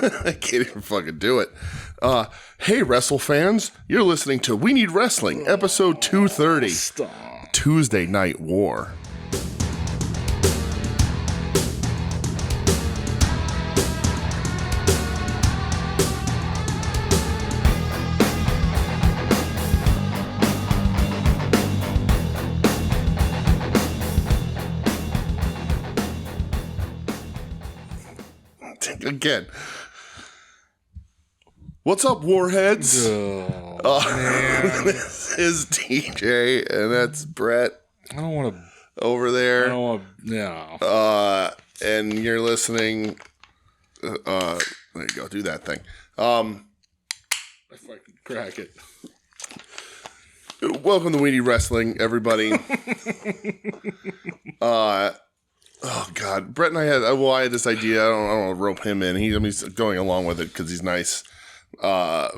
I can't even fucking do it. Hey, Wrestle fans. You're listening to We Need Wrestling, episode 230. Stop. Tuesday Night War. Again. What's up, Warheads? Man. This is TJ, and that's Brett. I don't want to. Over there. I don't want to. No. And you're listening. There you go. Do that thing. If I can crack it. Welcome to WeNeedWrestling, everybody. Oh, God. Brett and I had this idea. I don't want to rope him in. He's going along with it because he's nice. So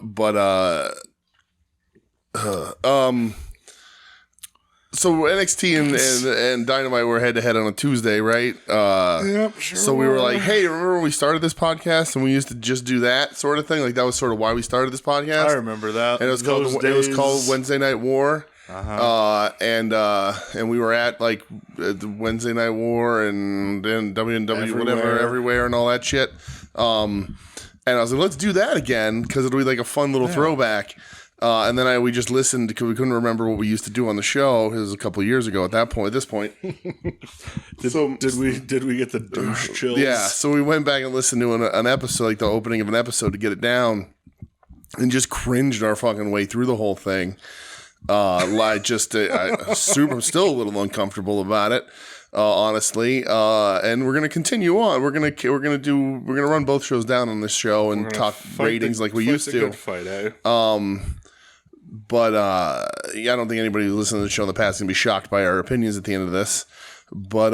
NXT and Dynamite were head-to-head on a Tuesday, right? Yep, sure. So we were like, hey, remember when we started this podcast and we used to just do that sort of thing? Like, that was sort of why we started this podcast. I remember that. And it was called Wednesday Night War. And we were at like the Wednesday Night War and WNW whatever everywhere and all that shit. And I was like, let's do that again because it'll be like a fun little throwback. And then we just listened because we couldn't remember what we used to do on the show. It was a couple of years ago at this point. Did we get the douche chills? Yeah. So we went back and listened to an episode, like the opening of an episode, to get it down, and just cringed our fucking way through the whole thing. I'm still a little uncomfortable about it, honestly. And we're gonna continue on. We're gonna run both shows down on this show and talk ratings like we used to. Good fight, eh? But I don't think anybody who listened to the show in the past is gonna be shocked by our opinions at the end of this. But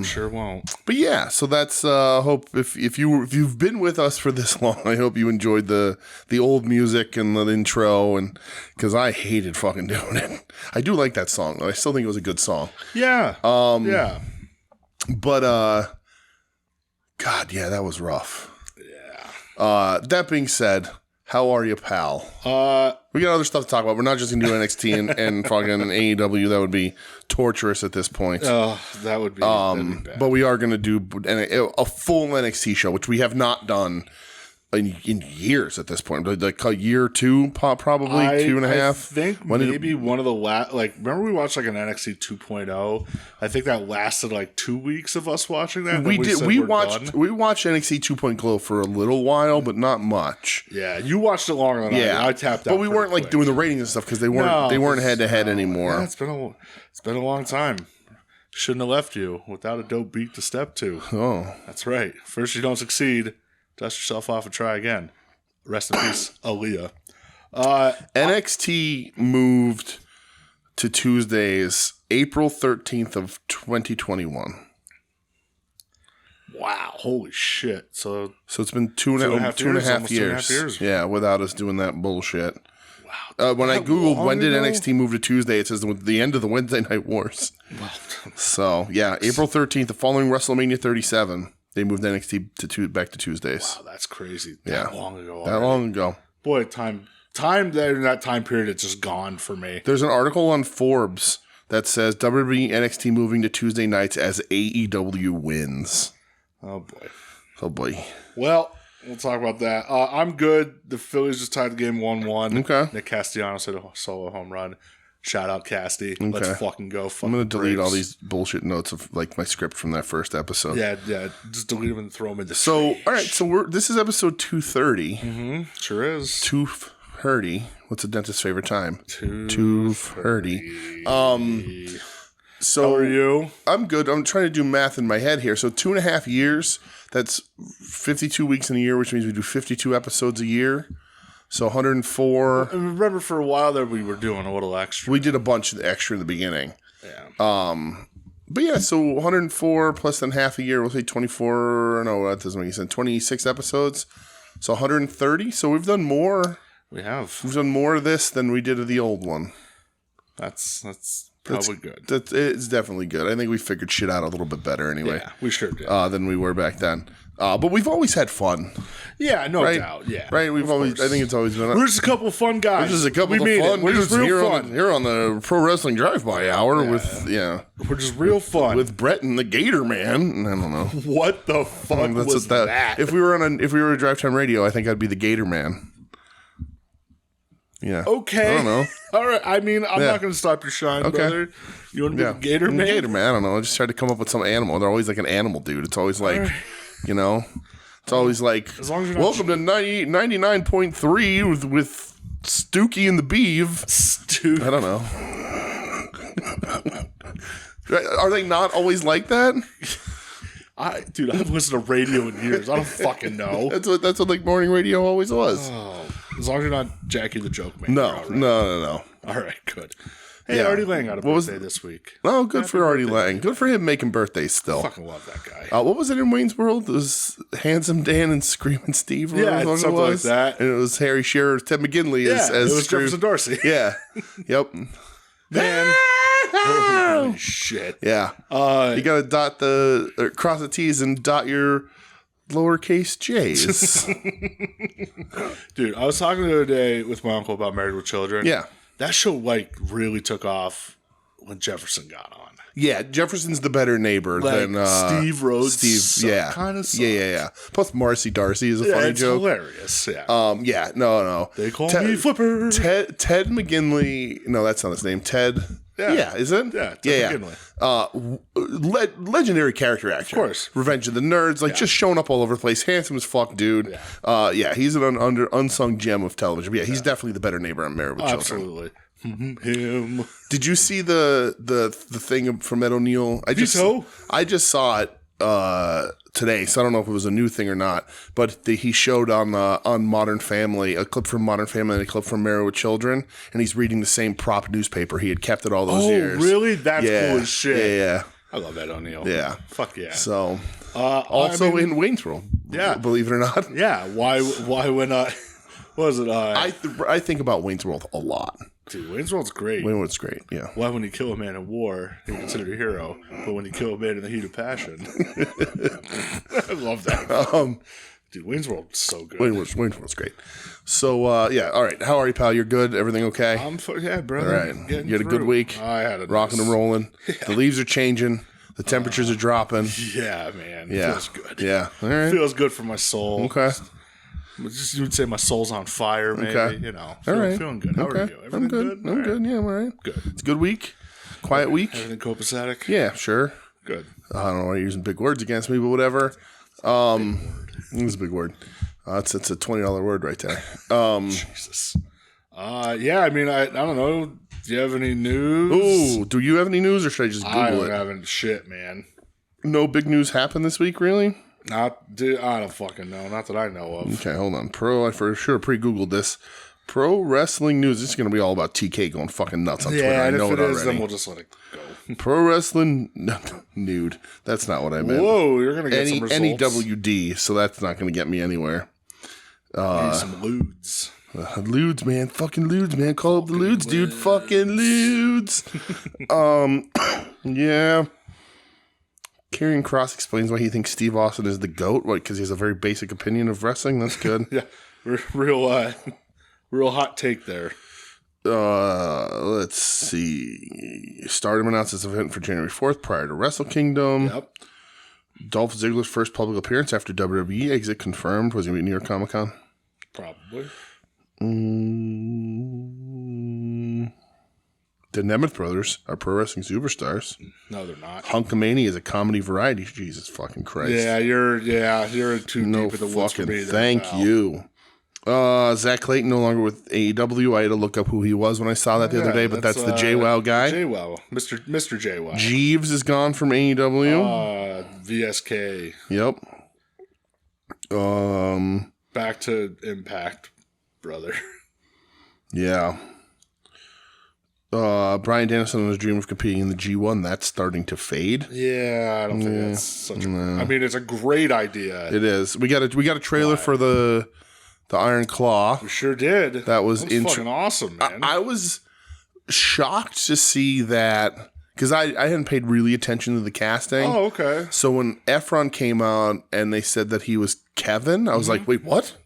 sure won't. But yeah, so that's hope if you've been with us for this long, I hope you enjoyed the old music and the intro, and because I hated fucking doing it. I do like that song though. I still think it was a good song. Yeah. Yeah. But God, yeah, that was rough. Yeah. That being said, how are you, pal? We got other stuff to talk about. We're not just gonna do NXT and fucking AEW. That would be torturous at this point. Oh, that would be, that'd be bad. But we are gonna do a full NXT show, which we have not done in years at this point. Like a year or two, probably 2.5. I think maybe one of the last. Like, remember we watched like an NXT 2.0. I think that lasted like 2 weeks of us watching that. We did. We watched NXT 2.0 for a little while, but not much. Yeah, you watched it longer than I. I tapped out. But we weren't like doing the ratings and stuff because they weren't head to head anymore. Yeah, it's been a long time. Shouldn't have left you without a dope beat to step to. Oh, that's right. First you don't succeed. Dust yourself off and try again. Rest in peace, Aaliyah. NXT moved to Tuesdays, April 13th of 2021. Wow, holy shit! So it's been two and a half years. Yeah, without us doing that bullshit. Wow. When I googled when did NXT move to Tuesday, it says the end of the Wednesday Night Wars. Wow. So yeah, April 13th, the following WrestleMania 37. They moved NXT back to Tuesdays. Wow, that's crazy. That long ago. That long ago. Boy, time there in that time period, it's just gone for me. There's an article on Forbes that says WWE NXT moving to Tuesday nights as AEW wins. Oh, boy. Oh, boy. Well, we'll talk about that. I'm good. The Phillies just tied the game 1-1. Okay. Nick Castellanos hit a solo home run. Shout out, Casty. Okay. Let's fucking go. I'm going to delete all these bullshit notes of like my script from that first episode. Yeah. Just delete them and throw them in the trash. All right. So this is episode 230. Mm-hmm. Sure is. 230. What's a dentist's favorite time? 230. So how are you? I'm good. I'm trying to do math in my head here. So 2.5 years. That's 52 weeks in a year, which means we do 52 episodes a year. So 104. I remember for a while there we were doing a little extra. We did a bunch of extra in the beginning. Yeah. But yeah, so 104 plus then half a year. We'll say 24. No, that doesn't make sense. 26 episodes. So 130. So we've done more. We have. We've done more of this than we did of the old one. That's probably good. It's definitely good. I think we figured shit out a little bit better anyway. Yeah, we sure did. Than we were back then. But we've always had fun. Yeah, no doubt. Yeah, right. We've always. I think it's always been. We're just a couple of fun guys. We're just a couple of fun We're dudes just real fun. Here on the Pro Wrestling Drive-By Hour with We're just real fun with Brett and the Gator Man. I don't know what the fuck was that. If we were a Drive Time Radio, I think I'd be the Gator Man. Yeah. Okay. I don't know. All right. I mean, I'm not going to stop your shine, brother. You want to be the Gator Man? Gator Man. I don't know. I just tried to come up with some animal. They're always like an animal, dude. It's always like, you know, it's always like, as long as you're welcome to 99.3 with Stookie and the Beeve. Stookie. I don't know. Are they not always like that? Dude, I haven't listened to radio in years. I don't fucking know. That's what like morning radio always was. Oh, as long as you're not Jackie the Joke Man. No. All right, good. Hey, Artie Lang got a birthday this week. Oh, good for Artie Lang. Good for him making birthdays still. I fucking love that guy. What was it in Wayne's World? It was Handsome Dan and Screaming Steve. Yeah, something like that. And it was Harry Shearer, Ted McGinley as it was Jefferson Darcy. Yeah. Yep. Man. Holy shit. Yeah. You got to cross the T's and dot your lowercase J's. Dude, I was talking the other day with my uncle about Married with Children. Yeah. That show like really took off when Jefferson got on. Yeah, Jefferson's the better neighbor than Steve Rhodes. Kind of. Yeah. Plus, Marcy Darcy is a funny joke. Hilarious. Yeah. Yeah. No. They call me Flipper. Ted McGinley. No, that's not his name. Ted. Yeah. Is it? Yeah. Ted McGinley. Legendary character actor. Of course. Revenge of the Nerds. Just showing up all over the place. Handsome as fuck, dude. Yeah. He's an unsung gem of television. But he's definitely the better neighbor on Married with Children. Absolutely. Him. Did you see the thing from Ed O'Neill? I just saw it today, so I don't know if it was a new thing or not. But he showed on Modern Family a clip from Modern Family and a clip from Married with Children, and he's reading the same prop newspaper he had kept it all those years. Oh, really? That's cool as shit. Yeah. I love Ed O'Neill. Yeah. Fuck yeah. So, in Wayne's World. Yeah. Believe it or not. Yeah. Why when what was it? I think about Wayne's World a lot. Dude, Wayne's World's great. Wayne's World's great, yeah. Why when you kill a man in war, you're considered a hero, but when you kill a man in the heat of passion. I love that. Dude, Wayne's World's so good. Wayne's World's great. So, all right. How are you, pal? You're good? Everything okay? Yeah, brother. All right. You had a good week? I had a rocking and rolling. Yeah. The leaves are changing. The temperatures are dropping. Yeah, man. Yeah. Feels good. Yeah. All right. Feels good for my soul. Okay. Just you would say my soul's on fire, maybe. Okay. You know, all right. Feeling good. How are you? Everything I'm good. I'm good. Yeah, I'm all right. Good. It's a good week. Quiet week. Everything copacetic? Yeah, sure. Good. I don't know why you're using big words against me, but whatever. It's a big word. It's a $20 word right there. Jesus. Yeah, I mean, I don't know. Do you have any news? Ooh, do you have any news, or should I just Google it? I don't have any shit, man. No big news happened this week, really? Dude, I don't fucking know. Not that I know of. Okay, hold on. I for sure pre-Googled this. Pro wrestling news. This is going to be all about TK going fucking nuts on Twitter. I know if it is, already. Then we'll just let it go. Pro wrestling nude. That's not what I meant. Whoa, you're going to get some results. NEWD, so that's not going to get me anywhere. Some lewds. Lewds, man. Fucking lewds, man. Call up the lewds, dude. Fucking lewds. Yeah. Karrion Kross explains why he thinks Steve Austin is the GOAT. What, because he has a very basic opinion of wrestling? That's good. Yeah. Real hot take there. Let's see. Stardom announced this event for January 4th prior to Wrestle Kingdom. Yep. Dolph Ziggler's first public appearance after WWE exit confirmed. Was he at New York Comic Con? Probably. The Nemeth brothers are pro wrestling superstars. No, they're not. Hunkamania is a comedy variety. Jesus fucking Christ. Yeah, you're too deep in the woods for me. Thank you. Zach Clayton no longer with AEW. I had to look up who he was when I saw that the other day, but that's the JWoww guy. JWoww. Mr. JWoww. Jeeves is gone from AEW. VSK. Yep. Back to Impact, brother. Yeah. Bryan Danielson and his dream of competing in the G1, that's starting to fade. Yeah, I don't think that's such a... I mean, it's a great idea. It is. We got a trailer for the Iron Claw. We sure did. That was fucking awesome, man. I was shocked to see that because I hadn't paid really attention to the casting. Oh, okay. So when Efron came out and they said that he was Kevin, I was like, wait, what?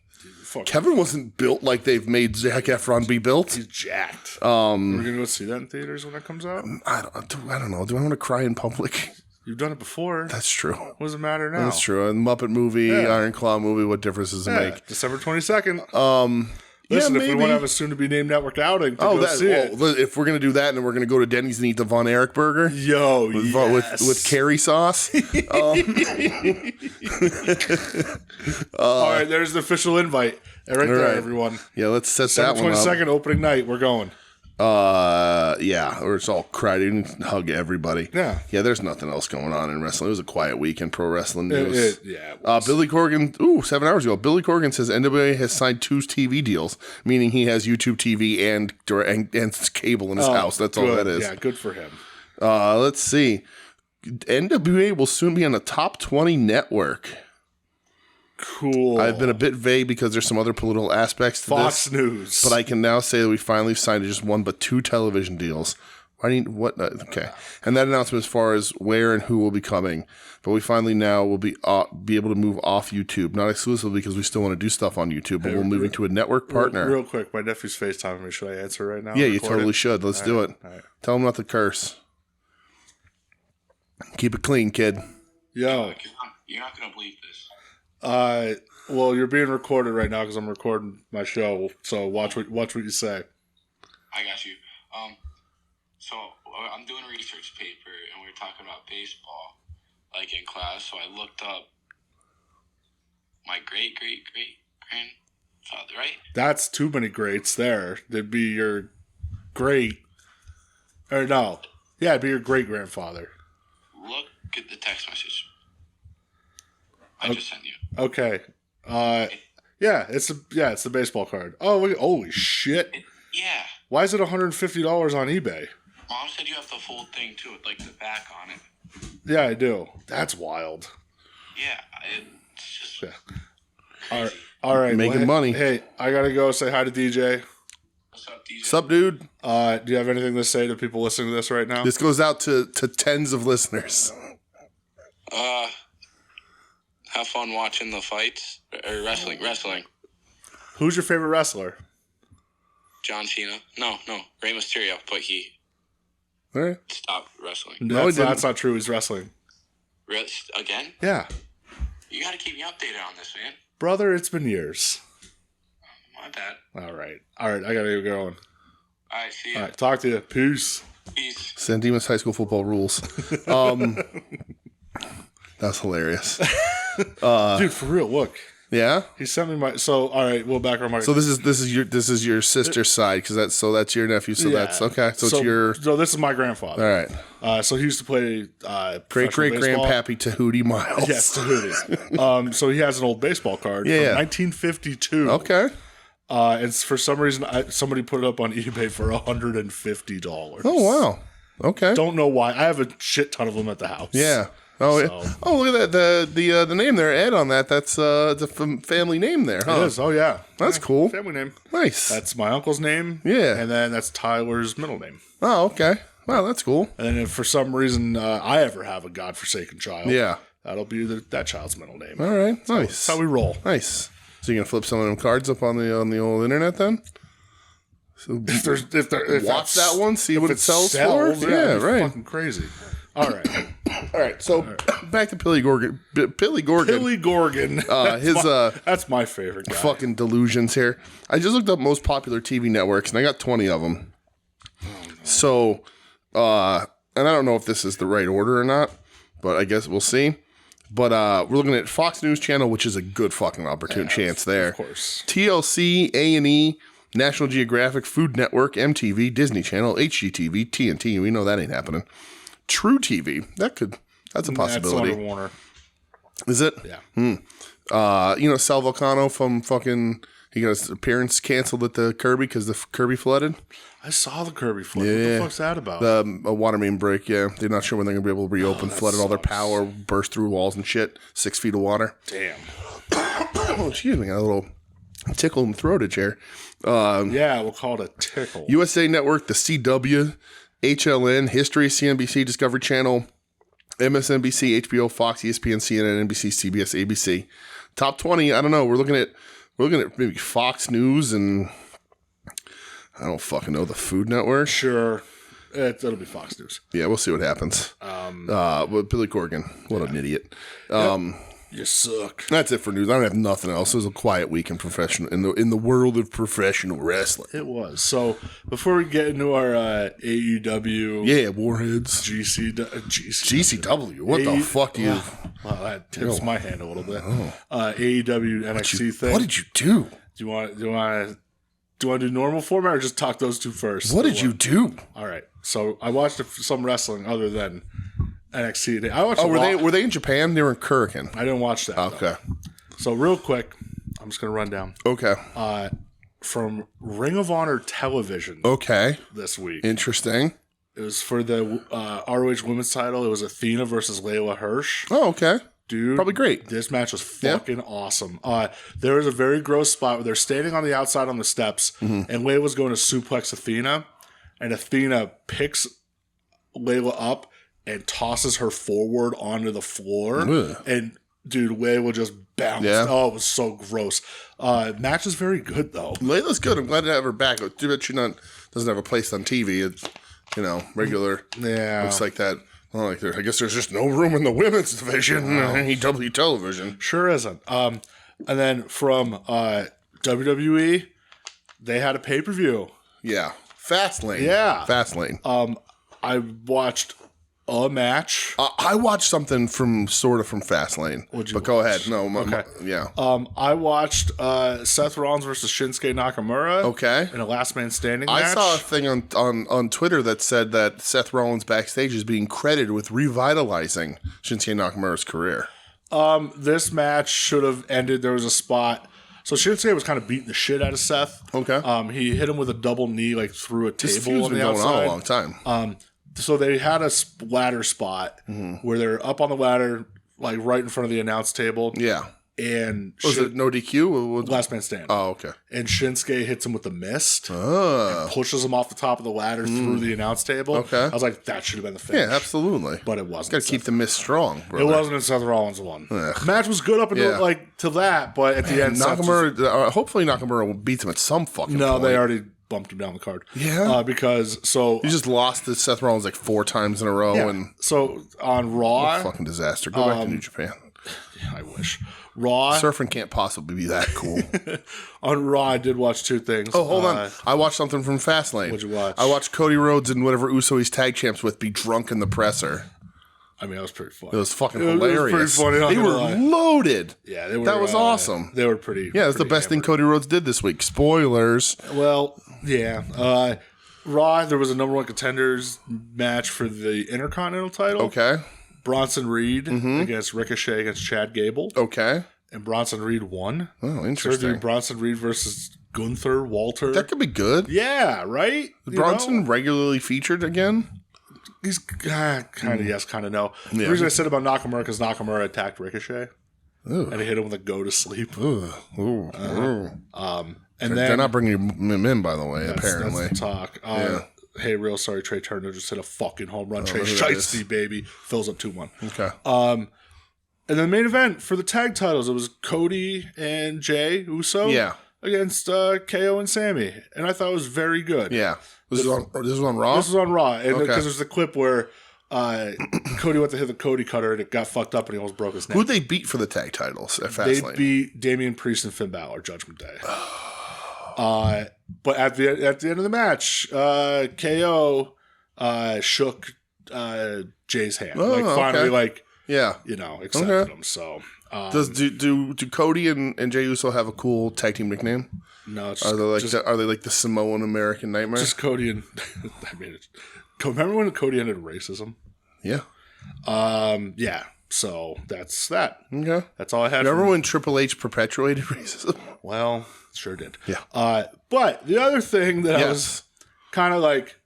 Kevin wasn't built like they've made Zac Efron be built. He's jacked. We're gonna go see that in theaters when that comes out. I don't know. Do I want to cry in public? You've done it before. That's true. What does it matter now? That's true. A Muppet movie, Iron Claw movie. What difference does it make? December 22nd. Listen, if we want to have a soon-to-be-named network outing, see it. If we're gonna do that, and then we're gonna go to Denny's and eat the Von Erich burger, with curry sauce. All right, there's the official invite. There, everyone. Yeah, let's set that one up. December 22nd, opening night. We're going. Or it's all cried and hug everybody. Yeah. There's nothing else going on in wrestling. It was a quiet week in pro wrestling news. It Billy Corgan, 7 hours ago, Billy Corgan says NWA has signed 2 TV deals, meaning he has YouTube TV and cable in his house. That's all that is. Yeah, good for him. Let's see. NWA will soon be on the top 20 network. Cool. I've been a bit vague because there's some other political aspects to Fox this. News. But I can now say that we finally signed just 1 but 2 television deals. Okay. And that announcement as far as where and who will be coming. But we finally now will be able to move off YouTube. Not exclusively because we still want to do stuff on YouTube, but we're moving to a network partner. Real quick, my nephew's FaceTiming me. Should I answer right now? Yeah, you totally should. Let's do it. All right. Tell him not to curse. Keep it clean, kid. Yo. You're not going to believe this. Well, you're being recorded right now because I'm recording my show. So watch what you say. I got you. So I'm doing a research paper, and we were talking about baseball, like in class. So I looked up my great grandfather, right? That's too many greats there. There'd be your great, or no, yeah, it'd be your great grandfather. Look at the text message I just sent you. Okay. It's the baseball card. Oh, look, holy shit. Yeah. Why is it $150 on eBay? Mom said you have the full thing too, with like the back on it. Yeah, I do. That's wild. Yeah, it's just All right. Making money. Hey, I gotta go say hi to DJ. What's up, DJ? What's up, dude? Do you have anything to say to people listening to this right now? This goes out to tens of listeners. Have fun watching the fights or wrestling. Who's your favorite wrestler? John Cena. No, Rey Mysterio, but he All right. stopped wrestling. That's not true. He's wrestling. Again? Yeah. You got to keep me updated on this, man. Brother, it's been years. My bad. All right. I gotta get going. All right, see you. All right, talk to you. Peace. San Dimas High School football rules. That's hilarious. Dude, for real, look. Yeah. He sent me my. So all right, we'll back on my. So this is your sister's side because that's your nephew. So that's okay. So it's your. So this is my grandfather. All right. So he used to play Great grandpappy Tahuti Miles. Yes, Tahuti. So he has an old baseball card from 1952. Okay. And for some reason, somebody put it up on eBay for $150. Oh wow. Okay. Don't know why. I have a shit ton of them at the house. Yeah. Oh, yeah. Oh, look at that. The name there, Ed, on that. That's it's a family name there, huh? It is. Oh, yeah. That's cool. Family name. Nice. That's my uncle's name. Yeah. And then that's Tyler's middle name. Oh, okay. Wow, that's cool. And then if for some reason I ever have a godforsaken child, yeah, that'll be that child's middle name. All right. Nice. That's how we roll. Nice. So you gonna flip some of them cards up on the old internet then? So if watch that one, see what it sells for. Yeah, right. Fucking crazy. All right. So back to Billy Corgan. Billy Corgan. That's my favorite guy. Fucking delusions here. I just looked up most popular TV networks and I got 20 of them. Oh, no. So, and I don't know if this is the right order or not, but I guess we'll see. But we're looking at Fox News Channel, which is a good fucking opportune chance there. Of course. TLC, A&E, National Geographic, Food Network, MTV, Disney Channel, HGTV, TNT. We know that ain't happening. True TV. That's a possibility. That's Warner. Is it? Yeah. Sal Vulcano from fucking, he got his appearance canceled at the Kirby because the Kirby flooded. I saw the Kirby flood. Yeah. What the fuck's that about? A water main break, yeah. They're not sure when they're going to be able to reopen. Flooded all their power, burst through walls and shit. 6 feet of water. Damn. Excuse me, got a little Tickle and throatage here. Yeah, we'll call it a tickle. USA Network, the CW, HLN, History, CNBC, Discovery Channel, MSNBC, HBO, Fox, ESPN, CNN, NBC, CBS, ABC. Top 20, I don't know. We're looking at maybe Fox News and I don't fucking know, the Food Network. Sure. It'll be Fox News. Yeah, we'll see what happens. But Billy Corgan, what an idiot. You suck. That's it for news. I don't have nothing else. It was a quiet week in the world of professional wrestling. It was. So before we get into our AEW, Warheads, GCW. What the fuck do you? Well, that tips my hand a little bit. AEW NXT thing. What did you do? Do you want to do normal format or just talk those two first? What did you do? All right. So I watched some wrestling other than NXT. Were they in Japan? They were in Kurikan. I didn't watch that. Okay. So real quick, I'm just gonna run down. Okay. From Ring of Honor Television. Okay. This week. Interesting. It was for the ROH Women's title. It was Athena versus Layla Hirsch. Oh, okay. Dude, probably great. This match was fucking awesome. There was a very gross spot where they're standing on the outside on the steps, and Layla's going to suplex Athena, and Athena picks Layla up and tosses her forward onto the floor. Ugh. And dude, Layla just bounced. Yeah. Oh, it was so gross. Match is very good though. Layla's good. I'm glad to have her back. Too bad she doesn't have a place on TV. It's regular. Yeah, looks like that. Well, I guess there's just no room in the women's division on AEW television. Sure isn't. And then from WWE, they had a pay-per-view. Yeah. Fastlane. Yeah. Fastlane. I watched a match. I watched something from Fastlane. But go ahead. No, yeah. I watched Seth Rollins versus Shinsuke Nakamura. Okay. In a last man standing match. I saw a thing on Twitter that said that Seth Rollins backstage is being credited with revitalizing Shinsuke Nakamura's career. This match should have ended. There was a spot. So Shinsuke was kind of beating the shit out of Seth. Okay. He hit him with a double knee through a table. This feud's been going on a long time. So they had a ladder spot where they're up on the ladder, like right in front of the announce table. Yeah. And was it no DQ? Last man standing. Oh, okay. And Shinsuke hits him with the mist and pushes him off the top of the ladder through the announce table. Okay. I was like, that should have been the finish. Yeah, absolutely. But it wasn't. Got to keep the mist strong, brother. It wasn't, and Seth Rollins won. Match was good up until to that, but at the end, Nakamura. Hopefully, Nakamura beats him at some fucking. No, point. they already bumped him down the card. Yeah, because he just lost to Seth Rollins like 4 times in a row, and so on Raw, fucking disaster. Go back to New Japan. I wish. Raw surfing can't possibly be that cool. On Raw, I did watch 2 things. Oh, hold on! I watched something from Fastlane. What'd you watch? I watched Cody Rhodes and whatever Uso he's tag champs with be drunk in the presser. I mean, that was pretty funny. It was fucking hilarious. It was pretty funny. They were loaded. Yeah, they were. That was awesome. They were pretty. Yeah, that's the best thing Cody Rhodes did this week. Spoilers. Well, yeah. Raw, there was a number 1 contenders match for the Intercontinental title. Okay. Bronson Reed against Ricochet against Chad Gable. Okay. And Bronson Reed won. Oh, interesting. So Bronson Reed versus Gunther Walter. That could be good. Yeah, right? Is Bronson regularly featured again? He's kind of yes, kind of no. Yeah. The reason I said about Nakamura because Nakamura attacked Ricochet. Ooh. And he hit him with a go to sleep. Ooh. And they're not bringing him in, by the way, apparently. That's the talk. Hey, real sorry, Trey Turner just hit a fucking home run. Trey Shiesty, baby. Fills up 2-1. Okay. And then the main event for the tag titles, it was Cody and Jay Uso against KO and Sammy. And I thought it was very good. Yeah. This was on Raw? This was on Raw. And because there's the clip where Cody went to hit the Cody cutter and it got fucked up and he almost broke his neck. Who'd they beat for the tag titles at Fastlane? They beat Damian Priest and Finn Balor, Judgment Day. But at the end of the match, KO shook Jay's hand. Finally, accepted him. So, do Cody and Jey Uso have a cool tag team nickname? No, are they like the Samoan American Nightmare? Just Cody and remember when Cody ended racism? Yeah. Yeah. So that's that. Okay. That's all I had. Remember when Triple H perpetuated racism? Well, sure did. Yeah. But the other thing that I was kind of like,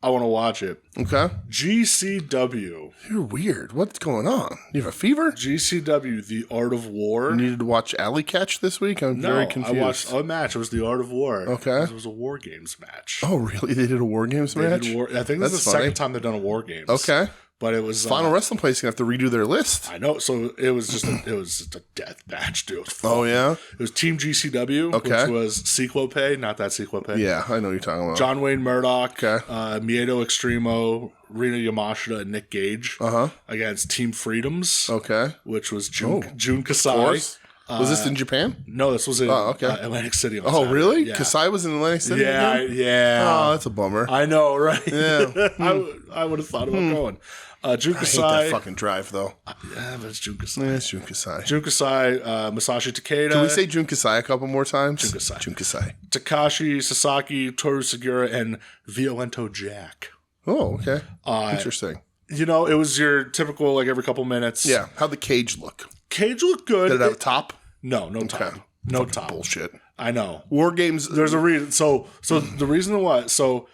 I want to watch it. Okay. GCW. You're weird. What's going on? You have a fever? GCW, The Art of War. You needed to watch Alley Catch this week? I'm very confused. I watched a match. It was The Art of War. Okay. It was a War Games match. Oh, really? They did a War Games match? I think this is the second time they've done a War Games. Okay. But it was Final Wrestling Place gonna have to redo their list. I know. So it was just a death match, dude. It was fun. Oh yeah. It was Team GCW, which was Sequope, not that Sequope. Yeah, I know what you're talking about. John Wayne Murdoch, Okay. Miedo Extremo, Rina Yamashita, and Nick Gage against Team Freedoms. Okay. Which was Jun Kasai. Of course. Was this in Japan? No, this was in Atlantic City. On Saturday. Really? Yeah. Kasai was in Atlantic City? Yeah, again? yeah. Oh, that's a bummer. I know, right? Yeah. I would have thought about going. Jun I Kasai. hate that fucking drive, though. Yeah, but it's Jun Kasai. Yeah, it's Jun Kasai. Jun Kasai, Masashi Takeda. Can we say Jun Kasai a couple more times? Jun Kasai. Jun Kasai. Takashi Sasaki, Toru Segura, and Violento Jack. Oh, okay. Interesting. You know, it was your typical, like, every couple minutes. Yeah. How'd the cage look? Cage looked good. Did it have a top? No, no top. No fucking top. Bullshit. I know. War Games. There's a reason. So the reason why. So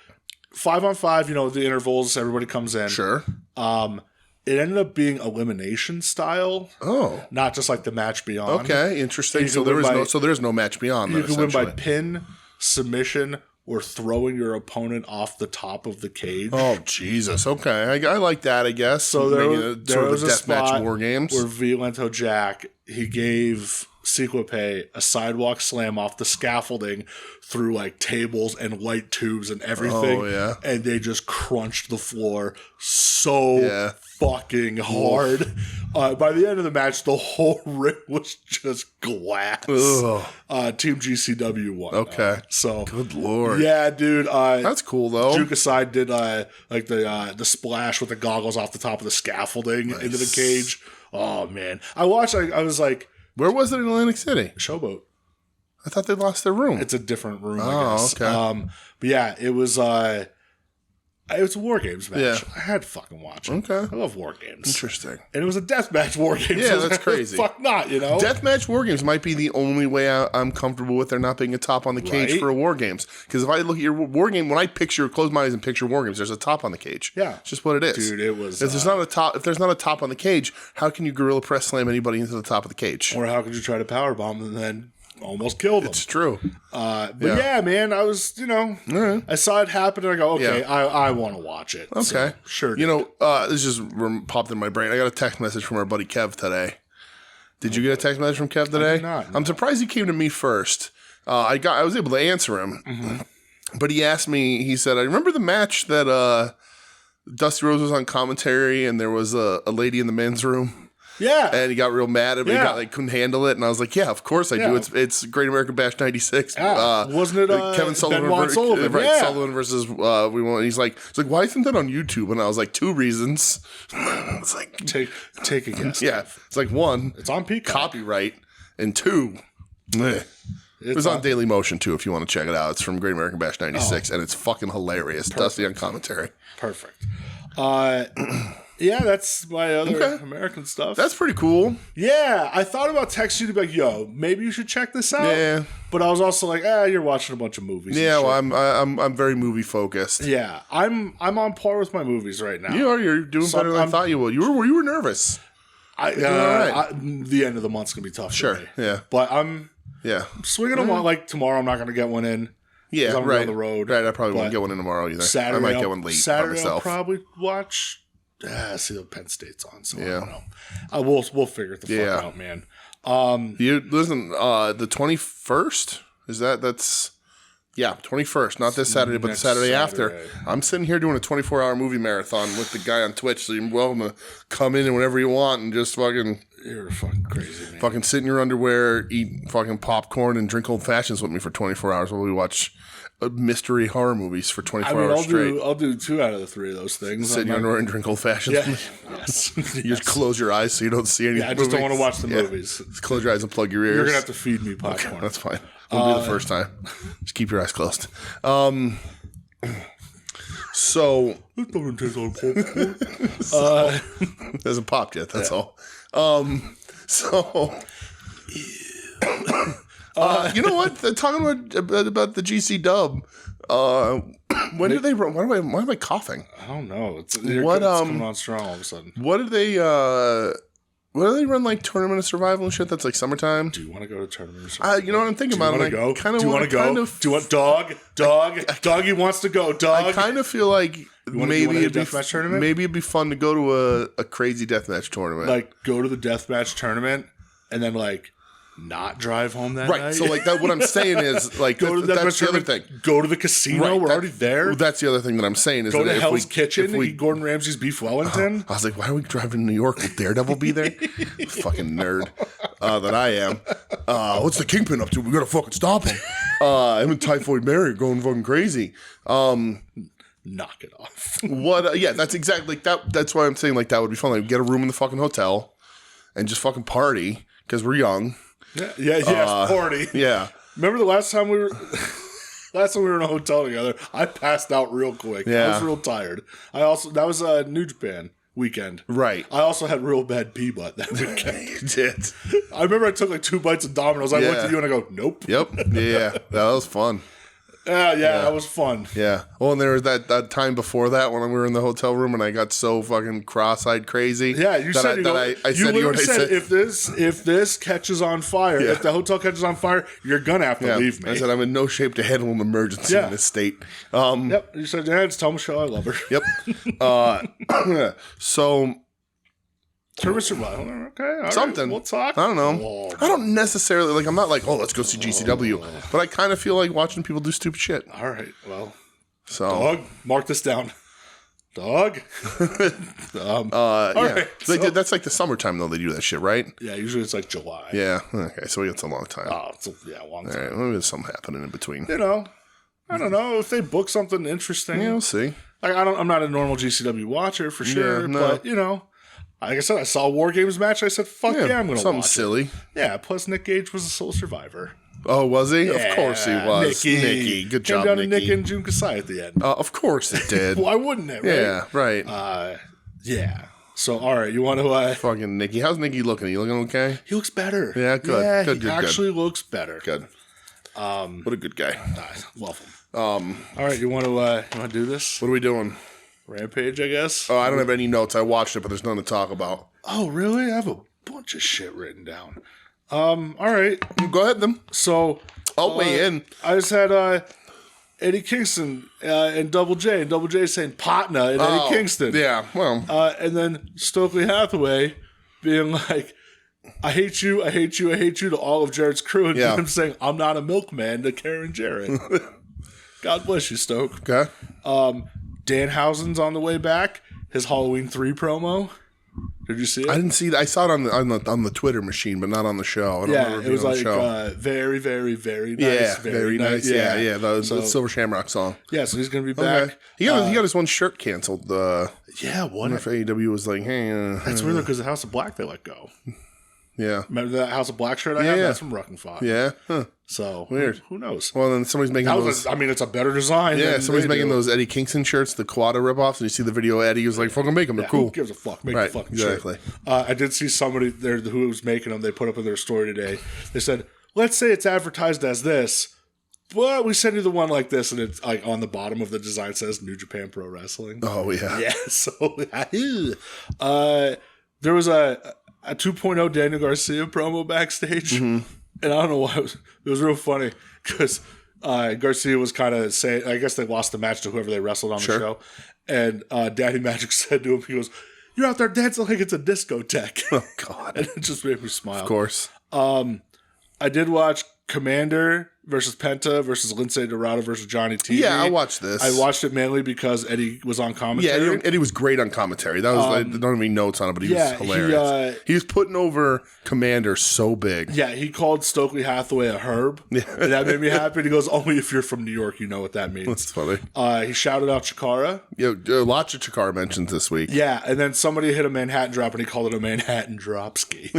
5-on-5, you know, the intervals, everybody comes in. Sure. It ended up being elimination style. Oh. Not just like the match beyond. Okay, interesting. So there's no match beyond that. You can win by pin, submission, or throwing your opponent off the top of the cage. Oh, Jesus. Okay. I like that, I guess. So there was a spot War Games. where Violento Jack, he gave Sequope a sidewalk slam off the scaffolding through like tables and light tubes and everything. Oh, yeah. And they just crunched the floor so fucking hard. By the end of the match, the whole ring was just glass. Team GCW won. Okay. So good lord. Yeah, dude. That's cool though. Jun Kasai did like the splash with the goggles off the top of the scaffolding into the cage. Oh man. I watched, I was like, where was it in Atlantic City? Showboat. I thought they lost their room. It's a different room, I guess. Okay. But yeah, it was a War Games match. Yeah. I had to fucking watch it. Okay. I love War Games. Interesting. And it was a deathmatch War Games. Yeah, that's crazy. Fuck not, you know? Deathmatch War Games might be the only way I'm comfortable with there not being a top on the cage for a War Games. Because if I look at your War Game, when I close my eyes and picture War Games, there's a top on the cage. Yeah. It's just what it is. Dude, it was... If there's not a top on the cage, how can you gorilla press slam anybody into the top of the cage? Or how could you try to powerbomb and then almost kill them? It's true. But yeah, man, I was, you know, I saw it happen and I go, okay, I want to watch it. Okay. So, sure. You know, this just popped in my brain. I got a text message from our buddy Kev today. Did you get a text message from Kev today? I did not. I'm surprised he came to me first. I was able to answer him. But he asked me, he said, I remember the match that Dusty Rhodes was on commentary and there was a lady in the men's room. Yeah. And he got real mad at me. He couldn't handle it. And I was like, yeah, of course I do. It's Great American Bash 96. Wasn't it Kevin Sullivan, Sullivan? Right, Sullivan versus we won. He's like, why isn't that on YouTube? And I was like, 2 reasons. It's like take a guess. Yeah. It's like 1, it's on Peacock. Copyright, and 2, it was on Daily Motion too, if you want to check it out. It's from Great American Bash 96, and it's fucking hilarious. Perfect. Dusty on commentary. Perfect. Yeah, that's my other American stuff. That's pretty cool. Yeah, I thought about texting you to be like, yo, maybe you should check this out. Yeah. But I was also like, you're watching a bunch of movies. Yeah, well, I'm very movie focused. Yeah, I'm on par with my movies right now. You're doing better than I thought you would. You were nervous. The end of the month's gonna be tough. Sure. For me. Yeah. But I'm swinging them on. Like tomorrow, I'm not gonna get one in. Yeah, I'm right. On the road. Right. I probably won't get one in tomorrow either. Saturday, I might get one late. Saturday, by myself. I'll probably watch. See the Penn State's on, so I don't know. We'll figure it the fuck out, man. You listen. The 21st is that's. Yeah, 21st, not this Saturday, but the Saturday after. I'm sitting here doing a 24-hour movie marathon with the guy on Twitch, so you're welcome to come in whenever you want and just fucking... You're fucking crazy, man. Fucking sit in your underwear, eat fucking popcorn, and drink old fashions with me for 24 hours while we watch mystery horror movies for 24 hours straight. I'll do 2 out of the 3 of those things. Sit in your underwear and drink old fashions. Yeah. Yes. You just close your eyes so you don't see anything. Yeah, I just don't want to watch the movies. Just close your eyes and plug your ears. You're going to have to feed me popcorn. Okay, that's fine. It'll be the first time. Just keep your eyes closed. So hasn't popped yet. That's all. So You know what? Talking about the GC dub. When did they run? Why am I coughing? I don't know. It's coming on strong all of a sudden. What did they? What do they run like Tournament of Survival and shit? That's like summertime. Do you want to go to Tournament of Survival? You know what I'm thinking about? Do you want to go? Do you want to go? Do you want Doggy wants to go. Dog. I kind of feel like maybe it'd be deathmatch tournament. Maybe it'd be fun to go to a crazy deathmatch tournament. Like go to the deathmatch tournament and then like not drive home that night. Right. So like that. What I'm saying is like go to the that's the other thing. Go to the casino. Right, We're already there. That's the other thing that I'm saying is go that to Hell's Kitchen. Eat Gordon Ramsay's beef Wellington. I was like, why are we driving to New York? Will Daredevil be there? Fucking nerd that I am. What's the Kingpin up to? We gotta fucking stop him. Him and Typhoid Mary are going fucking crazy. Knock it off. What? Yeah, that's exactly like that. That's why I'm saying like that would be fun. Like get a room in the fucking hotel and just fucking party because we're young. Yeah, party. Yeah. Remember the last time we were in a hotel together? I passed out real quick. Yeah. I was real tired. That was New Japan weekend. Right. I also had real bad pee butt that weekend. You did. I remember I took like 2 bites of Domino's. I looked at you and I go, nope. Yep. Yeah. That was fun. Yeah, that was fun. Yeah. Well, and there was that time before that when we were in the hotel room and I got so fucking cross-eyed crazy. Yeah, you said if this catches on fire, if the hotel catches on fire, you're gonna have to leave me. I said I'm in no shape to handle an emergency in this state. Yep. You said, yeah, just tell Michelle I love her. Yep. So. Tournament Survival. Okay, all something. Right, we'll talk. I don't know. I don't necessarily like. I'm not like, oh, let's go see GCW. But I kind of feel like watching people do stupid shit. All right. Well, so Dog, mark this down. Dog. All right. So that's like the summertime though. They do that shit, right? Yeah. Usually it's like July. Yeah. Okay. So we got a long time. Oh, it's a long time. All right. Maybe there's something happening in between. You know, I don't know if they book something interesting. Yeah, we'll see. Like I'm not a normal GCW watcher for sure, but you know. Like I said, I saw a War Games match. I said, fuck yeah, I'm going to watch something silly. Yeah, plus Nick Gage was a sole survivor. Oh, was he? Yeah, of course he was. Nicky. Good job, Came down Nicky. to Nick and Jun Kasai at the end. Of course it did. Why wouldn't it, right? Yeah, right. Yeah. So, all right, you want to... Fucking Nicky. How's Nicky looking? He looking okay? He looks better. Yeah, good. Yeah, good, he actually looks better. Good. What a good guy. Love him. All right, you want to do this? What are we doing? Rampage, I guess? Oh, I don't have any notes. I watched it, but there's nothing to talk about. Oh, really? I have a bunch of shit written down. All right. Go ahead, then. So... I'll weigh in. I just had Eddie Kingston and Double J. And Double J saying Patna and Eddie Kingston. Yeah, well. And then Stokely Hathaway being like, I hate you, I hate you, I hate you to all of Jarrett's crew. And him saying, I'm not a milkman to Karen Jarrett. God bless you, Stoke. Okay. Danhausen's on the way back. His Halloween 3 promo. Did you see it? I didn't see that. I saw it on the Twitter machine, but not on the show. I don't remember it was like very, very, very nice. Yeah, very nice. Yeah. The Silver Shamrock song. Yeah, so he's going to be back. Okay. He got his one shirt canceled. Yeah, what? If AEW was like, hey. That's weird because the House of Black they let go. Yeah. Remember that House of Black shirt I had? That's from Ruck and Fox. Yeah. Huh. So, weird. Who knows? Well, then somebody's making those. It's a better design. Yeah, somebody's making those Eddie Kingston shirts, the Quada ripoffs, and you see the video. Eddie was like, "Fucking make them, they're cool." Who gives a fuck? Make the fucking exactly. shirt. I did see somebody there who was making them. They put up in their story today. They said, "Let's say it's advertised as this, but we send you the one like this," and it's like on the bottom of the design says New Japan Pro Wrestling. Oh yeah. Yeah. So, there was a 2.0 Daniel Garcia promo backstage, and I don't know why it was real funny because Garcia was kind of saying, I guess they lost the match to whoever they wrestled on the show, and Daddy Magic said to him, he goes, "You're out there dancing like it's a discotheque." Oh God, and it just made me smile. Of course. I did watch Commander versus Penta versus Lindsay Dorado versus Johnny T. Yeah, I watched this. I watched it mainly because Eddie was on commentary. Yeah, Eddie was great on commentary. That was I don't have any notes on it, but he was hilarious. He was putting over Commander so big. Yeah, he called Stokely Hathaway a herb. Yeah. And that made me happy. He goes, only if you're from New York, you know what that means. That's funny. He shouted out Chikara. Yeah, lots of Chikara mentions this week. Yeah, and then somebody hit a Manhattan drop, and he called it a Manhattan dropski.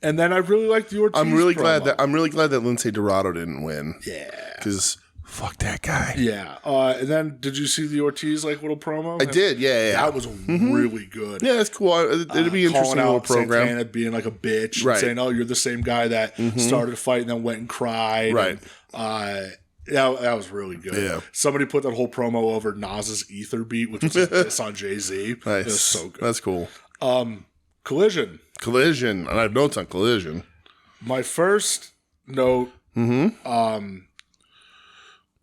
And then I really liked the Ortiz I'm really promo. glad that Lindsay Dorado didn't win. Yeah. Because Fuck that guy. Yeah. And then did you see the Ortiz little promo? I did. Yeah. That was really good. Yeah, it's cool. It'd be an interesting little program. Santana being like a bitch, right? And saying, "Oh, you're the same guy that started a fight and then went and cried." Right. And, that was really good. Yeah. Somebody put that whole promo over Nas's Ether beat, which was a diss on Jay-Z. Nice. It was so good. That's cool. Collision. And I have notes on Collision. My first note,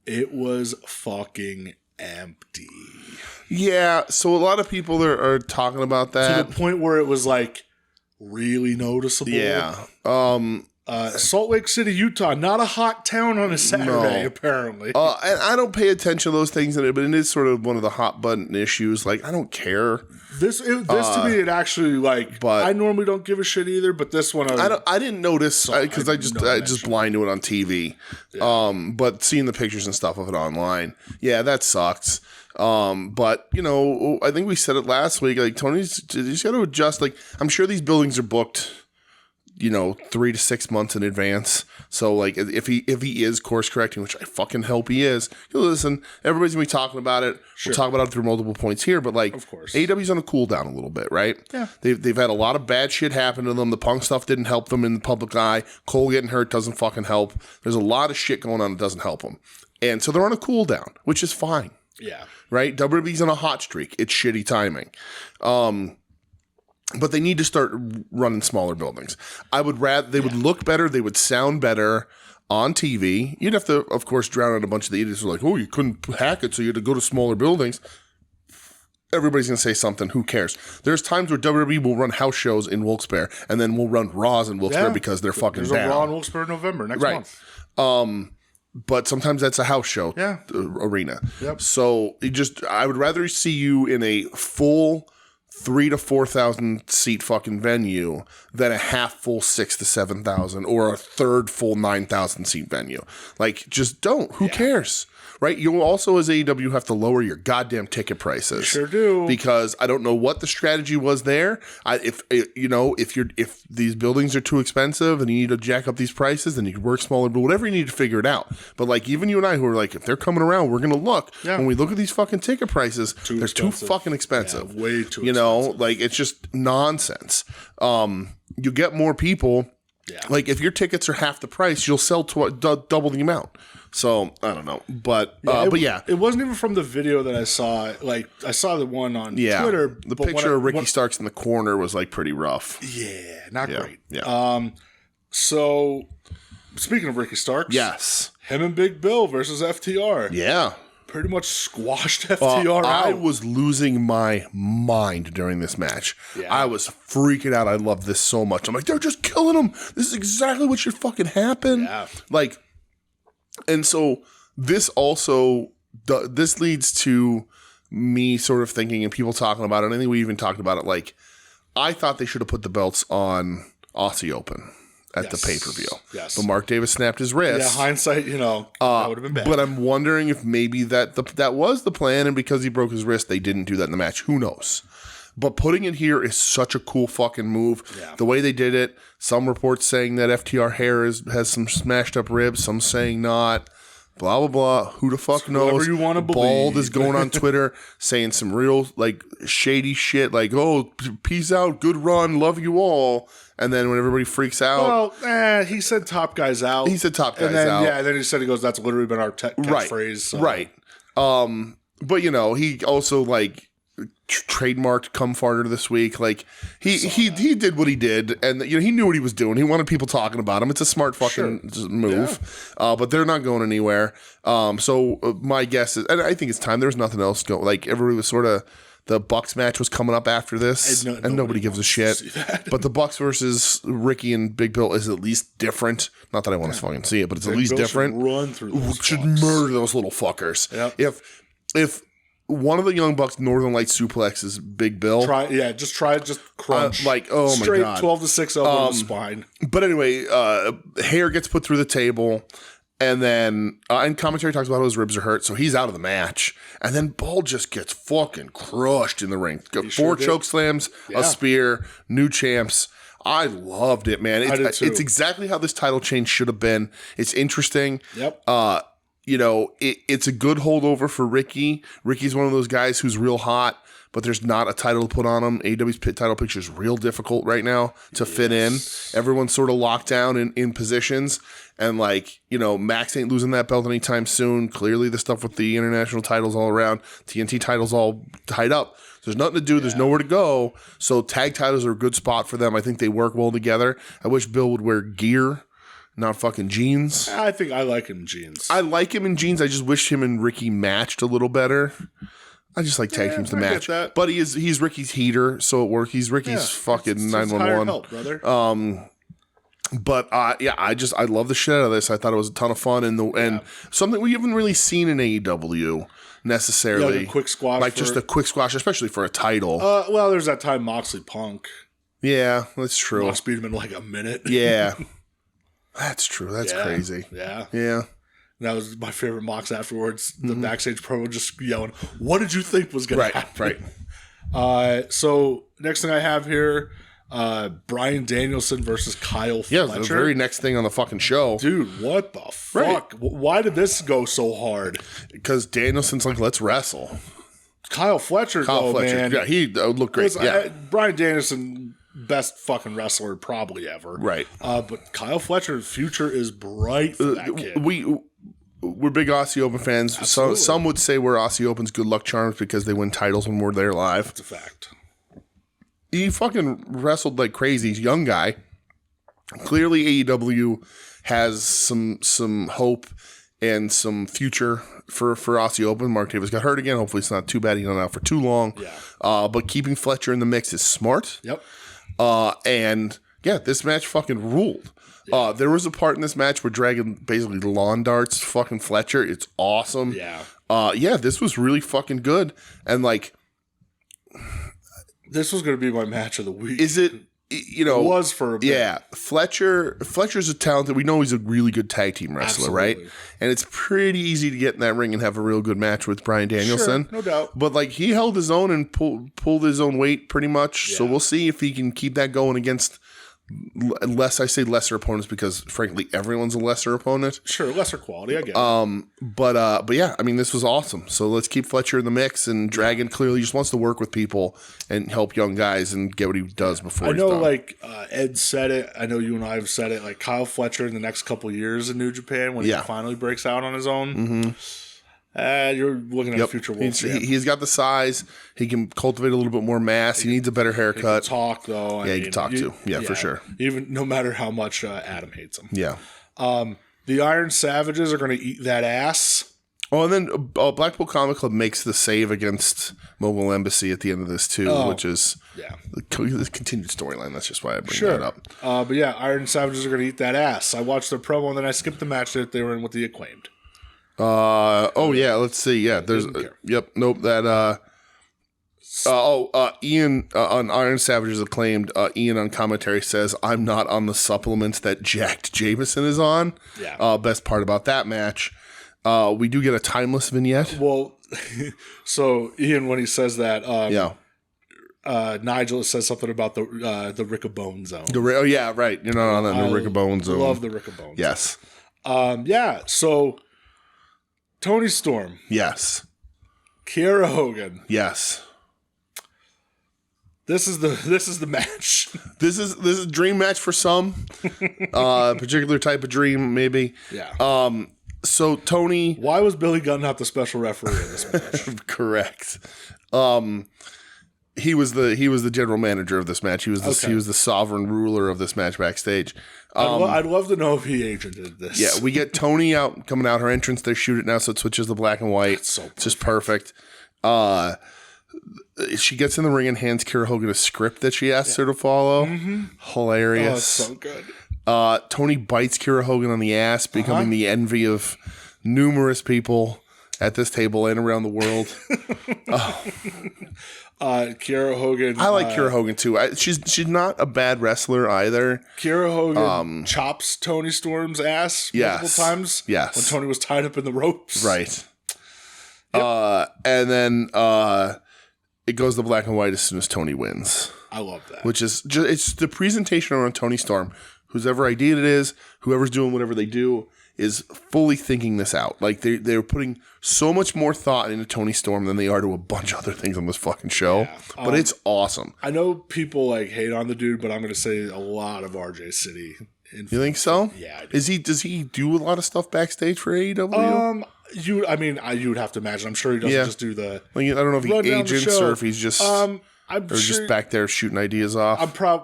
it was fucking empty. Yeah, so a lot of people are talking about that. To the point where it was really noticeable. Yeah. Salt Lake City, Utah, not a hot town on a Saturday, apparently. And I don't pay attention to those things, but it is sort of one of the hot button issues. I don't care. This to me, it actually but I normally don't give a shit either. But this one, I didn't notice because I just blind to it on TV. Yeah. But seeing the pictures and stuff of it online, yeah, that sucks. But I think we said it last week. Tony's just got to adjust. I'm sure these buildings are booked 3 to 6 months in advance. So if he is course correcting, which I fucking hope he is, listen, everybody's gonna be talking about it. Sure. We'll talk about it through multiple points here, but of course, AEW's on a cool down a little bit, right? Yeah. They've had a lot of bad shit happen to them. The Punk stuff didn't help them in the public eye. Cole getting hurt doesn't fucking help. There's a lot of shit going on that doesn't help them. And so they're on a cool down, which is fine. Yeah. Right? WWE's on a hot streak. It's shitty timing. But they need to start running smaller buildings. I would rather they would look better, they would sound better on TV. You'd have to, of course, drown out a bunch of the idiots who are like, "Oh, you couldn't hack it, so you had to go to smaller buildings." Everybody's gonna say something. Who cares? There's times where WWE will run house shows in Wilkes-Barre, and then we'll run Raws in Wilkes-Barre because they're fucking down. There's a Raw in Wilkes-Barre in November next month. But sometimes that's a house show arena. Yep. So I would rather see you in a full 3,000 to 4,000 seat fucking venue than a half full 6,000 to 7,000 or a third full 9,000 seat venue. Just don't. Who cares? Right? You'll also, as AEW, have to lower your goddamn ticket prices. Sure do. Because I don't know what the strategy was there. If these buildings are too expensive and you need to jack up these prices, then you can work smaller, but whatever you need to figure it out. But even you and I who are if they're coming around, we're going to look. Yeah. When we look at these fucking ticket prices, they're too fucking expensive. Yeah, way too expensive. It's just nonsense. You get more people. Yeah. If your tickets are half the price, you'll sell double the amount. So I don't know, but it wasn't even from the video that I saw. I saw the one on Twitter. The picture of Ricky Starks in the corner was pretty rough. Yeah, not great. Yeah. So speaking of Ricky Starks, yes, him and Big Bill versus FTR. Yeah, pretty much squashed FTR out. I was losing my mind during this match. Yeah. I was freaking out. I love this so much. I'm they're just killing him. This is exactly what should fucking happen. Yeah. And so this leads to me sort of thinking and people talking about it. And I think we even talked about it. I thought they should have put the belts on Aussie Open at the pay-per-view. Yes. But Mark Davis snapped his wrist. Yeah, hindsight, that would have been bad. But I'm wondering if maybe that was the plan, and because he broke his wrist, they didn't do that in the match. Who knows? But putting it here is such a cool fucking move. Yeah. The way they did it, some reports saying that FTR hair has some smashed up ribs, some saying not. Blah, blah, blah. Who the fuck knows? Whatever you want to believe. Bald is going on Twitter saying some real, shady shit, oh, peace out, good run, love you all. And then when everybody freaks out. Well, he said top guys out. He said top guys out. Yeah, and then he said, that's literally been our catchphrase. So. Right. But, he also, trademarked come farther this week. He did what he did, and he knew what he was doing. He wanted people talking about him. It's a smart fucking move. Yeah. But they're not going anywhere. So my guess is, and I think it's time. There's nothing else going. Everybody was sort of, the Bucks match was coming up after this, and nobody gives a shit. But the Bucks versus Ricky and Big Bill is at least different. Not that I want to fucking see it, but it's at least different. Should run through those should murder those little fuckers. Yep. If one of the Young Bucks Northern Light suplexes Big Bill. Just crunch. Oh straight my God. 12-6 elbow in the spine. But anyway, hair gets put through the table, and then and commentary talks about how his ribs are hurt, so he's out of the match. And then Ball just gets fucking crushed in the ring. Four choke slams, a spear, new champs. I loved it, man. It's exactly how this title change should have been. It's interesting. Yep. it's a good holdover for Ricky. Ricky's one of those guys who's real hot, but there's not a title to put on him. AEW's title picture is real difficult right now to fit in. Everyone's sort of locked down in positions. And Max ain't losing that belt anytime soon. Clearly the stuff with the international titles all around, TNT titles all tied up. There's nothing to do. Yeah. There's nowhere to go. So tag titles are a good spot for them. I think they work well together. I wish Bill would wear gear, not fucking jeans. I think I like him in jeans. I like him in jeans. I just wish him and Ricky matched a little better. I just like tag teams to match. But he's Ricky's heater, so it works. He's Ricky's fucking 911. Help, brother. But I love the shit out of this. I thought it was a ton of fun and something we haven't really seen in AEW necessarily. Like a quick squash. Just a quick squash, especially for a title. Well, there's that time Moxley Punk. Yeah, that's true. Mox beat him in like a minute. Yeah. That's true. That's crazy. Yeah. Yeah. That was my favorite Mox afterwards. The backstage promo just yelling, "What did you think was going to happen?" Right. So next thing I have here, Bryan Danielson versus Kyle Fletcher. Yeah, the very next thing on the fucking show. Dude, what the fuck? Why did this go so hard? Because Danielson's like, let's wrestle. Kyle Fletcher, man. Yeah, he looked great. Bryan Danielson, best fucking wrestler probably ever. Right. But Kyle Fletcher's future is bright for that kid. We're big Aussie Open fans. Some would say we're Aussie Open's good luck charms because they win titles when we're there live. That's a fact. He fucking wrestled like crazy. He's a young guy. Clearly AEW has some hope and some future for Aussie Open. Mark Davis got hurt again. Hopefully it's not too bad. He's not out for too long. Yeah. But keeping Fletcher in the mix is smart. Yep. And this match fucking ruled. Yeah. There was a part in this match where Dragon basically lawn darts fucking Fletcher. It's awesome. Yeah. This was really fucking good. And this was going to be my match of the week. Is it? It was for a bit. Yeah. Fletcher's a talented. We know he's a really good tag team wrestler, Absolutely. right? And it's pretty easy to get in that ring and have a real good match with Bryan Danielson. Sure, no doubt. But he held his own and pulled his own weight pretty much. Yeah. So we'll see if he can keep that going against. I say lesser opponents because frankly everyone's a lesser opponent. Sure, lesser quality, I get it. But yeah, I mean this was awesome. So let's keep Fletcher in the mix, and Dragon clearly just wants to work with people and help young guys and get what he does before I know he's done. Ed said it, I know you and I have said it, like Kyle Fletcher in the next couple years in New Japan when he finally breaks out on his own. Mm-hmm. You're looking at a future world. He's got the size. He can cultivate a little bit more mass. He needs a better haircut. He can talk, though. He can talk, too. Yeah, for sure. Even no matter how much Adam hates him. Yeah. The Iron Savages are going to eat that ass. Oh, and then Blackpool Comic Club makes the save against Mogul Embassy at the end of this, too, which is the continued storyline. That's just why I bring that up. But yeah, Iron Savages are going to eat that ass. I watched their promo, and then I skipped the match that they were in with the Acclaimed. Let's see. Yeah, there's nope, that Ian on Iron Savage's Acclaimed, Ian on commentary says, "I'm not on the supplements that Jacked Jameson is on." Yeah. Best part about that match. We do get a timeless vignette. Well, so Ian, when he says that, Nigel says something about the Rickabone zone. Right. You're not on that Rickabone zone. Love the Rickabone. Yes. So Tony Storm. Yes. Kiera Hogan. Yes. This is the match. This is a dream match for some. Particular type of dream, maybe. Yeah. So Tony, why was Billy Gunn not the special referee in this match? Correct. He was the general manager of this match. He was the sovereign ruler of this match backstage. I'd love to know if he agented this. Yeah, we get Tony coming out her entrance. They shoot it now, so it switches to black and white. It's just perfect. She gets in the ring and hands Kiera Hogan a script that she asks her to follow. Mm-hmm. Hilarious. Oh, it's so good. Tony bites Kiera Hogan on the ass, becoming the envy of numerous people at this table and around the world. Kiera Hogan. I like Kiera Hogan too. She's not a bad wrestler either. Kiera Hogan chops Tony Storm's ass multiple times. Yes, when Tony was tied up in the ropes. Right. Yep. And then it goes to black and white as soon as Tony wins. I love that. Which is it's the presentation around Tony Storm. Whose ever idea it is, whoever's doing whatever they do, is fully thinking this out. Like they're putting so much more thought into Tony Storm than they are to a bunch of other things on this fucking show. Yeah. But it's awesome. I know people like hate on the dude, but I'm going to say a lot of RJ City. You think so? Yeah. Does he do a lot of stuff backstage for AEW? You would have to imagine. I'm sure he doesn't just do the. Like, I don't know if he agents or if he's just. Just back there shooting ideas off.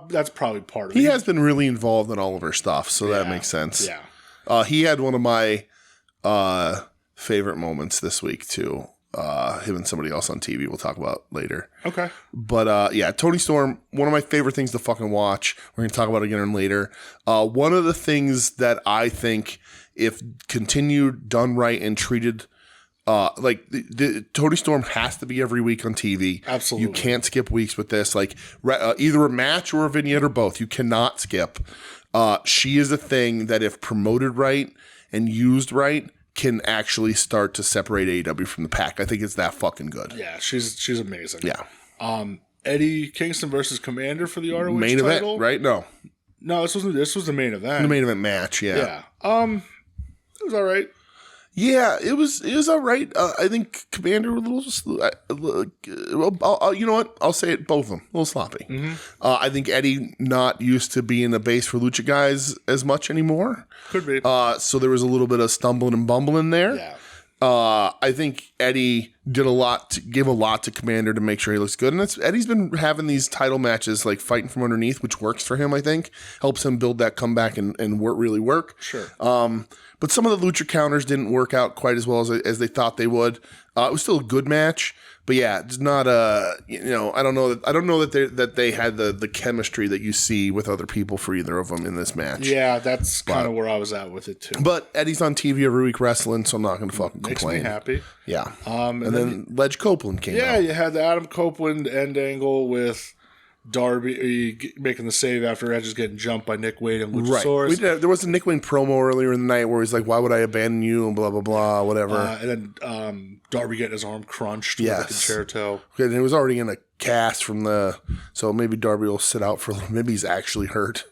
That's probably part of it. He has been really involved in all of our stuff, so that makes sense. Yeah. He had one of my favorite moments this week too. Him and somebody else on TV we'll talk about later. Okay. But Tony Storm, one of my favorite things to fucking watch. We're going to talk about it again later. One of the things that I think, if continued, done right, and treated the Tony Storm has to be every week on TV. Absolutely. You can't skip weeks with this. Like either a match or a vignette or both. You cannot skip. She is a thing that, if promoted right and used right, can actually start to separate AEW from the pack. I think it's that fucking good. Yeah, she's amazing. Yeah. Eddie Kingston versus Commander for the ROH main title. Event, right? No, this was the main event. The main event match. Yeah. It was all right. Yeah, it was all right. I think Commander was a little. You know what? I'll say it. Both of them a little sloppy. Mm-hmm. I think Eddie not used to being a base for lucha guys as much anymore. Could be. So there was a little bit of stumbling and bumbling there. Yeah. I think Eddie gave a lot to Commander to make sure he looks good. And Eddie's been having these title matches, like fighting from underneath, which works for him, I think. Helps him build that comeback and really work. Sure. But some of the lucha counters didn't work out quite as well as they thought they would. It was still a good match. But yeah, it's not I don't know that they had the chemistry that you see with other people for either of them in this match. Yeah, that's kind of where I was at with it too. But Eddie's on TV every week wrestling, so I'm not going to fucking complain. Makes me happy. Yeah. And then Ledge Copeland came out. Yeah, you had the Adam Copeland end angle with Darby making the save after Edge is getting jumped by Nick Wayne and Luchasaurus. Right. There was a Nick Wayne promo earlier in the night where he's like, "Why would I abandon you?" and blah blah blah, whatever. And then Darby getting his arm crunched with a concerto. And it was already in a cast so maybe Darby will sit out for a little. Maybe he's actually hurt.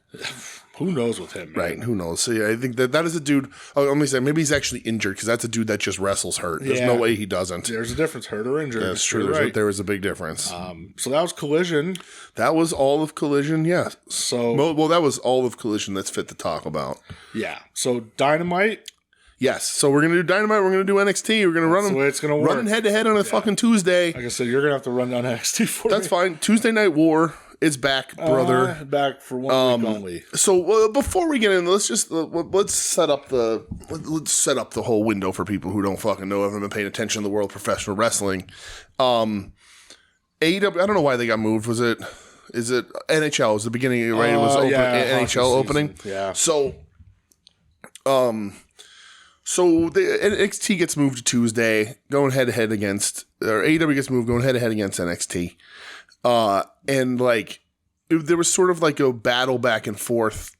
Who knows with him, man? Right, who knows? So yeah, I think that is a dude. Oh, let me say, maybe he's actually injured, because that's a dude that just wrestles hurt. There's no way he doesn't. There's a difference, hurt or injured. That's true. Right. There was a big difference. So that was Collision. That was all of Collision, yeah. So that was all of Collision that's fit to talk about. Yeah. So Dynamite. Yes. So we're gonna do Dynamite. We're gonna do NXT. We're gonna run them. The way it's gonna work. Running head to head on a fucking Tuesday. Like I said, you're gonna have to run down NXT for That's fine. Tuesday Night War. It's back, brother. Back for 1 week only. So before we get in, let's set up the whole window for people who don't fucking know, haven't been paying attention to the world of professional wrestling. AEW, I don't know why they got moved. Is it NHL? It was the beginning, right? It was NHL opening. Yeah. So the NXT gets moved to Tuesday, going head to head against, or AEW gets moved, going head to head against NXT. And like, there was sort of like a battle back and forth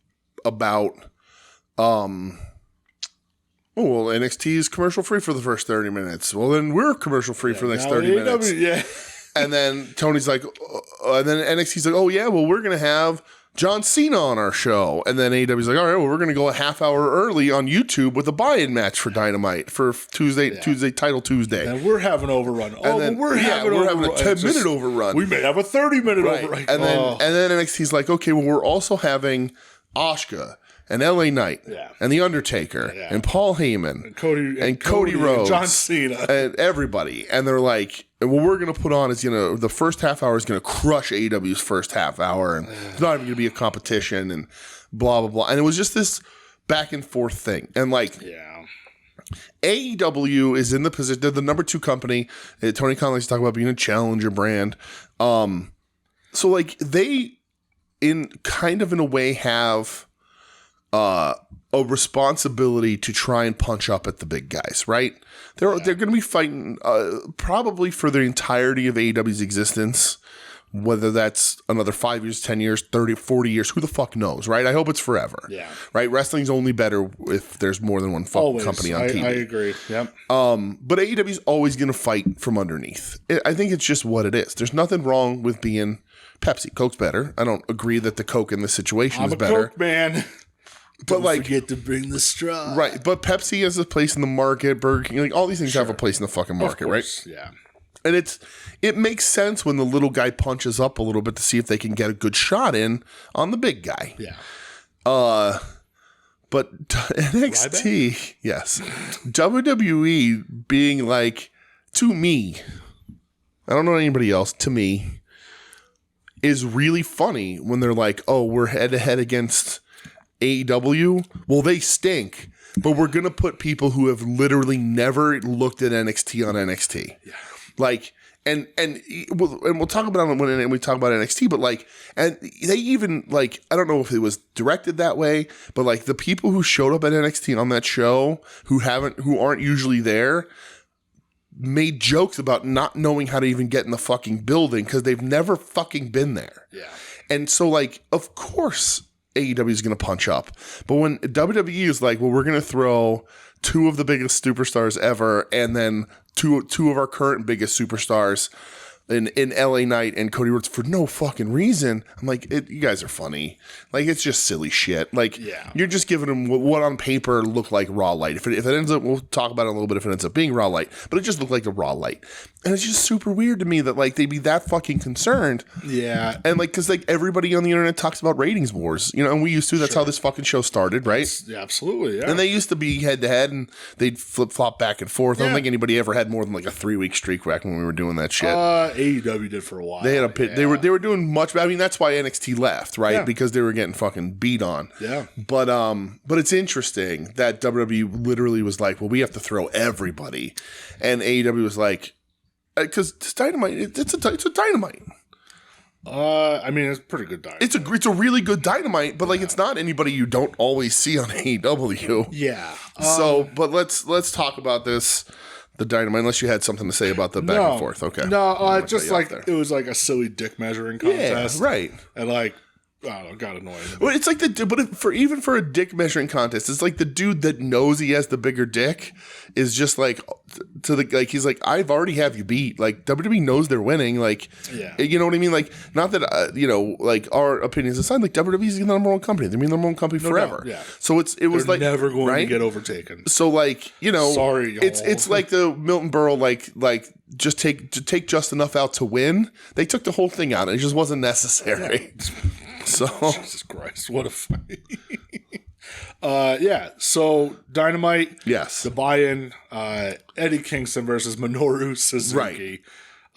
about, NXT is commercial free for the first 30 minutes. Well, then we're commercial free for the next 30 minutes. Yeah. And then Tony's like, and then NXT's like, oh yeah, well, we're going to have John Cena on our show. And then AEW's like, all right, well, we're going to go a half hour early on YouTube with a buy-in match for Dynamite for Tuesday Title Tuesday. And we're having an overrun. We're having a 10-minute overrun. We may have a 30-minute overrun. And then NXT's like, okay, well, we're also having Asuka and LA Knight and The Undertaker and Paul Heyman and Cody Rhodes and John Cena and everybody. And they're like, what we're going to put on is, the first half hour is going to crush AEW's first half hour, and it's not even going to be a competition and blah, blah, blah. And it was just this back and forth thing. And like, AEW is in the position, they're the number 2 company. Tony Khan likes to talk about being a challenger brand. So like they, in a way, have a responsibility to try and punch up at the big guys, right? They're going to be fighting probably for the entirety of AEW's existence, whether that's another 5 years, 10 years, 30, 40 years, who the fuck knows, right? I hope it's forever. Yeah. Right? Wrestling's only better if there's more than one fucking company on TV. I agree. Yep. But AEW's always going to fight from underneath. I think it's just what it is. There's nothing wrong with being Pepsi. Coke's better. I don't agree that the Coke in this situation is better. I'm a Coke man. But Don't forget to bring the straw. Right. But Pepsi has a place in the market, Burger King, like all these things have a place in the fucking market, right? Yeah. And it makes sense when the little guy punches up a little bit to see if they can get a good shot in on the big guy. Yeah. But NXT, yes. WWE being like, to me, I don't know anybody else, to me, is really funny when they're like, oh, we're head to head against AEW. Well, they stink, but we're going to put people who have literally never looked at NXT on NXT. Yeah. Like, and we'll talk about it when we talk about NXT, but like, and they even like, I don't know if it was directed that way, but like the people who showed up at NXT on that show who aren't usually there made jokes about not knowing how to even get in the fucking building because they've never fucking been there. Yeah. And so like, of course AEW is going to punch up, but when WWE is like, well, we're going to throw two of the biggest superstars ever, and then two of our current biggest superstars in LA Knight and Cody Rhodes for no fucking reason. I'm like, you guys are funny. Like, it's just silly shit. Like, you're just giving them what on paper looked like Raw Light. If it ends up, we'll talk about it a little bit if it ends up being Raw Light, but it just looked like the Raw Light. And it's just super weird to me that like they'd be that fucking concerned. Yeah. And like, cause like everybody on the internet talks about ratings wars, you know, and we used to, that's how this fucking show started, right? Yeah, absolutely. Yeah. And they used to be head to head and they'd flip flop back and forth. I don't think anybody ever had more than like a 3-week streak back when we were doing that shit. AEW did for a while. They had a pit. They were doing much. I mean, that's why NXT left, right? Yeah. Because they were getting fucking beat on. Yeah. But it's interesting that WWE literally was like, well, we have to throw everybody, and AEW was like, because it's Dynamite. It's a Dynamite. I mean, it's pretty good Dynamite. It's a really good Dynamite, but like it's not anybody you don't always see on AEW. Yeah. So, but let's talk about this. The Dynamite, unless you had something to say about the back and forth. Okay. No, just like it was like a silly dick measuring contest. Yeah, right. And like, I don't know, got annoying. Well, it's like even for a dick measuring contest, it's like the dude that knows he has the bigger dick is just like he's like, I've already have you beat. Like WWE knows they're winning. Like, you know what I mean? Like, not that you know, like our opinions aside, like WWE is the number one company. They're the number one company forever. Yeah. So it was like never going to get overtaken. So like, you know, sorry, y'all. It's like the Milton Berle like just take just enough out to win. They took the whole thing out. And it just wasn't necessary. Yeah. So Jesus Christ, what a fight. So Dynamite, yes, the buy-in, Eddie Kingston versus Minoru Suzuki.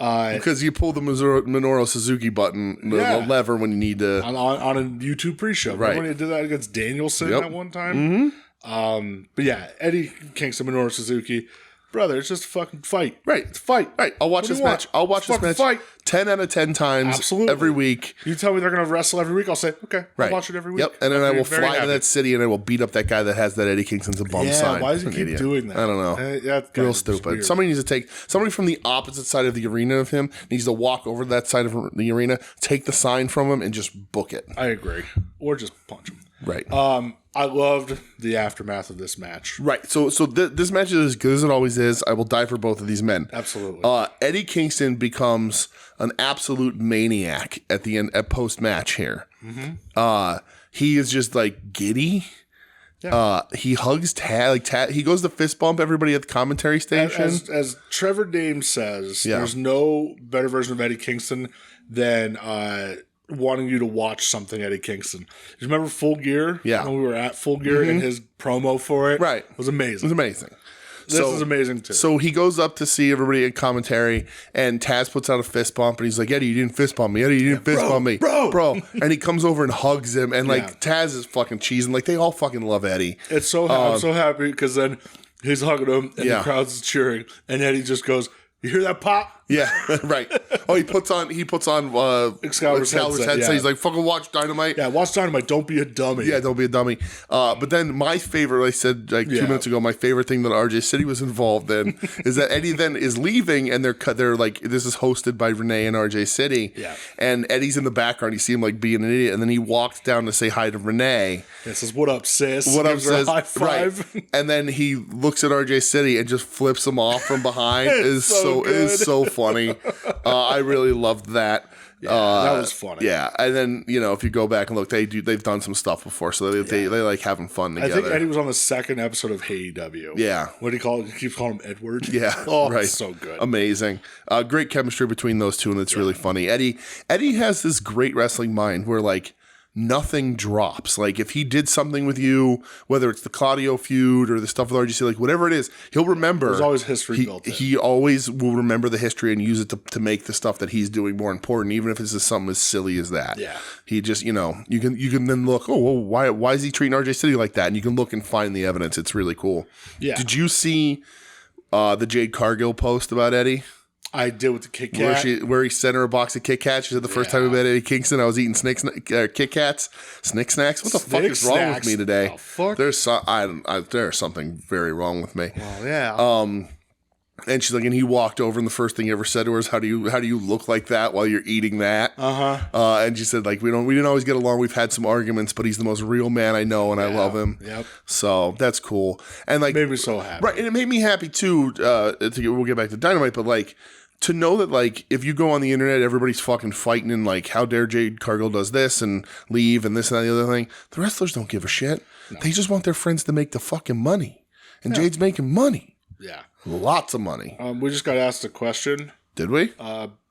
Right. Because you pull the Minoru Suzuki button, the lever when you need to on a YouTube pre-show. Right. Remember when he did that against Danielson at one time? Mm-hmm. But yeah, Eddie Kingston, Minoru Suzuki. Brother, it's just a fucking fight. Right. It's a fight. Right. I'll watch this match. I'll watch this match fight. 10 out of 10 times. Absolutely. Every week. You tell me they're going to wrestle every week, I'll say, okay, I'll watch it every week. Yep. And then I will fly to that city and I will beat up that guy that has that Eddie Kingston's a bum sign. Why does he keep doing that? I don't know. That's real stupid. Somebody from the opposite side of the arena of him needs to walk over to that side of the arena, take the sign from him, and just book it. I agree. Or just punch him. Right. I loved the aftermath of this match. Right. So this match is as good as it always is. I will die for both of these men. Absolutely. Eddie Kingston becomes an absolute maniac at the end, at post match here. Mm-hmm. He is just like giddy. Yeah. He hugs Taz. He goes to fist bump everybody at the commentary station. As Trevor Dame says, there's no better version of Eddie Kingston than wanting you to watch something Eddie Kingston. You remember Full Gear? Yeah. When we were at Full Gear and his promo for it? Right. It was amazing. It was amazing. This is amazing too. So he goes up to see everybody at commentary, and Taz puts out a fist bump, and he's like, Eddie, you didn't fist bump me. Eddie, you didn't fist bump me. Bro. And he comes over and hugs him, and like Taz is fucking cheesing. Like, they all fucking love Eddie. It's so I'm so happy because then he's hugging him, and the crowd's cheering, and Eddie just goes, you hear that pop? Yeah, right. Oh, he puts on Excalibur's headset. He's like, fucking watch Dynamite. Yeah, watch Dynamite. Don't be a dummy. Yeah, don't be a dummy. But then my favorite, I said like 2 minutes ago, my favorite thing that RJ City was involved in is that Eddie then is leaving, and they're like, this is hosted by Renee and RJ City. Yeah. And Eddie's in the background. You see him like being an idiot, and then he walks down to say hi to Renee. And says, "What up, sis?" What up, sis? High five. Right. And then he looks at RJ City and just flips him off from behind. It is so funny. I really loved that. Yeah, that was funny. Yeah, and then if you go back and look, they've done some stuff before, so they like having fun together. I think Eddie was on the second episode of AEW. Yeah, what do you call it? He keeps calling him Edward. Yeah, oh, right. So good, amazing, great chemistry between those two, and it's really funny. Eddie has this great wrestling mind where like nothing drops. Like if he did something with you, whether it's the Claudio feud or the stuff with RGC, like whatever it is, he'll remember. There's always history built in. He always will remember the history and use it to make the stuff that he's doing more important, even if it's just something as silly as that. Yeah. He just, you can then look, oh, well, why is he treating RJ City like that? And you can look and find the evidence. It's really cool. Yeah. Did you see the Jade Cargill post about Eddie? I did with the Kit Kat. Where he sent her a box of Kit Kats. She said the first time we met Eddie Kingston, I was eating Kit Kats. Snick Snacks? What the fuck is wrong with me today? Oh, fuck? There's something very wrong with me. Well, yeah. And she's like, and he walked over, and the first thing he ever said to her is, "How do you look like that while you're eating that?" And she said, like, we didn't always get along. We've had some arguments, but he's the most real man I know, and I love him. Yep. So that's cool. And like, made me so happy. Right, and it made me happy too. We'll get back to Dynamite, but like, to know that, like, if you go on the internet, everybody's fucking fighting and, like, how dare Jade Cargill does this and leave and this and that and the other thing. The wrestlers don't give a shit. No. They just want their friends to make the fucking money. And Jade's making money. Yeah. Lots of money. We just got asked a question. Did we?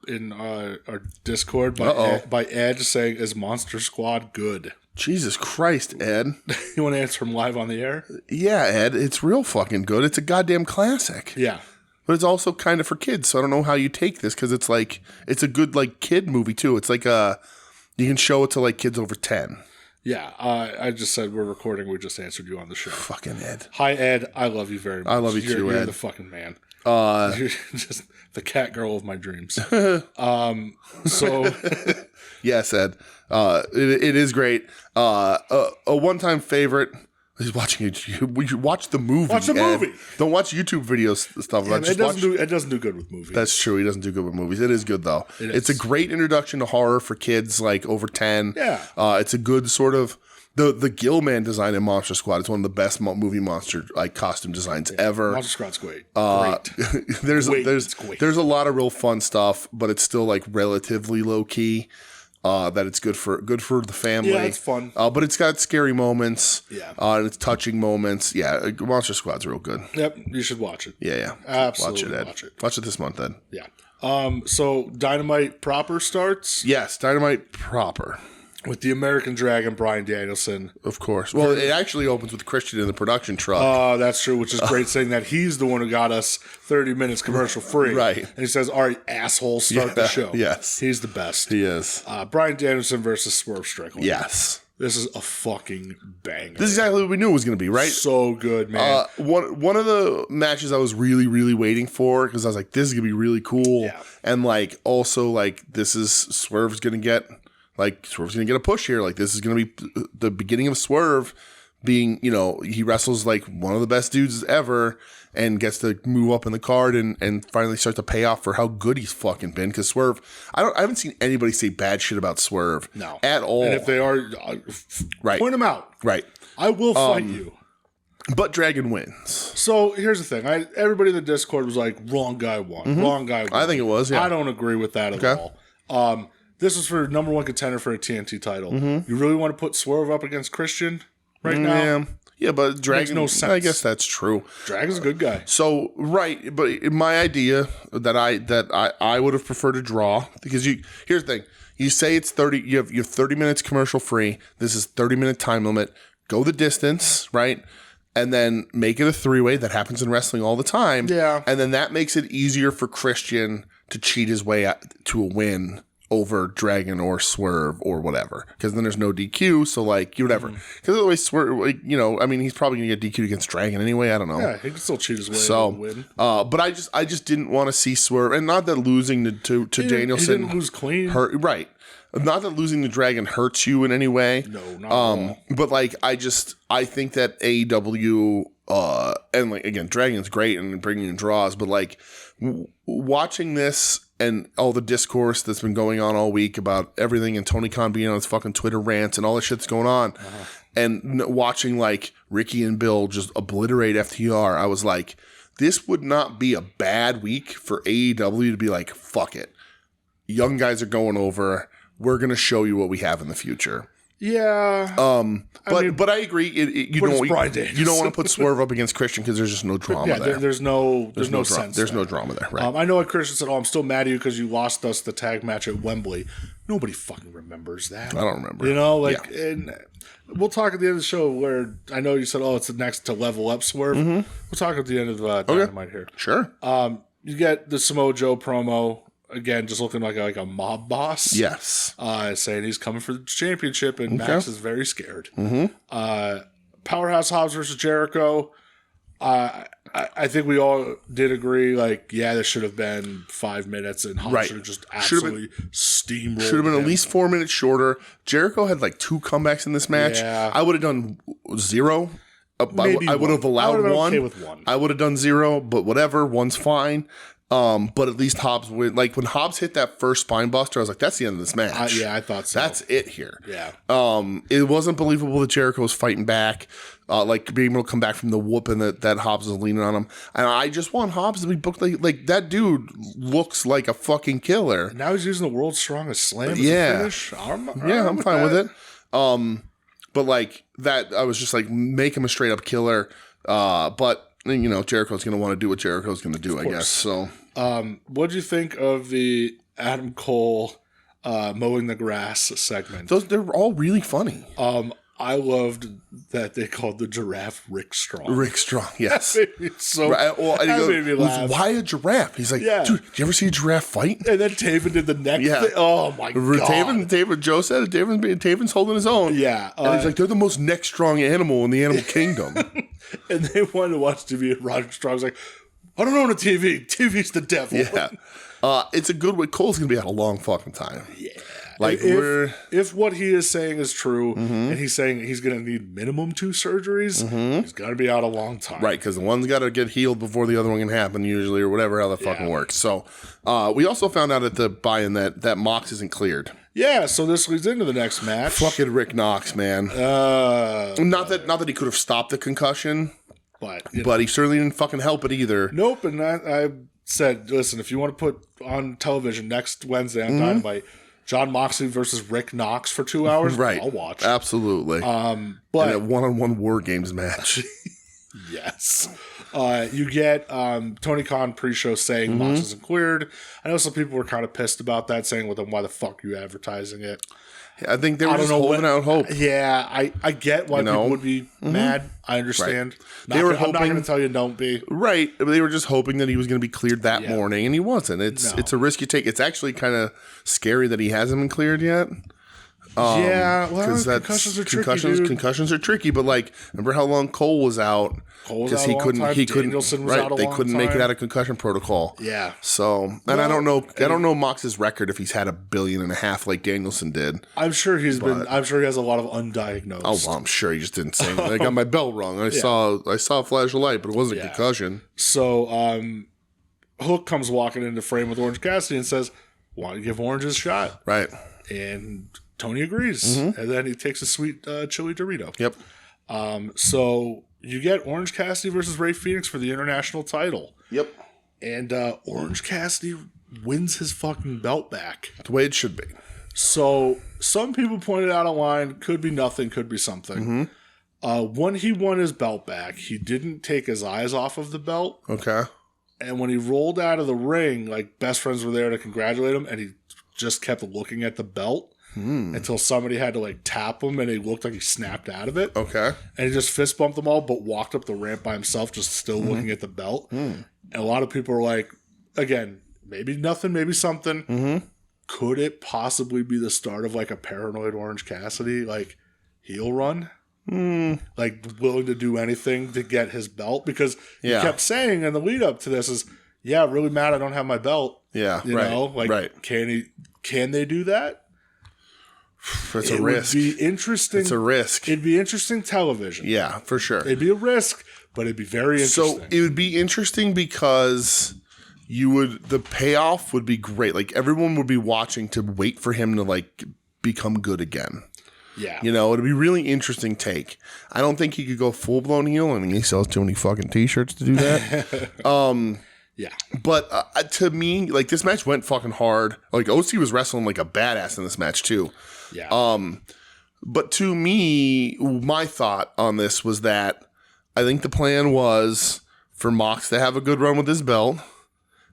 In our Discord by Ed saying, is Monster Squad good? Jesus Christ, Ed. You want to answer him live on the air? Yeah, Ed. It's real fucking good. It's a goddamn classic. Yeah. But it's also kind of for kids, so I don't know how you take this, because it's like, it's a good, like, kid movie, too. It's like you can show it to, like, kids over 10. Yeah, I just said we're recording, we just answered you on the show. Fucking Ed. Hi, Ed, I love you very much. I love you too, Ed. You're the fucking man. You're just the cat girl of my dreams. So... Yes, Ed. It is great. A one-time favorite... He's watching it. We should watch the movie. Watch the movie. Don't watch YouTube videos stuff. Yeah, it doesn't do good with movies. That's true. He doesn't do good with movies. It is good though. It's a great introduction to horror for kids like over 10. Yeah. It's a good sort of the Gillman design in Monster Squad. It's one of the best movie monster like costume designs ever. Monster Squad's great. There's great. There's a lot of real fun stuff, but it's still like relatively low key. That it's good for the family. Yeah, it's fun. But it's got scary moments. Yeah. And it's touching moments. Yeah, Monster Squad's real good. Yep, you should watch it. Yeah. Absolutely watch it, Ed. Watch it this month, Ed. Yeah. So Dynamite proper starts? Yes, Dynamite proper. With the American Dragon, Bryan Danielson. Of course. Well, it actually opens with Christian in the production truck. Oh, that's true, which is great, saying that he's the one who got us 30 minutes commercial free. Right. And he says, all right, asshole, start the show. Yes. He's the best. He is. Bryan Danielson versus Swerve Strickland. Yes. This is a fucking banger. This is exactly what we knew it was going to be, right? So good, man. One of the matches I was really, really waiting for, because I was like, this is going to be really cool. Yeah. And like, also like, Swerve's going to get... Like, Swerve's going to get a push here. Like, this is going to be the beginning of Swerve being, he wrestles like one of the best dudes ever and gets to move up in the card and finally start to pay off for how good he's fucking been. Because Swerve, I haven't seen anybody say bad shit about Swerve. No. At all. And if they are, right. Point them out. Right. I will fight you. But Dragon wins. So here's the thing. Everybody in the Discord was like, wrong guy won. Mm-hmm. Wrong guy won. I think it was, yeah. I don't agree with that at all. This is for number one contender for a TNT title. Mm-hmm. You really want to put Swerve up against Christian now? Yeah. Yeah, but Dragon, makes no sense. I guess that's true. Dragon's a good guy. So, right, but my idea that I would have preferred to draw, because here's the thing. You say it's 30, you have 30 minutes commercial free. This is 30-minute time limit. Go the distance, right? And then make it a three-way. That happens in wrestling all the time. Yeah. And then that makes it easier for Christian to cheat his way to a win over Dragon or Swerve or whatever, because then there's no DQ, so like whatever. Because otherwise, Swerve, like, I mean, he's probably gonna get DQ'd against Dragon anyway. I don't know. Yeah, he can still cheat his way to win. But I just didn't want to see Swerve, and not that losing to Danielson, he didn't lose clean, hurt, right? Not that losing to Dragon hurts you in any way. No, not at all. But like, I think that AEW, and like again, Dragon's great and bringing in draws, but like watching this. And all the discourse that's been going on all week about everything, and Tony Khan being on his fucking Twitter rants and all this shit that's going on, and watching like Ricky and Bill just obliterate FTR, I was like, this would not be a bad week for AEW to be like, fuck it. young guys are going over. We're going to show you what we have in the future. Yeah. But I agree. You don't want to put Swerve up against Christian because there's just no drama there. There's no sense. There's no drama there. Right. I know what Christian said. Oh, I'm still mad at you because you lost us the tag match at Wembley. Nobody fucking remembers that. I don't remember. And we'll talk at the end of the show where I know you said, oh, it's the next to level up Swerve. We'll talk at the end of Dynamite here. Sure. You get the Samoa Joe promo. Again, just looking like a mob boss. Yes. Saying he's coming for the championship, and Max is very scared. Powerhouse Hobbs versus Jericho. I think we all did agree, this should have been 5 minutes, and Hobbs should have just absolutely steamrolled. Should have been at least 4 minutes shorter. Jericho had 2 comebacks in this match. Yeah. I would have done 0. I would have allowed 1. Okay with 1. I would have done 0, but whatever. 1's fine. But at least Hobbs would when Hobbs hit that first spine buster, I was like, that's the end of this match. I thought so. That's it here. Yeah. It wasn't believable that Jericho was fighting back, being able to come back from the whooping that Hobbs was leaning on him. And I just want Hobbs to be booked like that dude looks like a fucking killer. Now he's using the world's strongest slam as a finish. I'm fine with it. But that, I was just make him a straight up killer. But Jericho's going to want to do what Jericho's going to do, I guess. So, what do you think of the Adam Cole mowing the grass segment? They're all really funny. I loved that they called the giraffe Rick Strong. Rick Strong, yes. That made me laugh. Why a giraffe? He's like, dude, did you ever see a giraffe fight? And then Taven did the neck thing. Oh, my God. Joe said Taven's holding his own. Yeah. And he's like, they're the most neck strong animal in the animal kingdom. And they wanted to watch TV, and Roger Strong's like, I don't own a TV. TV's the devil. Yeah. It's a good way. Cole's going to be out a long fucking time. Yeah. If what he is saying is true, and he's saying he's going to need minimum 2 surgeries, he's got to be out a long time. Right, because the one's got to get healed before the other one can happen, usually, or whatever, how that fucking works. So, we also found out at the buy-in that Mox isn't cleared. Yeah, so this leads into the next match. Fucking Rick Knox, man. Not that he could have stopped the concussion, but he certainly didn't fucking help it either. Nope, and I said, listen, if you want to put on television next Wednesday on Dynamite, John Moxley versus Rick Knox for 2 hours, right? I'll watch. Absolutely. But and a one-on-one War Games match. Yes. You get Tony Khan pre-show saying Mox isn't cleared. I know some people were kind of pissed about that, saying, well, then why the fuck are you advertising it? I think they were just holding out hope. Yeah, I get why people would be mad. I understand. Right. I'm not going to tell you don't be. Right. They were just hoping that he was going to be cleared that morning, and he wasn't. It's a risk you take. It's actually kind of scary that he hasn't been cleared yet. Concussions are tricky, dude. Concussions are tricky, but remember how long Cole was out? Because he couldn't. Danielson was out a long time. They couldn't make it out of concussion protocol. Yeah. So, and I don't know Mox's record if he's had $1.5 billion like Danielson did. I'm sure he has a lot of undiagnosed. Oh, well, I'm sure he just didn't say anything. I got my belt wrong. I saw a flash of light, but it wasn't a concussion. So, Hook comes walking into frame with Orange Cassidy and says, "Want to give Orange his shot?" Right. And Tony agrees, and then he takes a sweet chili Dorito. Yep. So you get Orange Cassidy versus Rey Fenix for the international title. Yep. And Orange Cassidy wins his fucking belt back. The way it should be. So some people pointed out online, could be nothing, could be something. When he won his belt back, he didn't take his eyes off of the belt. Okay. And when he rolled out of the ring, best friends were there to congratulate him, and he just kept looking at the belt. Until somebody had to tap him, and he looked like he snapped out of it. Okay. And he just fist bumped them all, but walked up the ramp by himself, just still looking at the belt. And a lot of people were like, again, maybe nothing, maybe something. Could it possibly be the start of a paranoid Orange Cassidy, heel run? Willing to do anything to get his belt? Because he kept saying in the lead up to this is, really mad I don't have my belt. Yeah. You know, can they do that? It's a risk. It would be interesting. It's a risk. It'd be interesting television. Yeah, for sure. It'd be a risk, but it'd be very interesting. So it would be interesting because the payoff would be great. Everyone would be watching to wait for him to become good again. Yeah. It'd be really interesting take. I don't think he could go full blown heel. I mean, he sells too many fucking t-shirts to do that. Yeah. But to me, like, this match went fucking hard. Like, OC was wrestling like a badass in this match, too. Yeah. But to me, my thought on this was that I think the plan was for Mox to have a good run with his belt,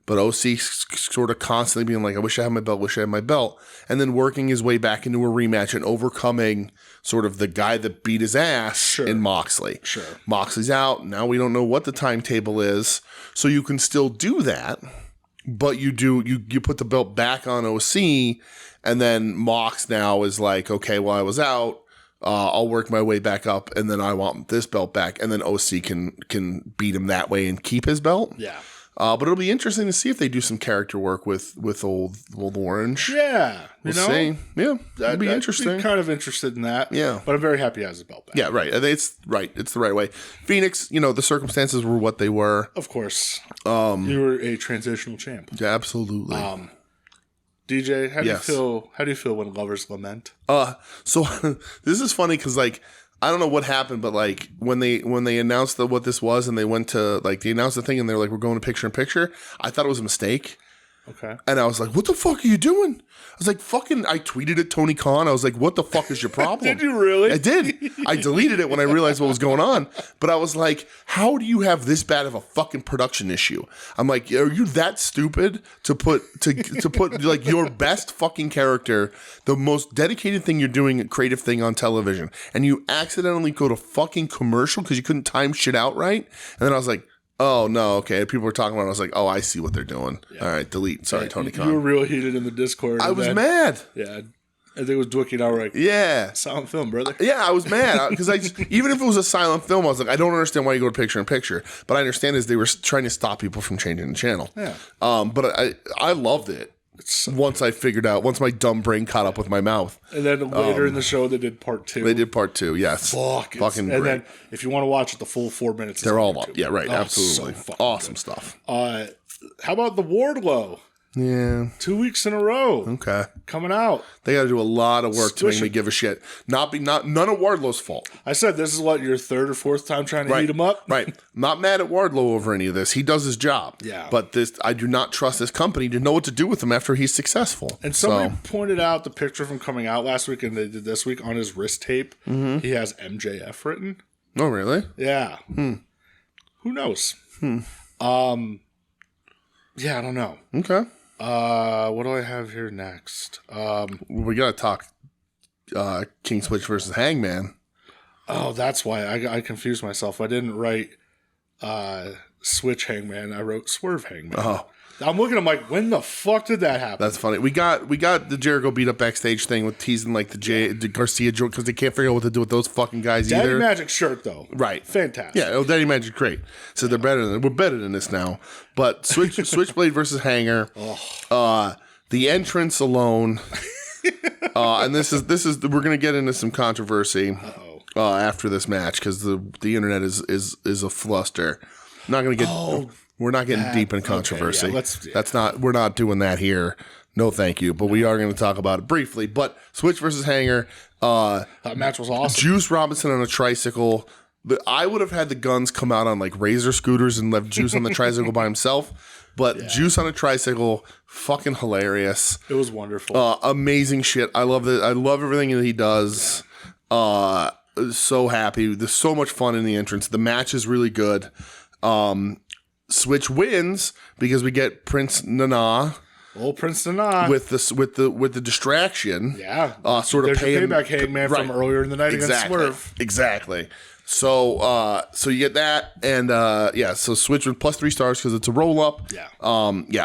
but OC sort of constantly being like, I wish I had my belt, wish I had my belt, and then working his way back into a rematch and overcoming sort of the guy that beat his ass in Moxley. Sure. Moxley's out. Now we don't know what the timetable is, so you can still do that, but you put the belt back on OC, and then Mox now is like, okay, well, I was out. I'll work my way back up, and then I want this belt back, and then OC can beat him that way and keep his belt. Yeah. But it'll be interesting to see if they do some character work with old Orange. Yeah. We'll see. Yeah, that'd be interesting. Be kind of interested in that. Yeah. But I'm very happy he has a belt back. Yeah, right. It's right. It's the right way. Phoenix, the circumstances were what they were. Of course. You were a transitional champ. Yeah, absolutely. DJ, how do you feel when lovers lament? So this is funny because I don't know what happened, but when they announced what this was and they went to they announced the thing and they're like, we're going to picture in picture. I thought it was a mistake. Okay. And I was like, what the fuck are you doing? I was like, I tweeted at Tony Khan. I was like, what the fuck is your problem? Did you really? I did. I deleted it when I realized what was going on. But I was like, how do you have this bad of a fucking production issue? I'm like, are you that stupid to put like your best fucking character, the most dedicated thing you're doing, a creative thing on television, and you accidentally go to fucking commercial because you couldn't time shit out right? And then I was like, oh, no, okay. People were talking about it. I was like, oh, I see what they're doing. Yeah. All right, delete. Sorry, Tony Khan. You were real heated in the Discord. I was mad. Yeah. I think it was Dookie and I were like, yeah. Silent film, brother. Yeah, I was mad. Because even if it was a silent film, I was like, I don't understand why you go to picture in picture. But I understand is they were trying to stop people from changing the channel. Yeah. But I loved it. Once my dumb brain caught up with my mouth. And then later in the show, they did part 2. They did part 2, yes. Fucking great. And then if you want to watch it, the full 4 minutes. They're all up. Yeah, right. Absolutely. So awesome stuff. How about the Wardlow? Yeah. 2 weeks in a row. Okay. Coming out. They got to do a lot of work to make me give a shit. None of Wardlow's fault. I said this is your third or fourth time trying to heat him up. Right. I'm not mad at Wardlow over any of this. He does his job. Yeah. But I do not trust this company to know what to do with him after he's successful. And somebody pointed out the picture from coming out last week, and they did this week on his wrist tape. Mm-hmm. He has MJF written. Oh, really? Yeah. Who knows? Yeah, I don't know. Okay. What do I have here next? We got to talk King Switch versus Hangman. Oh, that's why I confused myself. I didn't write Switch Hangman. I wrote Swerve Hangman. Oh. I'm looking, I'm like, when the fuck did that happen? That's funny. We got the Jericho beat up backstage thing with teasing the Garcia joke because they can't figure out what to do with those fucking guys either. Daddy Magic shirt though. Right. Fantastic. Yeah, Daddy Magic great. So we're better than this now. But Switchblade versus Hanger. The entrance alone. And this is we're gonna get into some controversy after this match because the internet is a fluster. I'm not gonna get we're not getting deep in controversy. Okay, we're not doing that here. No, thank you. But we are going to talk about it briefly. But Switch versus Hanger. That match was awesome. Juice Robinson on a tricycle. I would have had the Guns come out on Razor scooters and left Juice on the tricycle by himself. But Juice on a tricycle, fucking hilarious. It was wonderful. Amazing shit. I love it. I love everything that he does. So happy. There's so much fun in the entrance. The match is really good. Switch wins because we get Prince Nana. Old Prince Nana with the distraction. Yeah. Sort of payback Hangman from earlier in the night against Swerve. Exactly. So you get that, and so Switch with +3 stars because it's a roll up. Yeah.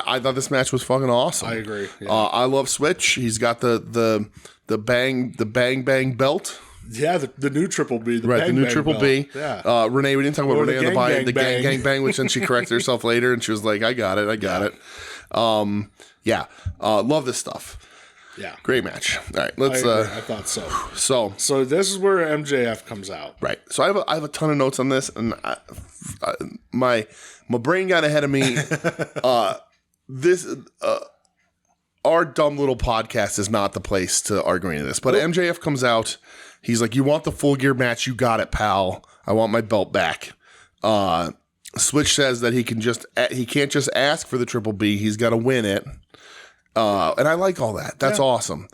I thought this match was fucking awesome. I agree. Yeah. I love Switch. He's got the bang belt. Yeah, the new Triple B. The new Triple B. Yeah. Renee, we didn't talk about Renee on the buy. The gang bang, which then she corrected herself later, and she was like, I got it. Love this stuff. Yeah. Great match. All right, let's. I thought so. So this is where MJF comes out. Right. So I have a ton of notes on this, and my brain got ahead of me. Our dumb little podcast is not the place to argue any of this. But MJF comes out. He's like, "You want the Full Gear match? You got it, pal. I want my belt back." Switch says that he can't just ask for the Triple B. He's got to win it. And I like all that. That's awesome.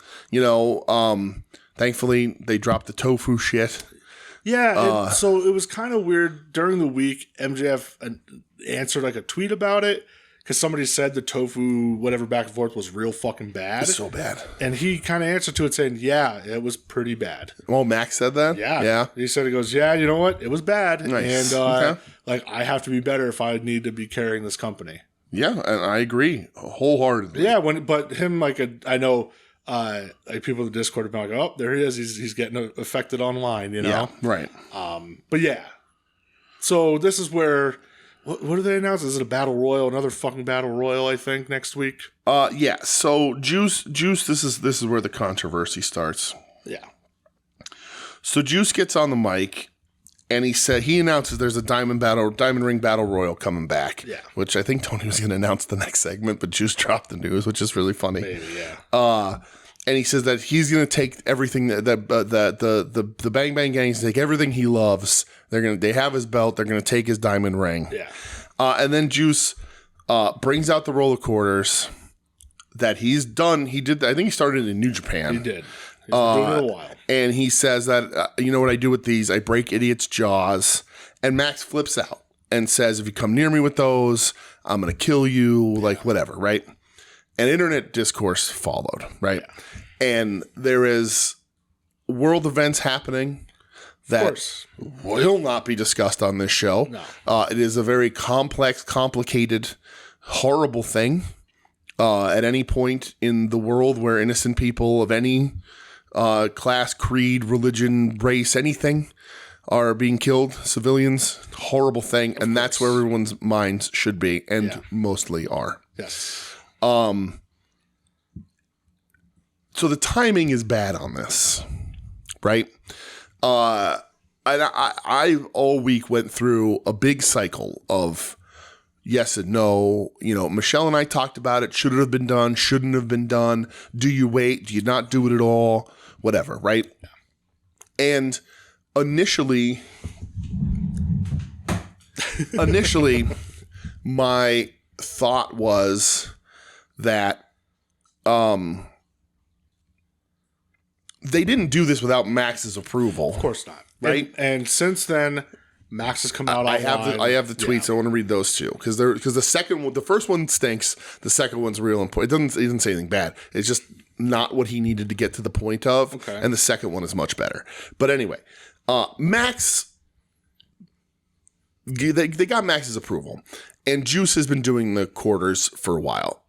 Thankfully they dropped the tofu shit. Yeah. So it was kind of weird during the week. MJF answered like a tweet about it. Because somebody said the tofu, whatever back and forth, was real fucking bad. It's so bad. And he kind of answered to it saying, yeah, it was pretty bad. Well, Max said that? Yeah. He said, yeah, you know what? It was bad. Nice. And I have to be better if I need to be carrying this company. Yeah, and I agree wholeheartedly. Yeah, but him, I know people in the Discord have been like, oh, there he is. He's getting affected online, Yeah, right. But yeah. So this is where... What do they announce? Is it a battle royal? Another fucking battle royal, I think, next week? Yeah. So Juice, this is where the controversy starts. Yeah. So Juice gets on the mic and he announces there's a Diamond Ring Battle Royal coming back. Yeah. Which I think Tony was gonna announce the next segment, but Juice dropped the news, which is really funny. Maybe, yeah. And he says that he's going to take everything that the Bang Bang Gang is take everything he loves. They have his belt. They're going to take his diamond ring. Yeah. And then Juice brings out the roll of quarters that he's done. He did. I think he started in New Japan. He did. He's been doing it a while. And he says that you know what I do with these? I break idiots' jaws. And Max flips out and says, "If you come near me with those, I'm going to kill you." Like whatever, right? And internet discourse followed, right? Yeah. And there is world events happening that will not be discussed on this show. No. It is a very complex, complicated, horrible thing. At any point in the world where innocent people of any class, creed, religion, race, anything are being killed, civilians, horrible thing. And that's where everyone's minds should be, and mostly are. Yes. So the timing is bad on this, right? I all week went through a big cycle of yes and no. Michelle and I talked about it. Should it have been done? Shouldn't have been done? Do you wait? Do you not do it at all? Whatever, right? And initially, my thought was that they didn't do this without Max's approval. Of course not. Right? And since then, Max has come out I have the tweets. I want to read those too. Because the first one stinks. The second one's real important. It doesn't say anything bad. It's just not what he needed to get to the point of. Okay. And the second one is much better. But anyway, Max, they got Max's approval. And Juice has been doing the quarters for a while.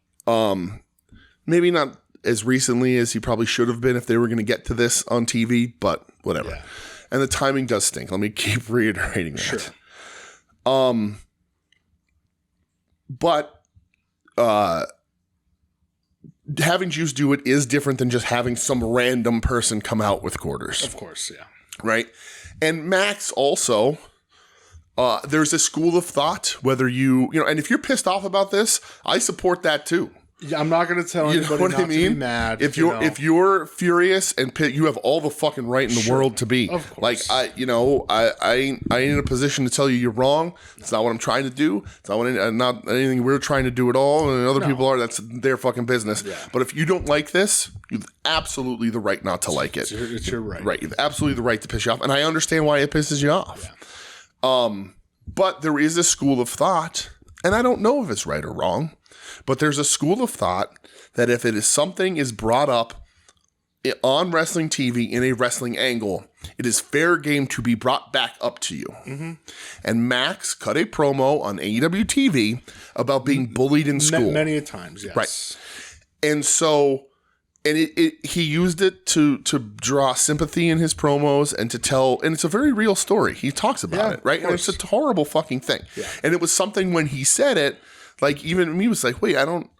Maybe not as recently as he probably should have been if they were going to get to this on TV, but whatever. Yeah. And the timing does stink. Let me keep reiterating that. Sure. But having Juice do it is different than just having some random person come out with quarters. Of course, yeah. Right? And Max also... there's a school of thought, whether and if you're pissed off about this, I support that too. Yeah, I'm not going to tell anybody not to be mad. If you're furious and you have all the fucking right in the world to be. Of course. Like I ain't in a position to tell you you're wrong. It's not what I'm trying to do. It's not anything we're trying to do at all. And other people are. That's their fucking business. Yeah. But if you don't like this, you've absolutely the right not to like it. It's your right. Right. You've absolutely the right to piss you off, and I understand why it pisses you off. Yeah. But there is a school of thought, and I don't know if it's right or wrong, but there's a school of thought that if it is something is brought up on wrestling TV in a wrestling angle, it is fair game to be brought back up to you. Mm-hmm. And Max cut a promo on AEW TV about being bullied in school. Many a times, yes. Right. And so... And he used it to draw sympathy in his promos and to tell, and it's a very real story. He talks about it, right? And it's a horrible fucking thing. Yeah. And it was something when he said it, like even me was like, wait, I don't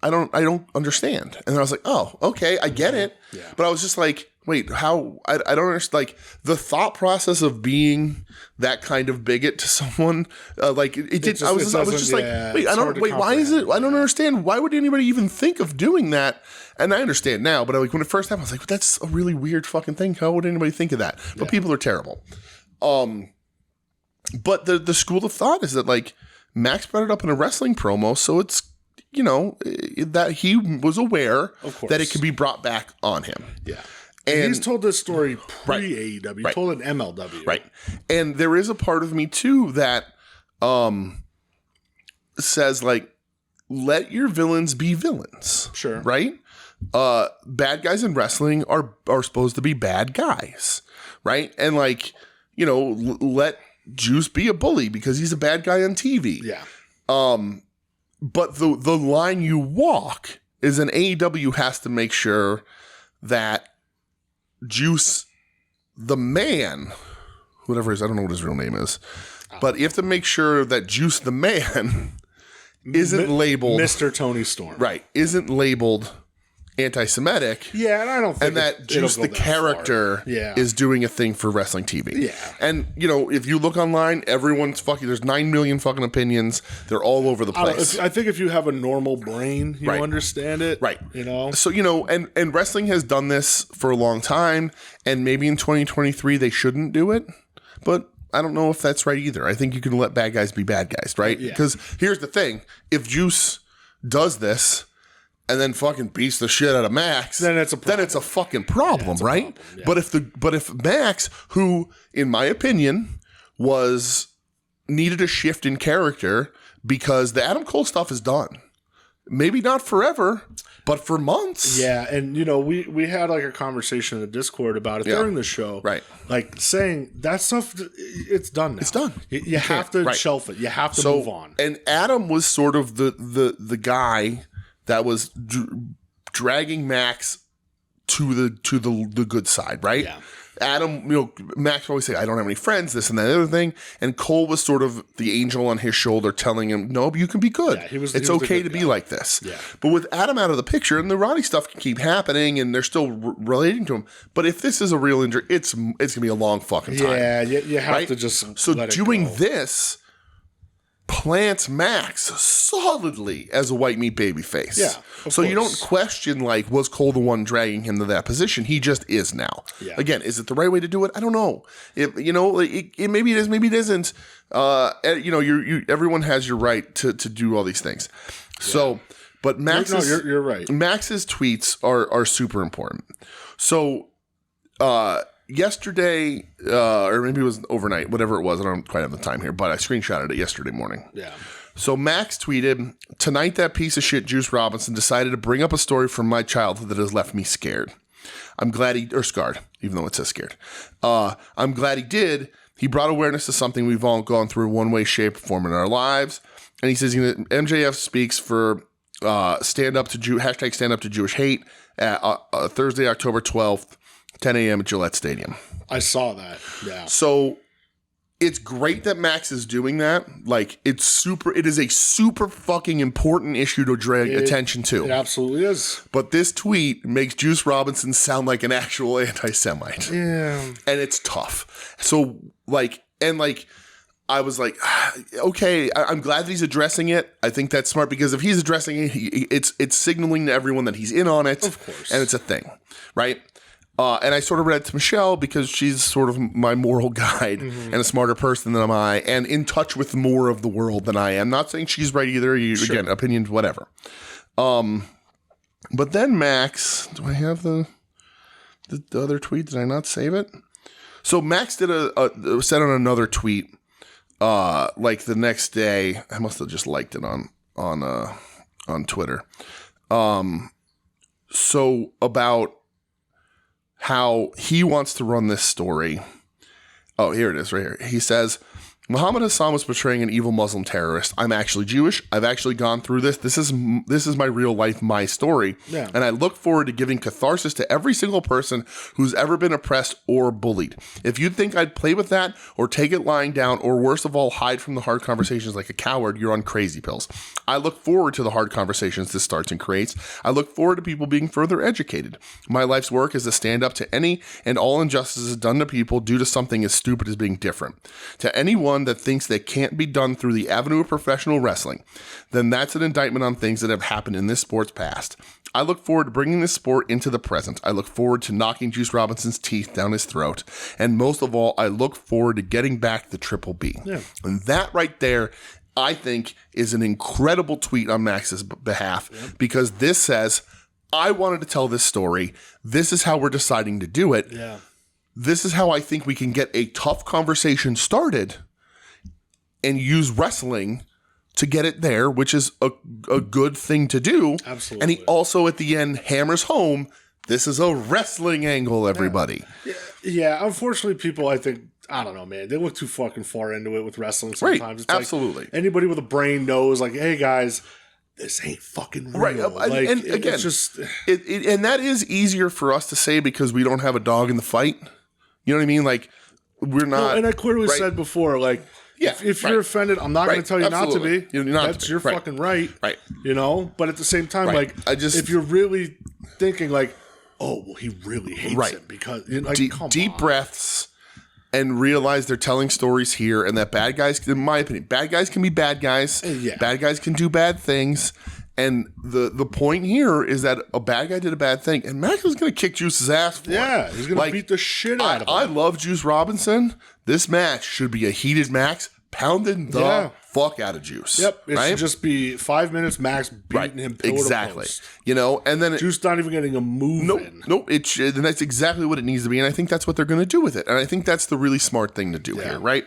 understand. And I was like, oh, okay, I get it. Yeah. But I was just like, wait, how? I don't understand. Like the thought process of being that kind of bigot to someone, like it did. I was just like, wait, why is it? I don't understand. Why would anybody even think of doing that? And I understand now, but when it first happened, I was like, that's a really weird fucking thing. How would anybody think of that? But people are terrible. But the school of thought is that like Max brought it up in a wrestling promo, so it's, that he was aware that it could be brought back on him. Yeah. And he's told this story pre-AEW. He told it MLW. Right. And there is a part of me, too, that says, like, let your villains be villains. Sure. Right? Bad guys in wrestling are supposed to be bad guys. Right? And, like, let Juice be a bully because he's a bad guy on TV. Yeah. But the line you walk is an AEW has to make sure that Juice, the man, whatever it is, I don't know what his real name is, but you have to make sure that Juice, the man, isn't labeled Mr. Tony Storm. Right. Isn't labeled anti-Semitic. Yeah, and I don't think and that Juice the character is doing a thing for wrestling TV. Yeah. And if you look online, everyone's fucking, there's 9 million fucking opinions. They're all over the place. I think if you have a normal brain, you understand it. Right. So, and wrestling has done this for a long time, and maybe in 2023 they shouldn't do it, but I don't know if that's right either. I think you can let bad guys be bad guys, right? Yeah. Because here's the thing. If Juice does this and then fucking beats the shit out of Max, then it's a fucking problem, right? Yeah. But if Max, who in my opinion needed a shift in character because the Adam Cole stuff is done. Maybe not forever, but for months. Yeah, and we had like a conversation in the Discord about it during the show. Right. Like saying that stuff, it's done now. It's done. You have to shelf it. You have to move on. And Adam was sort of the guy that was dragging Max to the good side, right? Yeah. Adam, Max always say, I don't have any friends, this and that other thing. And Cole was sort of the angel on his shoulder telling him, no, you can be good. Yeah, it's okay to be like this. Yeah. But with Adam out of the picture, and the Roddy stuff can keep happening, and they're still relating to him. But if this is a real injury, it's going to be a long fucking time. Yeah, you have to just So doing this plants Max solidly as a white meat baby face. Yeah. So you don't question, like, was Cole the one dragging him to that position? He just is now. Yeah. Again, is it the right way to do it? I don't know. It maybe it is, maybe it isn't. Everyone has your right to do all these things. Yeah. So, but you're right. Max's tweets are super important. So, yesterday, or maybe it was overnight, whatever it was, I don't quite have the time here, but I screenshotted it yesterday morning. Yeah. So Max tweeted, tonight that piece of shit Juice Robinson decided to bring up a story from my childhood that has left me scared. I'm glad or scarred, even though it says scared. I'm glad he did. He brought awareness to something we've all gone through one way, shape, or form in our lives. And he says, MJF speaks for stand up to Jewish hate at Thursday, October 12th. 10 a.m. at Gillette Stadium. I saw that. Yeah. So it's great that Max is doing that. Like, it is a super fucking important issue to drag attention to. It absolutely is. But this tweet makes Juice Robinson sound like an actual anti-Semite. Yeah. And it's tough. So, I was like, okay, I'm glad that he's addressing it. I think that's smart because if he's addressing it, it's signaling to everyone that he's in on it. Of course. And it's a thing, right? And I sort of read it to Michelle because she's sort of my moral guide and a smarter person than I, and in touch with more of the world than I am. Not saying she's right either. Again, opinions, whatever. But then Max, do I have the other tweet? Did I not save it? So Max did said on another tweet, like the next day. I must have just liked it on Twitter. So about how he wants to run this story. Oh, here it is right here. He says, Muhammad Hassan was portraying an evil Muslim terrorist. I'm actually Jewish. I've actually gone through this. This is my real life, my story. Yeah. And I look forward to giving catharsis to every single person who's ever been oppressed or bullied. If you think I'd play with that or take it lying down or worst of all, hide from the hard conversations like a coward, you're on crazy pills. I look forward to the hard conversations this starts and creates. I look forward to people being further educated. My life's work is to stand up to any and all injustices done to people due to something as stupid as being different. To anyone that thinks they can't be done through the avenue of professional wrestling, then that's an indictment on things that have happened in this sport's past. I look forward to bringing this sport into the present. I look forward to knocking Juice Robinson's teeth down his throat. And most of all, I look forward to getting back the Triple B. Yeah. And that right there I think is an incredible tweet on Max's behalf because this says, I wanted to tell this story. This is how we're deciding to do it. Yeah. This is how I think we can get a tough conversation started and use wrestling to get it there, which is a good thing to do. Absolutely. And he also at the end hammers home, this is a wrestling angle, everybody. Yeah, unfortunately, people, I think, I don't know, man, they look too fucking far into it with wrestling sometimes. Right, It's absolutely. Like anybody with a brain knows, like, hey, guys, this ain't fucking real. Right. Like, and again, it's just... and that is easier for us to say because we don't have a dog in the fight. You know what I mean? Like, we're not... No, and I clearly said before, like, if you're offended, I'm not going to tell you absolutely. not to be. You're not That's your fucking right. Right. You know? But at the same time, like, if you're really thinking, like, oh, well, he really hates him because... Like, deep breaths and realize they're telling stories here and that bad guys, in my opinion, bad guys can be bad guys. Yeah. Bad guys can do bad things. And the point here is that a bad guy did a bad thing, and Max was going to kick Juice's ass for it. Yeah, he's going to beat the shit out of him. I love Juice Robinson. This match should be a heated Max pounding the fuck out of Juice. Yep, it should just be 5 minutes Max beating him pillar to post. You know, and then Juice not even getting a move in. Nope. And that's exactly what it needs to be, and I think that's what they're going to do with it, and I think that's the really smart thing to do here, right?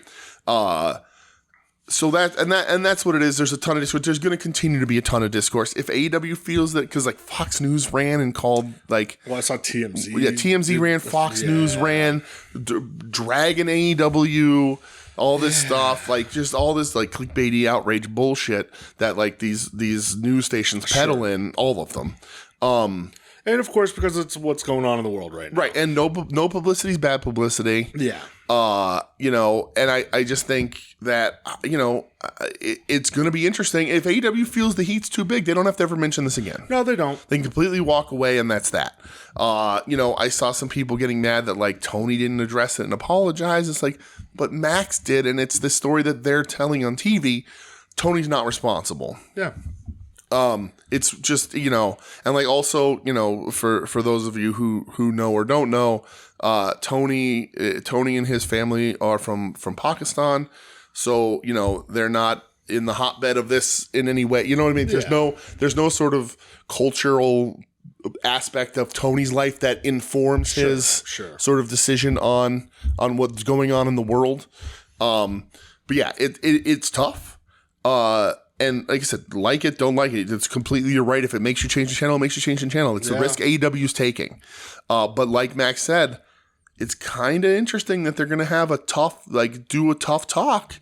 So that's what it is. There's a ton of discourse. There's going to continue to be a ton of discourse. If AEW feels that, because like Fox News ran and called like, well, I saw TMZ. Yeah, TMZ ran. Fox News ran. Dragon AEW. All this stuff, like just all this like clickbaity outrage bullshit that like these news stations peddle in, all of them. And of course, because it's what's going on in the world right now. Right, and no publicity is bad publicity. Yeah. You know, and I just think that, you know, it's going to be interesting. If AEW feels the heat's too big, they don't have to ever mention this again. No, they don't. They can completely walk away, and that's that. You know, I saw some people getting mad that, like, Tony didn't address it and apologize. It's like, but Max did, and it's the story that they're telling on TV. Tony's not responsible. Yeah. It's just, you know, and like also, you know, for those of you who know or don't know, Tony and his family are from Pakistan. So, you know, they're not in the hotbed of this in any way. You know what I mean? There's no sort of cultural aspect of Tony's life that informs his sort of decision on what's going on in the world. But yeah, it's tough. And like I said, like it, don't like it. It's completely your right. If it makes you change the channel, it makes you change the channel. It's the risk AEW's taking. But like Max said, it's kind of interesting that they're going to have do a tough talk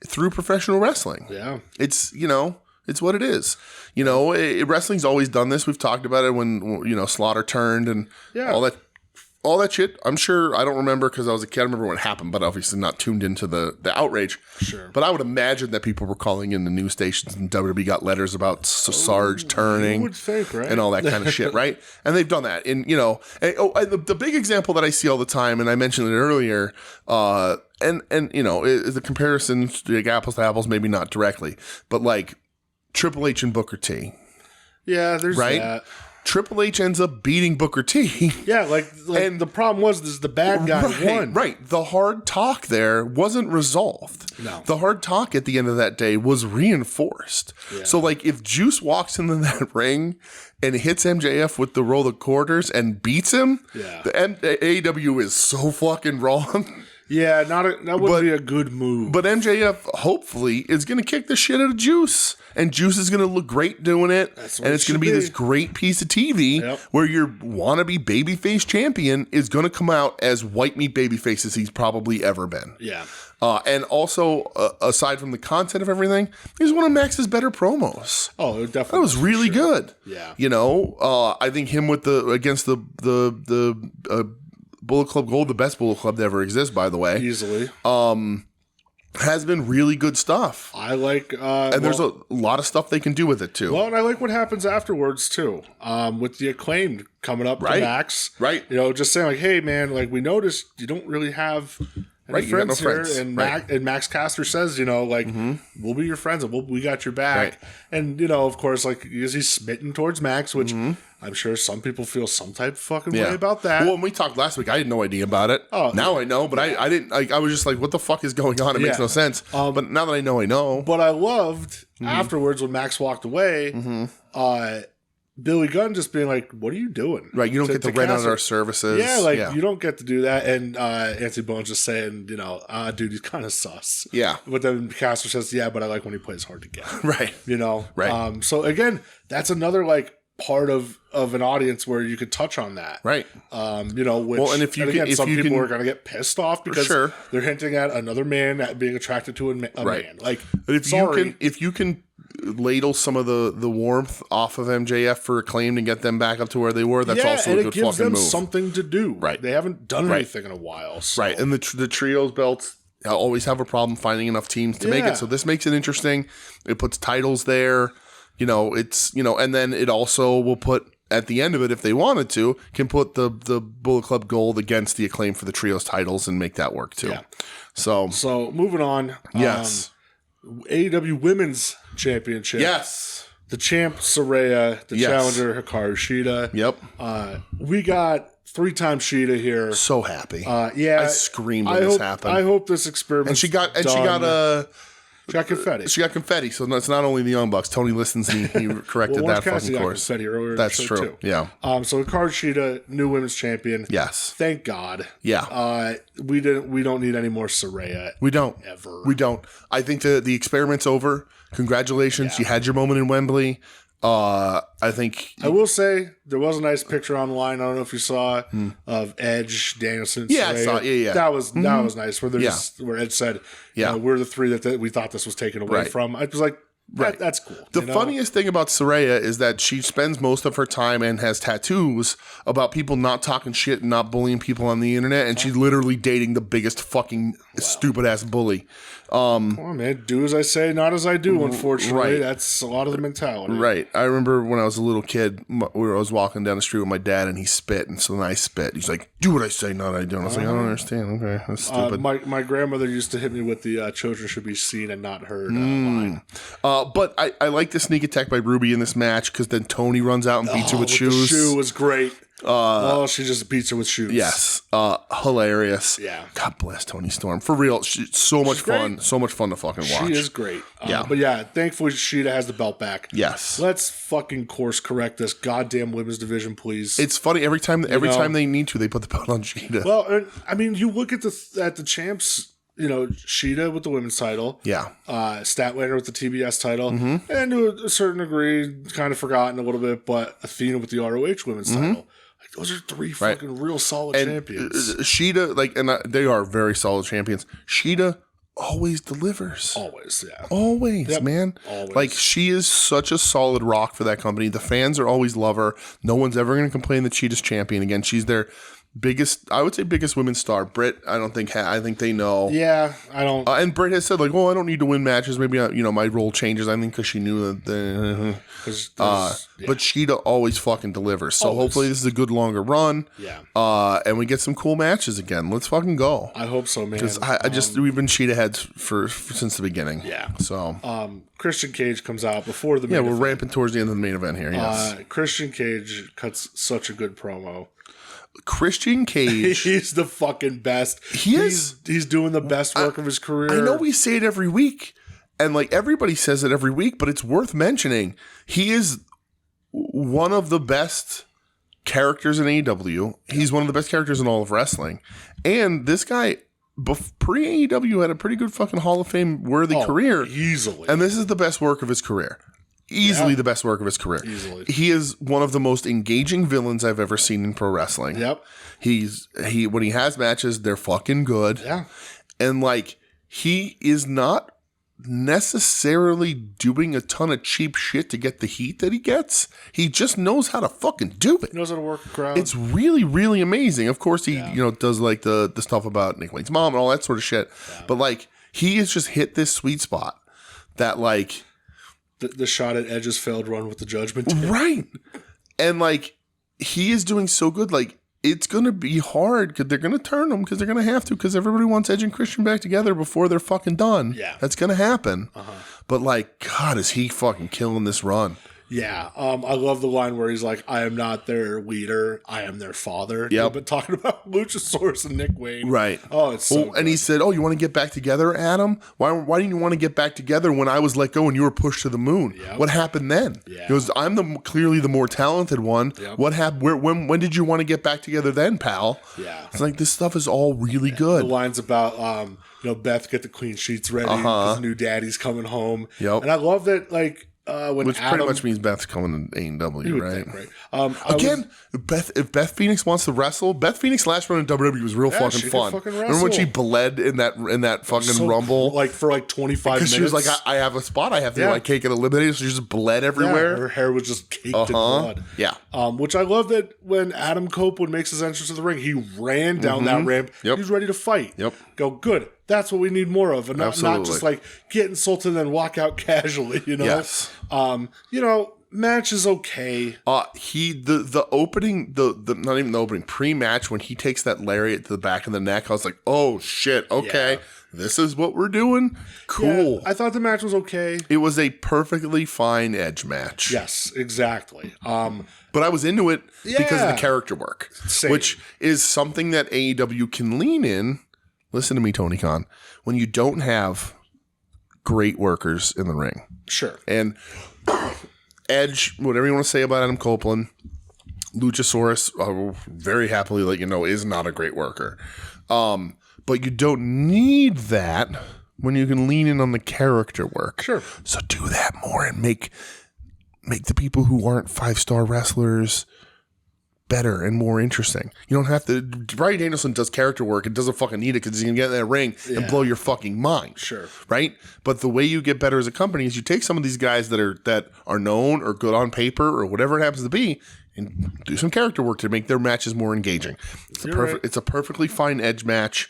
through professional wrestling. Yeah. It's, you know, it's what it is. You know, wrestling's always done this. We've talked about it when, you know, Slaughter turned and all that shit. I'm sure, I don't remember because I was a kid. I remember when it happened, but obviously not tuned into the outrage. Sure. But I would imagine that people were calling in the news stations and WWE got letters about Sarge turning. You would think, right? And all that kind of shit, right? And they've done that. And, you know, the big example that I see all the time, and I mentioned it earlier, and you know, the comparison, like apples to apples, maybe not directly, but like Triple H and Booker T. Yeah, there's that. Triple H ends up beating Booker T. Yeah, like and the problem was the bad guy won. Right. The hard talk there wasn't resolved. No. The hard talk at the end of that day was reinforced. Yeah. So, like, if Juice walks into that ring and hits MJF with the roll of quarters and beats him, the AEW is so fucking wrong. Yeah, that would be a good move. But MJF, hopefully, is going to kick the shit out of Juice. And Juice is going to look great doing it. And it's going to be this great piece of TV where your wannabe babyface champion is going to come out as white meat babyface as he's probably ever been. Yeah. And also, aside from the content of everything, he's one of Max's better promos. Oh, definitely. That was really good. Yeah. You know, I think him against the Bullet Club Gold, the best Bullet Club to ever exist, by the way. Easily. Has been really good stuff. I like... and there's a lot of stuff they can do with it, too. Well, and I like what happens afterwards, too. With the Acclaimed coming up to Max. Right. You know, just saying, like, hey, man, like, we noticed you don't really have Right, you got no friends. And, Right. and Max Caster says, like, we'll be your friends and we got your back. Right. And, of course, like, he's smitten towards Max, which I'm sure some people feel some type of fucking way about that. Well, when we talked last week, I had no idea about it. Oh, now I know, but I didn't. Like, I was just like, "What the fuck is going on?" It makes no sense. But now that I know. But I loved afterwards when Max walked away. Billy Gunn just being like, "What are you doing?" Right, you don't get to rent out our services. Yeah, you don't get to do that. And Anthony Bones just saying, dude, he's kind of sus. Yeah. But then Caster says, "Yeah, but I like when he plays hard to get." Right. Right. So again, that's another like part of an audience where you could touch on that. Right. Which, and if you can, some people are going to get pissed off because they're hinting at another man being attracted to a man. Like, if you can ladle some of the warmth off of MJF for Acclaim and get them back up to where they were, that's also a good fucking move. And it gives them something to do. Right. They haven't done anything in a while. So. Right. And the trios belts always have a problem finding enough teams to make it. So this makes it interesting. It puts titles there. And then it also will put, at the end of it, if they wanted to, can put the Bullet Club Gold against the Acclaim for the trios titles and make that work too. Yeah. So moving on. Yes. AEW Women's Championship. Yes. The champ, Saraya. The challenger, Hikaru Shida. Yep. We got 3-time Shida here. So happy. I screamed when this happened. I hope this experiment. And she got confetti. She got confetti. So it's not only the Young Bucks. Tony listens and he corrected that fucking course. Confetti earlier. That's true. Too. Yeah. So Hikaru Shida, new women's champion. Yes. Thank God. Yeah. We don't need any more Saraya. We don't. Ever. We don't. I think the experiment's over. Congratulations. You had your moment in Wembley. I think I will say there was a nice picture online. I don't know if you saw it, of Edge, Danielson. Yeah, Saraya. I saw it. Yeah. That was nice. Where Edge said, we're the three that we thought this was taken away from. I was like, that's cool. The funniest thing about Saraya is that she spends most of her time and has tattoos about people not talking shit and not bullying people on the internet, and she's literally dating the biggest fucking stupid ass bully. Come on, man. Do as I say, not as I do, unfortunately. That's a lot of the mentality. Right. I remember when I was a little kid, I was walking down the street with my dad, and he spit, and so then I spit. He's like, do what I say, not I do. And I was like, I don't understand. Okay, that's stupid. My grandmother used to hit me with the children should be seen and not heard line. But I like the sneak attack by Ruby in this match, because then Tony runs out and beats her with shoes. The shoe was great. She just beats her with shoes. Yes. Hilarious. Yeah. God bless Tony Storm. For real. She's so much fun. So much fun to fucking watch. She is great. But thankfully Shida has the belt back. Yes. Let's fucking course correct this goddamn women's division, please. It's funny. Every time they need to, they put the belt on Shida. Well, I mean, you look at the champs. Shida with the women's title. Yeah. Statlander with the TBS title. And to a certain degree, kind of forgotten a little bit, but Athena with the ROH women's title. Like, those are 3 fucking real solid champions. Shida, they are very solid champions. Shida always delivers. Always, yeah. Always, man. Always. Like, she is such a solid rock for that company. The fans are always love her. No one's ever going to complain that Shida's champion again. She's their biggest women's star. Britt, I think they know. Yeah, I don't. And Britt has said, like, I don't need to win matches. Maybe, my role changes. I think because she knew that. But Shida always fucking delivers. So hopefully this is a good longer run. Yeah. And we get some cool matches again. Let's fucking go. I hope so, man. Because we've been Shida heads for since the beginning. Yeah. So. Christian Cage comes out before the main event. We're ramping towards the end of the main event here. Yes. Christian Cage cuts such a good promo. Christian Cage. He's the fucking best. He's doing the best work of his career. I know we say it every week, and like everybody says it every week, but it's worth mentioning. He is one of the best characters in AEW. He's one of the best characters in all of wrestling. And this guy, pre-AEW, had a pretty good fucking Hall of Fame worthy career. Easily. And this is the best work of his career. Easily the best work of his career. Easily. He is one of the most engaging villains I've ever seen in pro wrestling. Yep. When he has matches, they're fucking good. Yeah. And like, he is not necessarily doing a ton of cheap shit to get the heat that he gets. He just knows how to fucking do it. He knows how to work a crowd. It's really, really amazing. Of course, he does like the stuff about Nick Lane's mom and all that sort of shit. Yeah. But like, he has just hit this sweet spot that like the shot at Edge's failed run with the Judgment Day. Right. And like, he is doing so good. Like, it's going to be hard because they're going to turn them because they're going to have to because everybody wants Edge and Christian back together before they're fucking done. Yeah. That's going to happen. Uh-huh. But like, God, is he fucking killing this run? Yeah, I love the line where he's like, "I am not their leader, I am their father." Yep. But talking about Luchasaurus and Nick Wayne, Right? Oh, it's so good. And he said, "Oh, you want to get back together, Adam? Why didn't you want to get back together when I was let go and you were pushed to the moon? Yep. What happened then?" Yeah. He goes, "I'm clearly the more talented one. Yep. What happened? When did you want to get back together then, pal?" Yeah. It's like this stuff is all really good. The lines about Beth, get the queen sheets ready because new daddy's coming home. Yep. And I love that, like, when Which Adam, pretty much means Beth's coming to AEW, right? think, right? Again, if Beth Phoenix wants to wrestle, Beth Phoenix last run in WWE was real Yeah, fucking she could fun. fucking Remember when she wrestle. bled in that fucking so rumble? cool, like for like 25 minutes. Because she was like, I have a spot I have to Yeah. I can't get eliminated, so she just bled Yeah, everywhere. her hair was just caked in blood. Yeah. Which I love that when Adam Copeland makes his entrance to the ring, he ran down that ramp. Yep. He was ready to fight. Yep. Go, good. That's what we need more of. And not Absolutely. just like get insulted and then walk out casually, Yes. Match is okay. The opening, the not even the opening, pre-match when he takes that lariat to the back of the neck, I was like, oh shit, okay. Yeah. This is what we're doing? Cool. Yeah, I thought the match was okay. It was a perfectly fine Edge match. Yes, exactly. But I was into it because of the Yeah. character work, Same. which is something that AEW can lean in. Listen to me, Tony Khan. When you don't have great workers in the ring. Sure. And Edge, whatever you want to say about Adam Copeland, Luchasaurus, I will very happily let you know, is not a great worker. But you don't need that when you can lean in on the character work. Sure. So do that more and make the people who aren't 5-star wrestlers better and more interesting. You don't have to. Bryan Danielson does character work and doesn't fucking need it because he's gonna get in that ring and blow your fucking mind. Sure. Right? But the way you get better as a company is you take some of these guys that are known or good on paper or whatever it happens to be and do some character work to make their matches more engaging. It's a perfectly fine Edge match.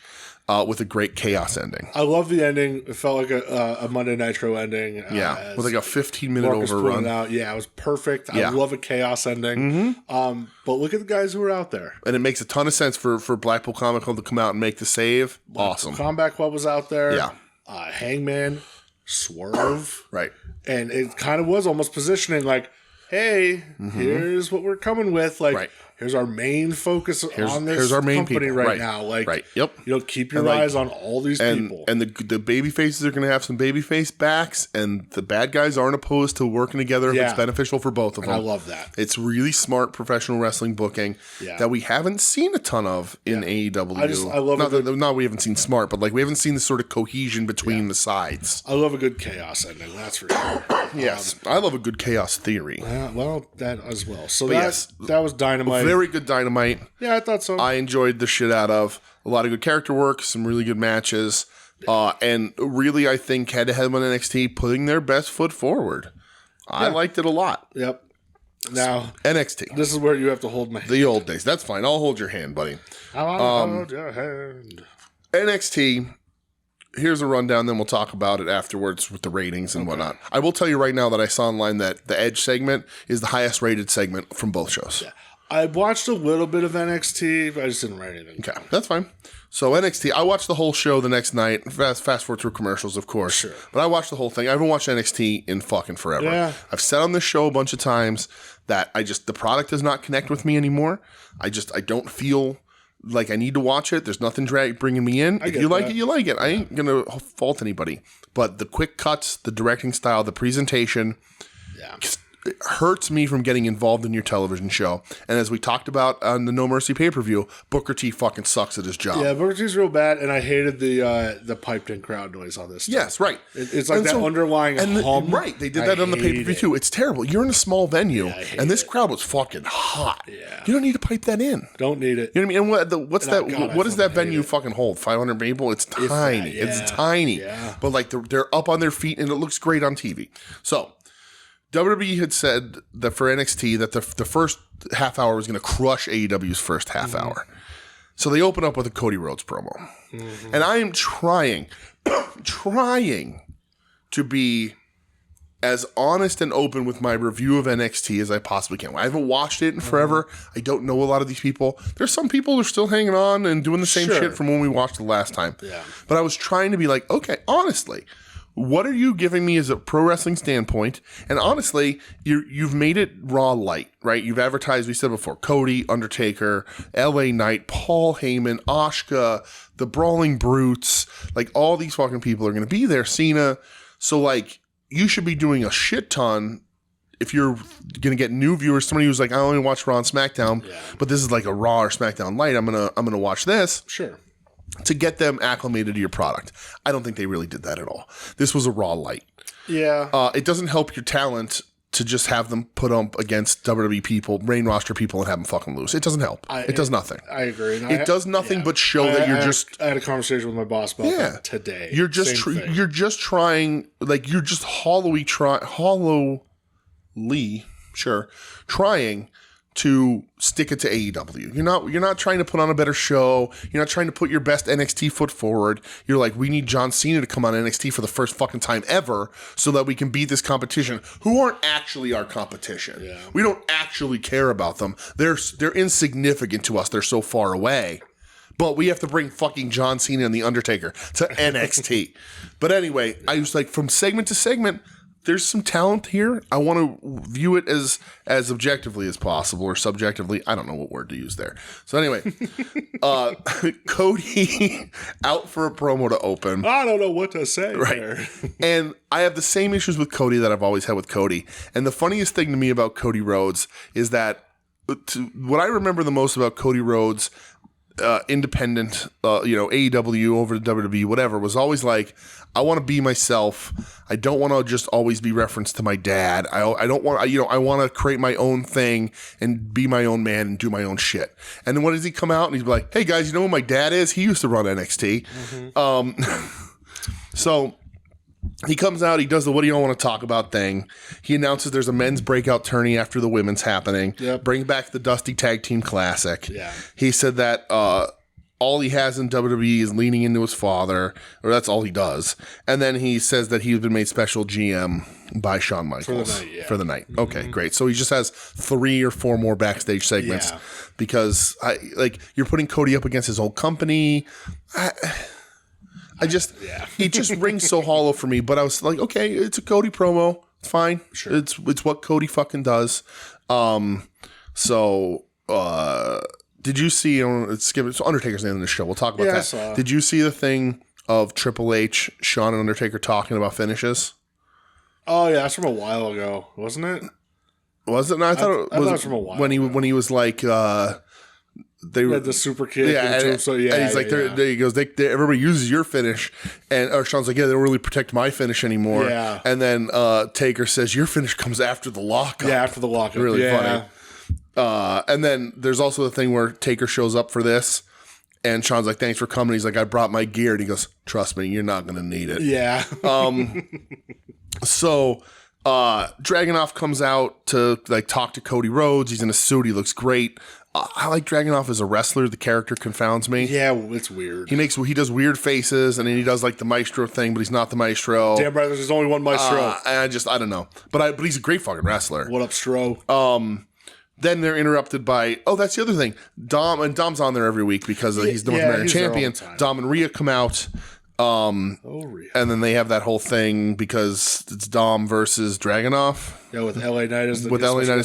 With a great chaos ending. I love the ending. It felt like a Monday Nitro ending. Yeah, with like a 15-minute Marcus put overrun. it out. Yeah, it was perfect. Yeah. I love a chaos ending. But look at the guys who are out there. And it makes a ton of sense for Blackpool Comic Club to come out and make the save. Awesome. Combat Club was out there. Yeah. Hangman, Swerve. Right. And it kind of was almost positioning like, hey, here's what we're coming with. Like, Right. here's our main focus on this here's our main company people. right, Right. now. Like, Right. Yep. Keep your And, like, eyes on all these people. And the baby faces are going to have some baby face backs, and the bad guys aren't opposed to working together if Yeah. it's beneficial for both of them. I love that. It's really smart professional wrestling booking that we haven't seen a ton of in AEW. I love not we haven't seen smart, but like we haven't seen the sort of cohesion between the sides. I love a good chaos ending. That's for sure. Yes, I love a good chaos theory. Well, that as well. So yes, that was Dynamite. Very good Dynamite. Yeah, I thought so. I enjoyed the shit out of a lot of good character work, some really good matches, and really, I think head-to-head on NXT putting their best foot forward. I liked it a lot. Yep. Now, NXT, this is where you have to hold my hand. the old days. That's fine. I'll hold your hand, buddy. I'll hold your hand. NXT. Here's a rundown, then we'll talk about it afterwards with the ratings and whatnot. I will tell you right now that I saw online that the Edge segment is the highest rated segment from both shows. Yeah. I watched a little bit of NXT, but I just didn't write anything. Okay, that's fine. So NXT, I watched the whole show the next night. Fast forward through commercials, of course. Sure. But I watched the whole thing. I haven't watched NXT in fucking forever. Yeah. I've said on this show a bunch of times that the product does not connect with me anymore. I don't feel like I need to watch it. There's nothing bringing me in. If you like it, you like it. I ain't going to fault anybody. But the quick cuts, the directing style, the presentation, it hurts me from getting involved in your television show. And as we talked about on the No Mercy pay-per-view, Booker T fucking sucks at his job. Yeah, Booker T's real bad, and I hated the piped-in crowd noise on this stuff. Yes, right. It's like that underlying hum. Right, they did that on the pay-per-view too. It's terrible. You're in a small venue, and this it. crowd was fucking hot. Yeah. You don't need to pipe that in. Don't need it. You know what I mean? And what does that fucking venue hate it. fucking hold? 500 people? It's tiny. It's tiny. Yeah. But like they're up on their feet, and it looks great on TV. So WWE had said that for NXT that the first half hour was going to crush AEW's first half hour. So they open up with a Cody Rhodes promo. And I am trying to be as honest and open with my review of NXT as I possibly can. I haven't watched it in forever. I don't know a lot of these people. There's some people who are still hanging on and doing the same shit from when we watched the last time. Yeah. But I was trying to be like, okay, honestly, what are you giving me as a pro wrestling standpoint? And honestly, you've made it Raw light, right? You've advertised, we said before, Cody, Undertaker, LA Knight, Paul Heyman, Asuka, the Brawling Brutes, like all these fucking people are going to be there, Cena. So like, you should be doing a shit ton if you're going to get new viewers. Somebody who's like, I only watch Raw and SmackDown, but this is like a Raw or SmackDown light. I'm gonna watch this. Sure. To get them acclimated to your product. I don't think they really did that at all. This was a Raw light. Yeah. It doesn't help your talent to just have them put up against WWE people, main roster people, and have them fucking lose. It doesn't help. It does nothing. I agree. It does nothing but show that you're just... I had a conversation with my boss about that today. You're just trying, like, you're just hollowly trying to stick it to AEW. You're not trying to put on a better show. You're not trying to put your best NXT foot forward. You're like, we need John Cena to come on NXT for the first fucking time ever so that we can beat this competition who aren't actually our competition. Yeah. We don't actually care about them. They're insignificant to us. They're so far away. But we have to bring fucking John Cena and The Undertaker to NXT. But anyway, I was like, from segment to segment, there's some talent here. I want to view it as objectively as possible, or subjectively. I don't know what word to use there. So anyway, Cody out for a promo to open. I don't know what to say. Right. There. And I have the same issues with Cody that I've always had with Cody. And the funniest thing to me about Cody Rhodes is that what I remember the most about Cody Rhodes, independent, AEW over to WWE, whatever, was always like, I want to be myself. I don't want to just always be referenced to my dad. I don't want, I want to create my own thing and be my own man and do my own shit. And then when does he come out and he's like, hey guys, you know who my dad is? He used to run NXT. So he comes out, he does the what do you want to talk about thing. He announces there's a men's breakout tourney after the women's happening. Yep. Bring back the Dusty Tag Team Classic. Yeah. He said that all he has in WWE is leaning into his father, or that's all he does. And then he says that he's been made special GM by Shawn Michaels for the night. Okay, great. So he just has 3 or 4 more backstage segments because you're putting Cody up against his old company. It just rings so hollow for me. But I was like, okay, it's a Cody promo. It's fine. Sure. It's what Cody fucking does. Did you see? It's Undertaker's name in the show. We'll talk about that. Did you see the thing of Triple H, Shawn, and Undertaker talking about finishes? Oh yeah, that's from a while ago, wasn't it? Was it? No, I thought it was from a while when he was like they were the super kid. And he's like, he goes, everybody uses your finish, or Shawn's like, yeah, they don't really protect my finish anymore. Yeah. And then Taker says, your finish comes after the lockup. Yeah, after the lockup. Really funny. And then there's also the thing where Taker shows up for this, and Shawn's like, thanks for coming. He's like, I brought my gear. And he goes, trust me, you're not going to need it. Yeah. So Dragunov comes out to like talk to Cody Rhodes. He's in a suit. He looks great. I like Dragunov as a wrestler. The character confounds me. Yeah, it's weird. He does weird faces, and then he does like the maestro thing, but he's not the maestro. Damn right, there's only one maestro. And I don't know. But he's a great fucking wrestler. What up, Stro? Then they're interrupted by, that's the other thing. Dom's on there every week because he's the North American champion. Dom and Rhea come out. Rhea. And then they have that whole thing because it's Dom versus Dragunov. Yeah, with LA Knight as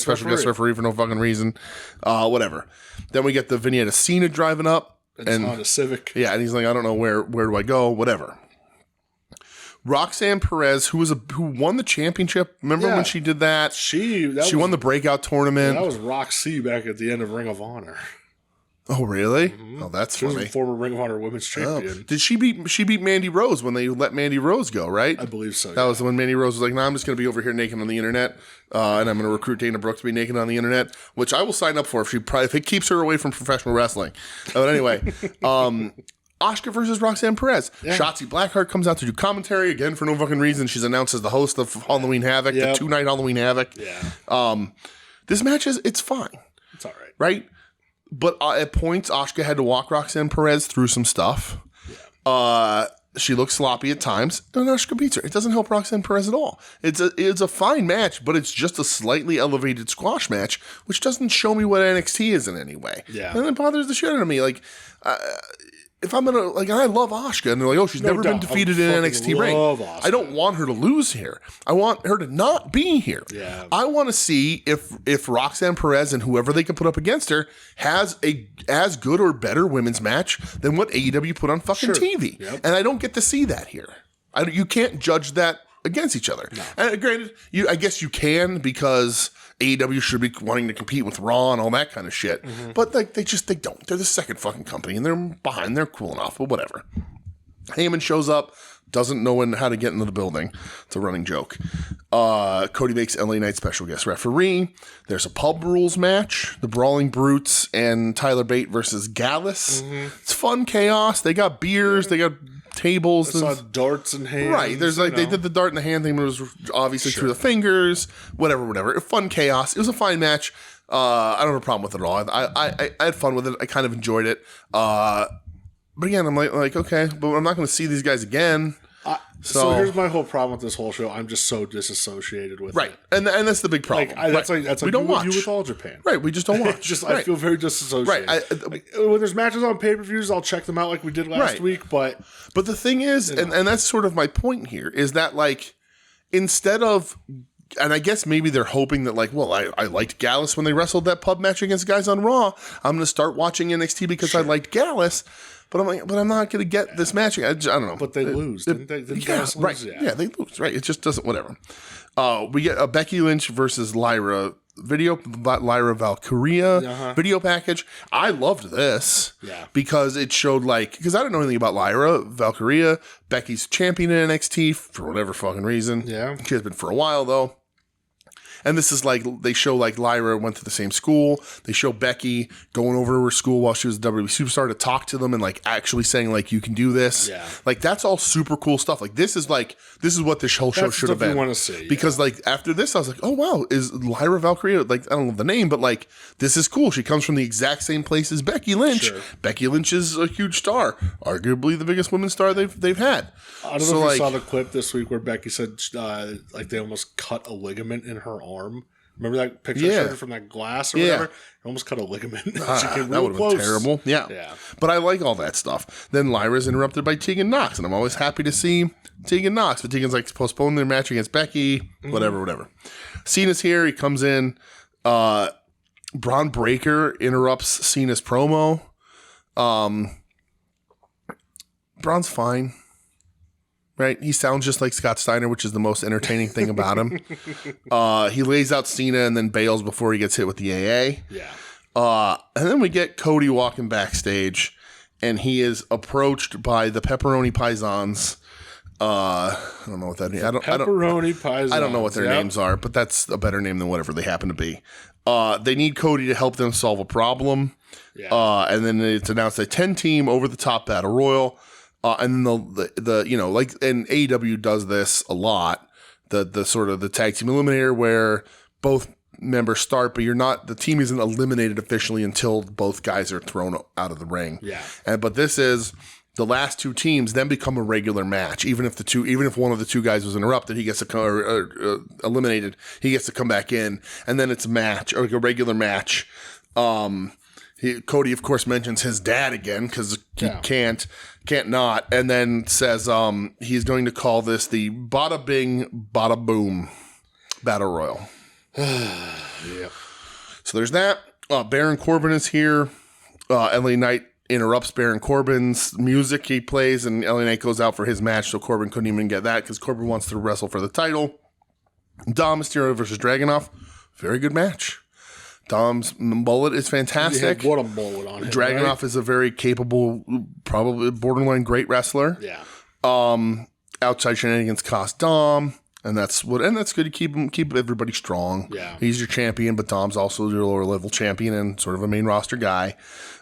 special guest referee for no fucking reason. Whatever. Then we get the vignette of Cena driving up. And Honda Civic. Yeah, and he's like, I don't know where do I go? Whatever. Roxanne Perez, who won the championship. Remember when she did that? She won the breakout tournament. That was Roxy back at the end of Ring of Honor. Oh, really? Mm-hmm. Oh, that's funny. She was a former Ring of Honor Women's Champion. Did she beat Mandy Rose when they let Mandy Rose go, right? I believe so. That was when Mandy Rose was like, I'm just going to be over here naked on the internet, and I'm going to recruit Dana Brooke to be naked on the internet, which I will sign up for if it keeps her away from professional wrestling. But anyway, Asuka versus Roxanne Perez. Yeah. Shotzi Blackheart comes out to do commentary again for no fucking reason. She's announced as the host of Halloween Havoc, the 2-night Halloween Havoc. Yeah. This match it's fine. It's all right. Right? But at points, Asuka had to walk Roxanne Perez through some stuff. Yeah. She looks sloppy at times, and Asuka beats her. It doesn't help Roxanne Perez at all. It's a fine match, but it's just a slightly elevated squash match, which doesn't show me what NXT is in any way. Yeah. And it bothers the shit out of me. Like, if I'm gonna and I love Asuka, and they're like, oh, she's never been defeated in an NXT ring. Asuka. I don't want her to lose here. I want her to not be here. Yeah. I want to see if Roxanne Perez and whoever they can put up against her has a as good or better women's match than what AEW put on fucking TV. Yep. And I don't get to see that here. You can't judge that against each other. No. And granted, I guess you can because AEW should be wanting to compete with Raw and all that kind of shit. Mm-hmm. But like they don't. They're the second fucking company and they're behind. They're cool enough, but whatever. Heyman shows up, doesn't know how to get into the building. It's a running joke. Cody makes LA Knight special guest referee. There's a pub rules match. The Brawling Brutes and Tyler Bate versus Gallus. Mm-hmm. It's fun chaos. They got beers. They got tables. I saw darts and hands. Right. There's they did the dart in the hand thing, but it was obviously through the fingers. Whatever. Fun chaos. It was a fine match. I don't have a problem with it at all. I had fun with it. I kind of enjoyed it. But again, I'm like, okay, but I'm not going to see these guys again. So here's my whole problem with this whole show. I'm just so disassociated with it. And that's the big problem. That's like we don't watch. You with All Japan. Right, we just don't watch. I feel very disassociated. Right. When there's matches on pay-per-views, I'll check them out like we did last week. But the thing is, and that's sort of my point here, is that like instead of, and I guess maybe they're hoping that like, well, I liked Gallus when they wrestled that pub match against guys on Raw. I'm going to start watching NXT because I liked Gallus. But I'm like, I'm not going to get this match. I don't know. But they lose. Didn't they? Right. Yeah, they lose. Right. It just doesn't, whatever. We get a Becky Lynch versus Lyra Valkyria video package. I loved this because it showed because I don't know anything about Lyra Valkyria. Becky's champion in NXT for whatever fucking reason. Yeah. She has been for a while though. And this is they show Lyra went to the same school. They show Becky going over to her school while she was a WWE superstar to talk to them and actually saying you can do this. Yeah. That's all super cool stuff. This is what this whole show should have been. Want to see, because after this, I was like, oh wow, is Lyra Valkyria? I don't know the name, but this is cool. She comes from the exact same place as Becky Lynch. Sure. Becky Lynch is a huge star, arguably the biggest women's star they've had. I don't know if you saw the clip this week where Becky said they almost cut a ligament in her arm. Remember that picture I showed her from that glass or whatever? It almost cut a ligament. She came that would have been terrible. Yeah. But I like all that stuff. Then Lyra's interrupted by Tegan Nox, and I'm always happy to see Tegan Nox. But Tegan's postponing their match against Becky, whatever. Cena's here. He comes in. Braun Breaker interrupts Cena's promo. Braun's fine. Right? He sounds just like Scott Steiner, which is the most entertaining thing about him. He lays out Cena and then bails before he gets hit with the AA. Yeah. And then we get Cody walking backstage, and he is approached by the Pepperoni Paisans. I don't know what that means. Pepperoni Paisans. I don't know what their names are, but that's a better name than whatever they happen to be. They need Cody to help them solve a problem. Yeah. And then it's announced a 10-team over-the-top battle royal. And then and AEW does this a lot, the sort of the tag team eliminator where both members start, but the team isn't eliminated officially until both guys are thrown out of the ring. Yeah. But this is the last two teams then become a regular match. Even if one of the two guys was interrupted, he gets to come eliminated, he gets to come back in, and then it's a match or a regular match. Cody, of course, mentions his dad again because he can't not, and then says he's going to call this the Bada Bing, Bada Boom Battle Royal. Yeah. So there's that. Baron Corbin is here. LA Knight interrupts Baron Corbin's music he plays, and LA Knight goes out for his match, so Corbin couldn't even get that because Corbin wants to wrestle for the title. Dom Mysterio versus Dragunov. Very good match. Dom's mullet is fantastic. Yeah, what a mullet on him. Dragunov is a very capable, probably borderline great wrestler. Yeah. Outside shenanigans cost Dom, and that's good to keep everybody strong. Yeah. He's your champion, but Dom's also your lower level champion and sort of a main roster guy.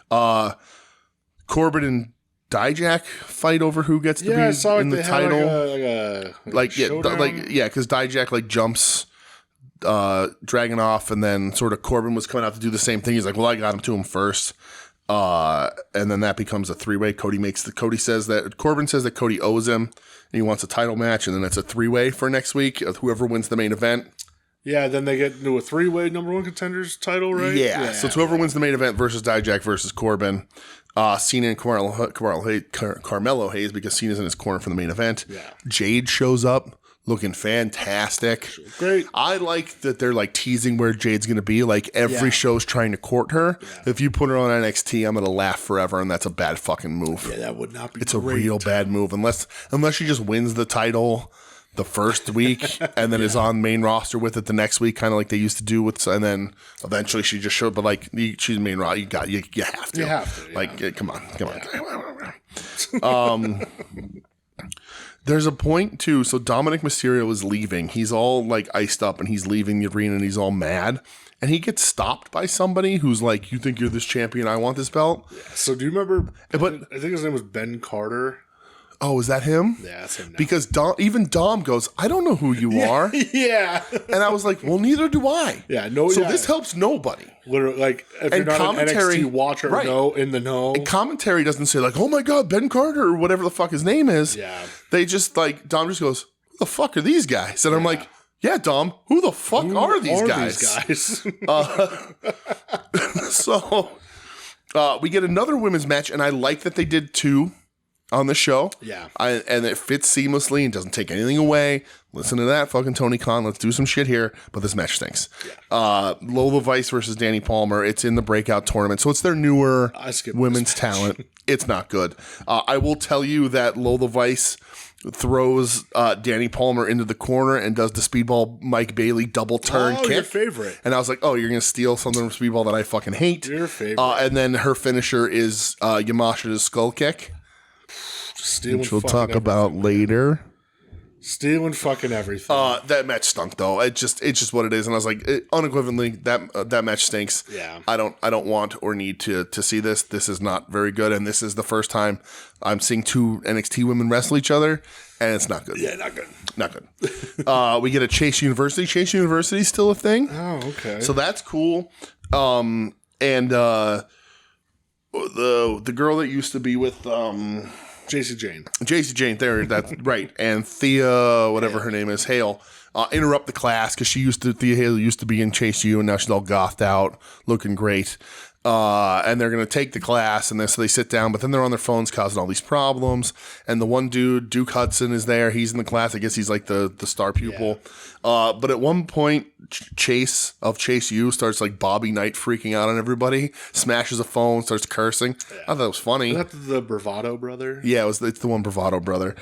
Corbin and Dijak fight over who gets to be in the title. Because Dijak jumps Dragunov, and then sort of Corbin was coming out to do the same thing. He's like, well, I got him to him first. And then that becomes a 3-way. Corbin says that Cody owes him and he wants a title match, and then it's a 3-way for next week. Whoever wins the main event. Yeah, then they get into a 3-way number 1 contenders title, right? Yeah. So it's whoever wins the main event versus Dijak versus Corbin. Cena and Carmelo Hayes, because Cena's in his corner for the main event. Yeah. Jade shows up looking fantastic. Great. I like that they're like teasing where Jade's going to be. Like every show's trying to court her. Yeah. If you put her on NXT, I'm going to laugh forever, and that's a bad fucking move. Yeah, that would not be It's great. A real bad move unless she just wins the title the first week and then is on main roster with it the next week, kind of like they used to do with, and then eventually she just showed, but like she's main roster, you have to. You have to. Yeah. Like, come on. There's a point too. So Dominic Mysterio is leaving. He's all like iced up and he's leaving the arena and he's all mad. And he gets stopped by somebody who's like, "You think you're this champion? I want this belt." Yeah. So do you remember? But I think his name was Ben Carter. Oh, is that him? Yeah, that's him now. Because Dom goes, "I don't know who you are." Yeah. And I was like, well, neither do I. Yeah, no. So yeah. this helps nobody. Literally, like, if you're not an NXT watcher, right. In the know. And commentary doesn't say like, "Oh my God, Ben Carter," or whatever the fuck his name is. Yeah. They just like, Dom just goes, "Who the fuck are these guys?" And I'm like, yeah, Dom, who the fuck are these guys? So we get another women's match, and I like that they did 2 on the show. Yeah. And it fits seamlessly and doesn't take anything away. Listen to that, fucking Tony Khan. Let's do some shit here. But this match stinks. Yeah. Lola Vice versus Danny Palmer. It's in the breakout tournament. So it's their newer women's talent. It's not good. I will tell you that Lola Vice throws Danny Palmer into the corner and does the Speedball Mike Bailey double turn kick. Your favorite. And I was like, oh, you're going to steal something from Speedball that I fucking hate. Your favorite. And then her finisher is Yamashita's skull kick. Which we'll talk about later. Stealing fucking everything. That match stunk though. It's just what it is, and I was like, unequivocally, that match stinks. Yeah. I don't want or need to see this. This is not very good, and this is the first time I'm seeing 2 NXT women wrestle each other, and it's not good. Yeah, not good. Not good. We get a Chase University. Chase University is still a thing. Oh, okay. So that's cool. And the girl that used to be with JC Jane, there, that's right. And Thea, whatever her name is, Hale, interrupt the class because Thea Hale used to be in Chase U, and now she's all gothed out, looking great. And they're going to take the class, and so they sit down, but then they're on their phones causing all these problems. And the one dude, Duke Hudson, is there. He's in the class. I guess he's like the star pupil. Yeah. But at one point, Chase U starts like Bobby Knight freaking out on everybody, smashes a phone, starts cursing. Yeah. I thought that was funny. Is that the Bravado brother? Yeah, it's the one Bravado brother.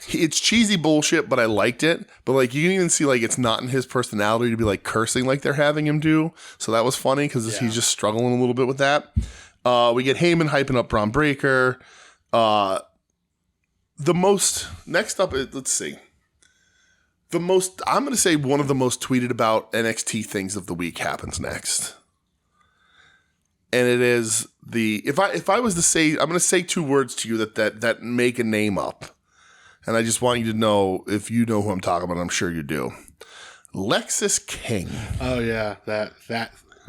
It's cheesy bullshit, but I liked it. But like you can even see like it's not in his personality to be like cursing like they're having him do. So that was funny because he's just struggling a little bit with that. We get Heyman hyping up Braun Breaker. Next up, let's see. I'm going to say one of the most tweeted about NXT things of the week happens next. And it is if I was to say, I'm going to say 2 words to you that make a name up. And I just want you to know if you know who I'm talking about. I'm sure you do. Lexis King. Oh yeah, that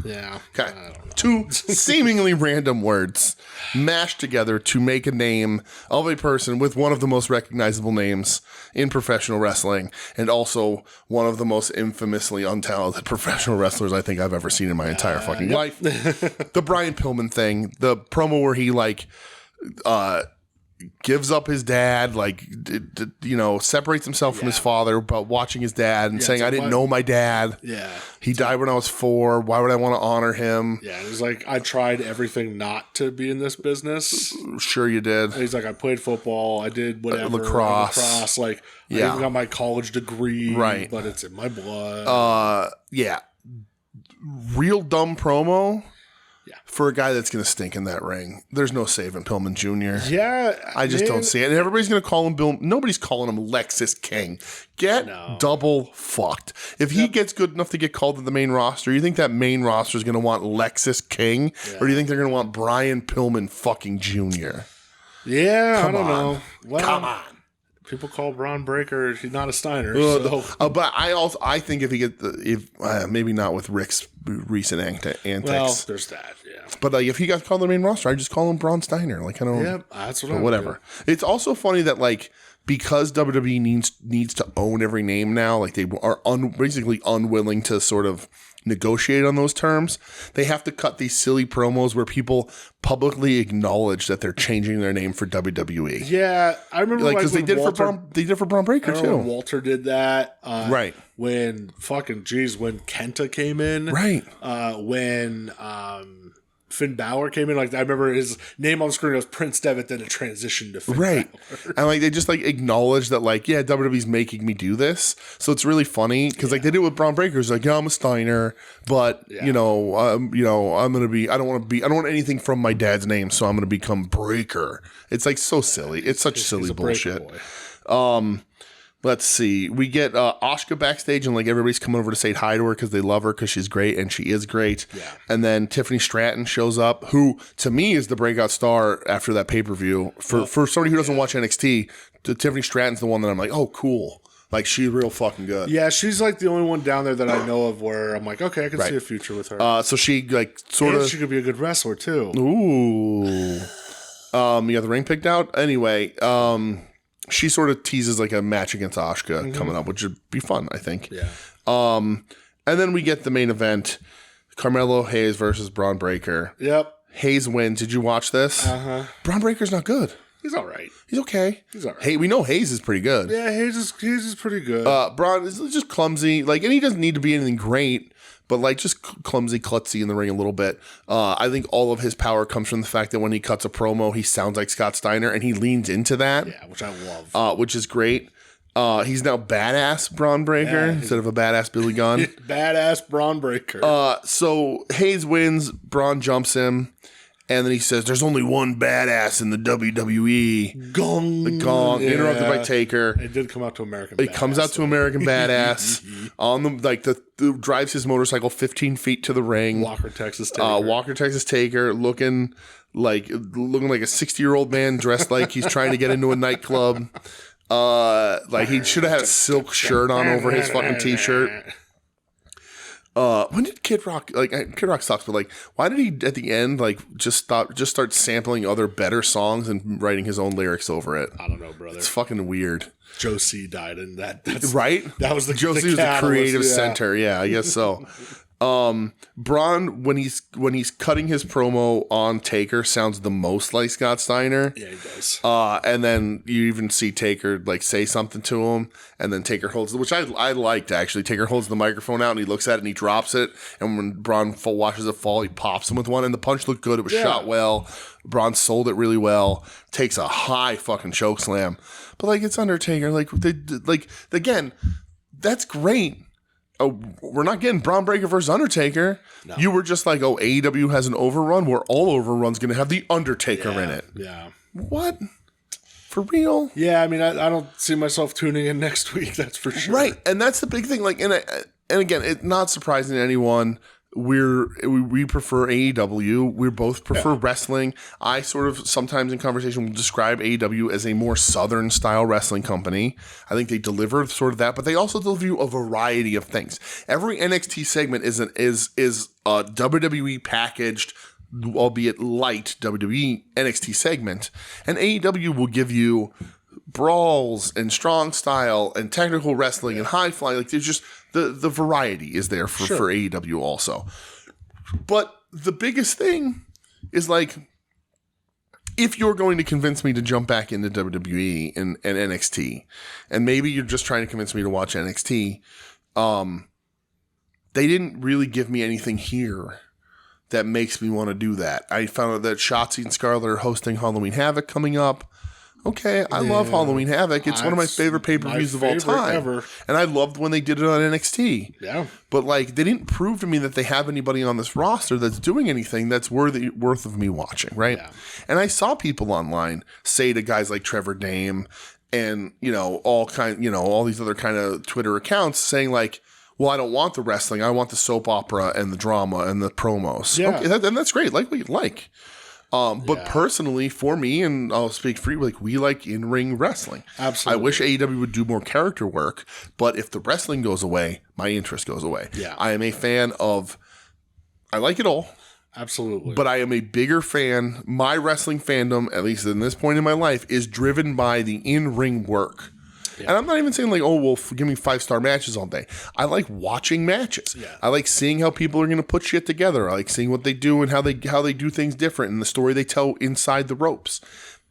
yeah. Okay. 2 seemingly random words mashed together to make a name of a person with one of the most recognizable names in professional wrestling, and also one of the most infamously untalented professional wrestlers I think I've ever seen in my entire fucking life. The Brian Pillman thing, the promo where he gives up his dad, separates himself from his father about watching his dad and saying, I didn't know my dad. Yeah. He died when I was 4. Why would I want to honor him? Yeah. It was like, I tried everything not to be in this business. Sure you did. And he's like, I played football. I did whatever. Lacrosse. I even got my college degree. Right. But it's in my blood. Yeah. Real dumb promo. Yeah. For a guy that's going to stink in that ring. There's no saving Pillman Jr. Yeah. I just don't see it. And everybody's going to call him Bill. Nobody's calling him Lexis King. Double fucked. If he gets good enough to get called to the main roster, you think that main roster is going to want Lexis King? Yeah. Or do you think they're going to want Brian Pillman fucking Jr.? Yeah, I don't know. Well, come on. people call Braun Breaker, he's not a Steiner. So. But I think if he maybe not with Rick's recent antics. Well, there's that, yeah. But like, if he got called the main roster, I just call him Braun Steiner. Like, I don't. Yeah, that's what. Whatever. It's also funny that like, because WWE needs to own every name now, like they are basically unwilling to sort of negotiate on those terms. They have to cut these silly promos where people publicly acknowledge that they're changing their name for WWE. Yeah, I remember because they did for Braun Breaker too. When Walter did that, right? When when Kenta came in, right? When Finn Balor came in, like I remember his name on the screen was Prince Devitt, then it transitioned to Finn Balor. And like they just like acknowledge that like, yeah, WWE's making me do this, so it's really funny because like they did it with Braun Breaker. It's like, yeah, I'm a Steiner, but I'm gonna be. I don't want anything from my dad's name, so I'm gonna become Breaker. It's like so silly. It's such silly bullshit. Let's see. We get Asuka backstage, and like everybody's coming over to say hi to her because they love her because she's great, and she is great. Yeah. And then Tiffany Stratton shows up, who to me is the breakout star after that pay-per-view. For somebody who doesn't watch NXT, Tiffany Stratton's the one that I'm like, oh, cool. Like, she's real fucking good. Yeah, she's like the only one down there that I know of where I'm like, okay, I can see a future with her. So she like sort of. She could be a good wrestler too. Ooh. You got the ring picked out anyway. She sort of teases like a match against Asuka coming up, which would be fun, I think. Yeah. And then we get the main event: Carmelo Hayes versus Braun Breaker. Yep. Hayes wins. Did you watch this? Braun Breaker's not good. He's all right. He's okay. He's all right. Hey, we know Hayes is pretty good. Yeah, Hayes is pretty good. Braun is just clumsy. Like, and he doesn't need to be anything great, but like just clumsy, klutzy in the ring a little bit. I think all of his power comes from the fact that when he cuts a promo, he sounds like Scott Steiner, and he leans into that. Yeah, which I love. Which is great. He's now badass Braun Breaker instead of a badass Billy Gunn. Badass Braun Breaker. So Hayes wins. Braun jumps him. And then he says, there's only one badass in the WWE. Gong. The gong. Yeah. Interrupted by Taker. It did come out to American Badass. It comes out to American Badass. On the drives his motorcycle 15 feet to the ring. Walker, Texas Taker. Looking like a 60-year-old man dressed like he's trying to get into a nightclub. Like he should have had a silk shirt on over his fucking t-shirt. When did Kid Rock Kid Rock sucks, but like, why did he at the end like just start sampling other better songs and writing his own lyrics over it? I don't know, brother. It's fucking weird. Joe C died in that. Right? That was Joe C was the creative center. Yeah, I guess so. Braun, when he's cutting his promo on Taker, sounds the most like Scott Steiner. Yeah, he does. And then you even see Taker like say something to him, and then Taker holds, which I liked actually. Taker holds the microphone out and he looks at it and he drops it. And when Braun watches it fall, he pops him with one, and the punch looked good. It was shot well. Braun sold it really well. Takes a high fucking choke slam, but like it's Undertaker. Like again, that's great. Oh, we're not getting Braun Breaker versus Undertaker. No. You were just like, AEW has an overrun where all overrun's going to have the Undertaker in it. Yeah. What? For real? Yeah, I mean, I don't see myself tuning in next week, that's for sure. Right, and that's the big thing. Like, and again, it's not surprising to anyone. We prefer AEW. We both prefer wrestling. I sort of sometimes in conversation will describe AEW as a more Southern style wrestling company. I think they deliver sort of that, but they also deliver you a variety of things. Every NXT segment is a WWE packaged, albeit light WWE NXT segment, and AEW will give you brawls and strong style and technical wrestling and high flying. Like there's just the variety is there for AEW also. But the biggest thing is like, if you're going to convince me to jump back into WWE and NXT, and maybe you're just trying to convince me to watch NXT, they didn't really give me anything here that makes me want to do that. I found out that Shotzi and Scarlett are hosting Halloween Havoc coming up. Okay, I love Halloween Havoc. It's one of my favorite pay-per-views of all time. Ever. And I loved when they did it on NXT. Yeah. But like, they didn't prove to me that they have anybody on this roster that's doing anything that's worth of me watching, right? Yeah. And I saw people online say to guys like Trevor Dame and, all these other kind of Twitter accounts saying like, well, I don't want the wrestling. I want the soap opera and the drama and the promos. Yeah. Okay, and that's great. Like what you like. But personally, for me, and I'll speak for you, like, we like in-ring wrestling. Absolutely. I wish AEW would do more character work, but if the wrestling goes away, my interest goes away. Yeah. I am a fan of, I like it all. Absolutely. But I am a bigger fan. My wrestling fandom, at least in this point in my life, is driven by the in-ring work. Yeah. And I'm not even saying like, oh, well, give me 5-star matches all day. I like watching matches. Yeah. I like seeing how people are going to put shit together. I like seeing what they do and how they do things different and the story they tell inside the ropes.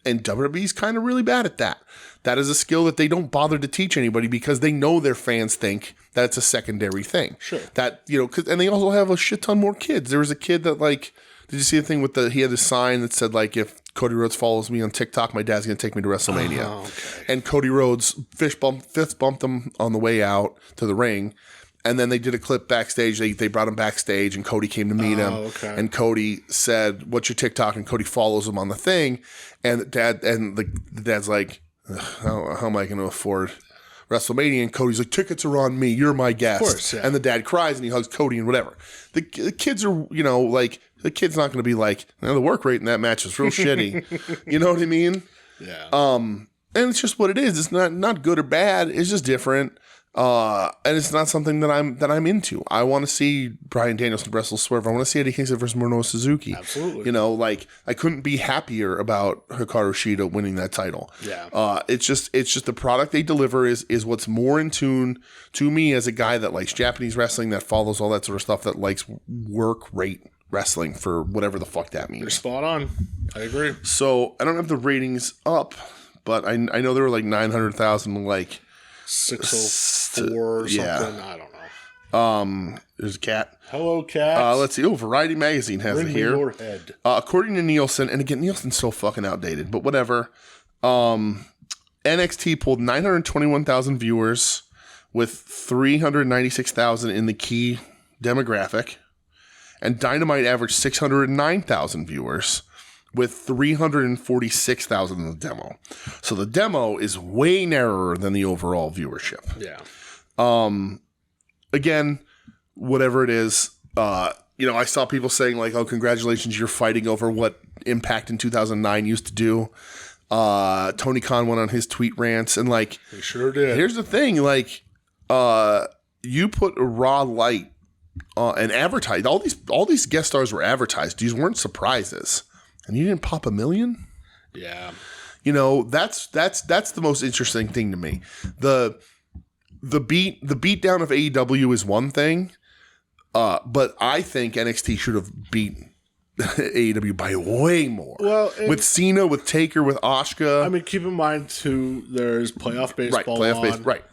And WWE's kind of really bad at that. That is a skill that they don't bother to teach anybody because they know their fans think that it's a secondary thing. Sure. That, and they also have a shit ton more kids. There was a kid that like, did you see the thing with he had a sign that said like, if Cody Rhodes follows me on TikTok, my dad's going to take me to WrestleMania. Oh, okay. And Cody Rhodes fist bumped him on the way out to the ring. And then they did a clip backstage. They brought him backstage, and Cody came to meet him. Okay. And Cody said, "What's your TikTok?" And Cody follows him on the thing. And the dad's like, how am I going to afford WrestleMania? And Cody's like, "Tickets are on me. You're my guest." Of course, yeah. And the dad cries and he hugs Cody and whatever. The kids are, like, the kid's not going to be like, the work rate in that match was real shitty. You know what I mean? Yeah. And it's just what it is. It's not good or bad. It's just different. And it's not something that I'm into. I want to see Bryan Danielson wrestle Swerve. I want to see Eddie Kingston versus Minoru Suzuki. Absolutely. Like, I couldn't be happier about Hikaru Shida winning that title. Yeah. It's just the product they deliver is what's more in tune to me as a guy that likes Japanese wrestling, that follows all that sort of stuff, that likes work rate wrestling for whatever the fuck that means. You're spot on. I agree. So I don't have the ratings up, but I know there were like 900,000 like 604 or something. Yeah. I don't know. There's a cat. Hello, cat. Let's see. Oh, Variety Magazine has Bring it me here. your head. According to Nielsen, and again, Nielsen's so fucking outdated, but whatever. NXT pulled 921,000 viewers with 396,000 in the key demographic, and Dynamite averaged 609,000 viewers with 346,000 in the demo. So the demo is way narrower than the overall viewership. Yeah. Again, whatever it is, I saw people saying like, "Oh, congratulations, you're fighting over what Impact in 2009 used to do." Tony Khan went on his tweet rants and like, he sure did. Here's the thing, like, you put a Raw Light and advertised. All these guest stars were advertised. These weren't surprises, and you didn't pop 1 million. Yeah. That's the most interesting thing to me. The beat down of AEW is one thing, but I think NXT should have beat AEW by way more. Well, with Cena, with Taker, with Asuka. I mean, keep in mind too, there's playoff baseball. Right.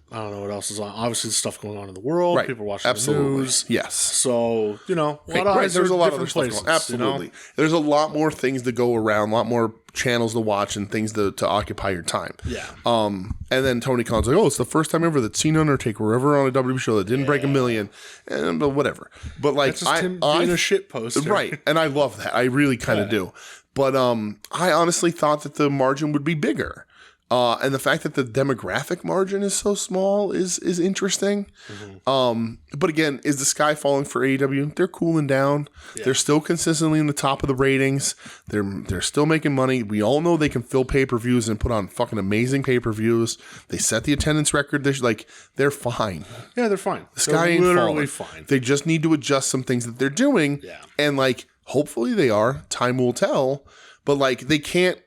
I don't know what else is on. Obviously, there's stuff going on in the world. Right. People are watching Absolutely. the news. Yes. So, a lot of eyes there's are a lot of different other stuff places. going. Absolutely. There's a lot more things to go around, a lot more channels to watch and things to occupy your time. Yeah. And then Tony Khan's like, "Oh, it's the first time ever that Cena and Undertaker were ever on a WWE show that didn't break 1 million." But whatever. But like, That's just him being a shit poster. Right. And I love that. I really kind of do. But I honestly thought that the margin would be bigger. And the fact that the demographic margin is so small is interesting. Mm-hmm. But again, is the sky falling for AEW? They're cooling down. Yeah. They're still consistently in the top of the ratings. They're still making money. We all know they can fill pay-per-views and put on fucking amazing pay-per-views. They set the attendance record. They're fine. Yeah, they're fine. The sky ain't literally falling. Fine. They just need to adjust some things that they're doing. Yeah. And like, hopefully they are. Time will tell. But like, they can't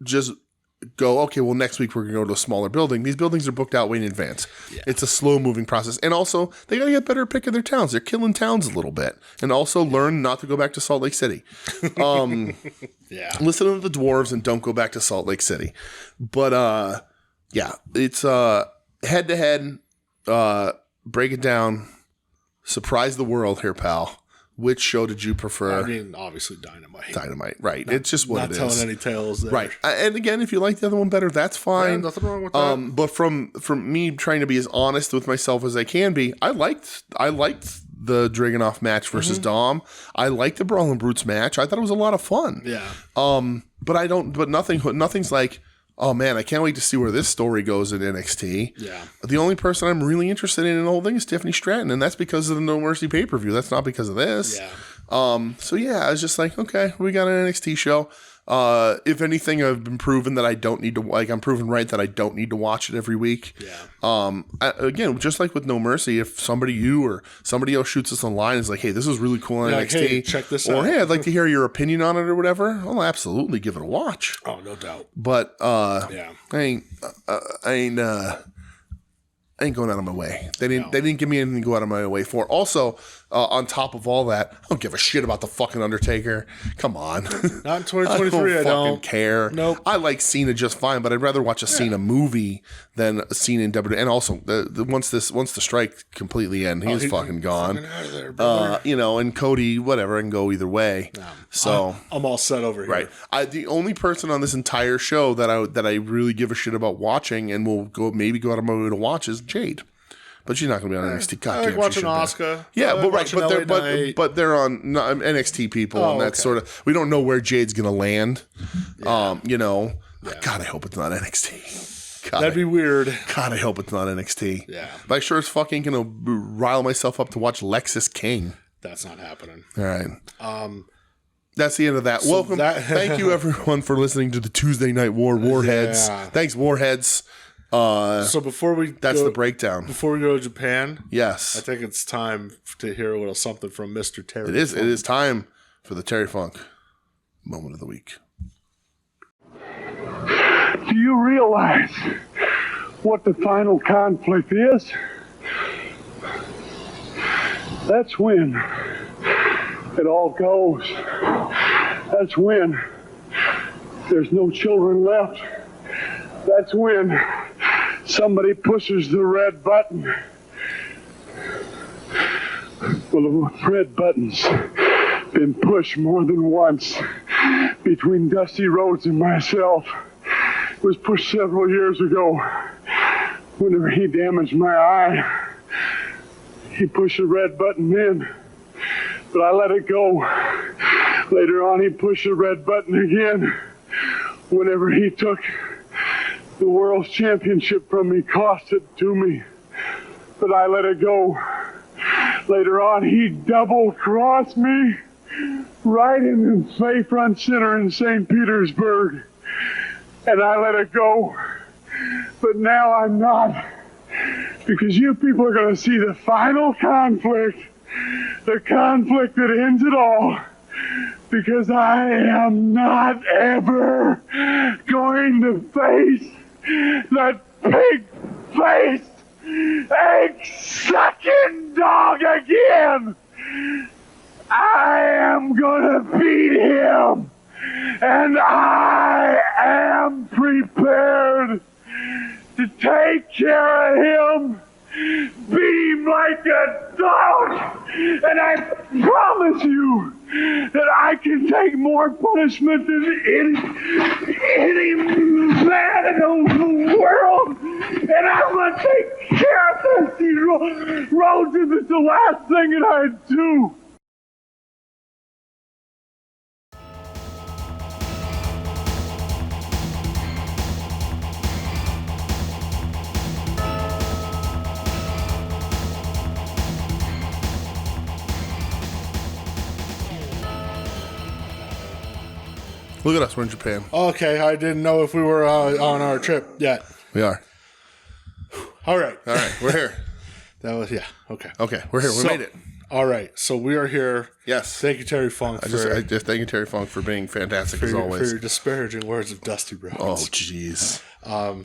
just go, okay, well, next week we're going to go to a smaller building. These buildings are booked out way in advance. Yeah. It's a slow-moving process. And also, they got to get better at picking their towns. They're killing towns a little bit. And also learn not to go back to Salt Lake City. Yeah. Listen to the dwarves and don't go back to Salt Lake City. But, it's head-to-head, break it down, surprise the world here, pal. Which show did you prefer? I mean, obviously Dynamite. Dynamite, right. It's just what it is. Not telling any tales there. Right. And again, if you like the other one better, that's fine. Yeah, nothing wrong with that. But from me trying to be as honest with myself as I can be, I liked the Dragunov match versus Dom. I liked the Brawling Brutes match. I thought it was a lot of fun. Yeah. But nothing's like, oh man, I can't wait to see where this story goes in NXT. Yeah. The only person I'm really interested in the whole thing is Tiffany Stratton, and that's because of the No Mercy pay-per-view. That's not because of this. Yeah. So yeah, I was just like, okay, we got an NXT show. If anything, I've been proven that I don't need to, I'm proven right that I don't need to watch it every week. Yeah. Again, just like with No Mercy, if you or somebody else shoots us online and is like, hey, this is really cool on NXT. Hey, check this out. Or hey, I'd like to hear your opinion on it or whatever. I'll absolutely give it a watch. Oh, no doubt. But, yeah. I ain't going out of my way. They didn't give me anything to go out of my way for. Also, on top of all that, I don't give a shit about the fucking Undertaker. Come on. Not in 2023, I don't fucking care. Nope. I like Cena just fine, but I'd rather watch a Cena movie than a Cena in WWE. And also, once the strike completely ends, he's fucking gone. Fucking out of there, brother. And Cody, whatever, I can go either way. So I'm all set over here. Right. The only person on this entire show that I really give a shit about watching and will maybe go out of my way to watch is Jade. But she's not going to be on NXT. God I like watching Asuka. Yeah, but they're on NXT people, and that's sort of, we don't know where Jade's going to land. Yeah. God, I hope it's not NXT. That'd be weird. God, I hope it's not NXT. Yeah. But I sure as fuck ain't going to rile myself up to watch Lexis King. That's not happening. All right. That's the end of that. Welcome. Thank you, everyone, for listening to the Tuesday Night War Warheads. Yeah. Thanks, Warheads. So before we the breakdown. Before we go to Japan, yes, I think it's time to hear a little something from Mr. Terry. It is. It is time for the Terry Funk moment of the week. Do you realize what the final conflict is? That's when it all goes. That's when there's no children left. That's when somebody pushes the red button. Well, the red button's been pushed more than once between Dusty Rhodes and myself. It was pushed several years ago whenever he damaged my eye. He pushed the red button then, but I let it go. Later on, he pushed the red button again whenever he took the World Championship from me, cost it to me, but I let it go. Later on, he double-crossed me right in the front center in St. Petersburg, and I let it go. But now I'm not, because you people are going to see the final conflict, the conflict that ends it all, because I am not ever going to face that pig-faced, egg-sucking dog again. I am gonna beat him, and I am prepared to take care of him, beat him like a dog, and I promise you that I can take more punishment than any man in the world, and I'm going to take care of Dusty Rhodes if it's the last thing that I do. Look at us, we're in Japan. Okay, I didn't know if we were on our trip yet. We are. All right, we're here. That was okay. Okay, we're here. We made it. All right, so we are here. Yes. Thank you, Terry Funk. I just thank you, Terry Funk, for being fantastic as always. For your disparaging words of Dusty Rhodes. Oh, jeez.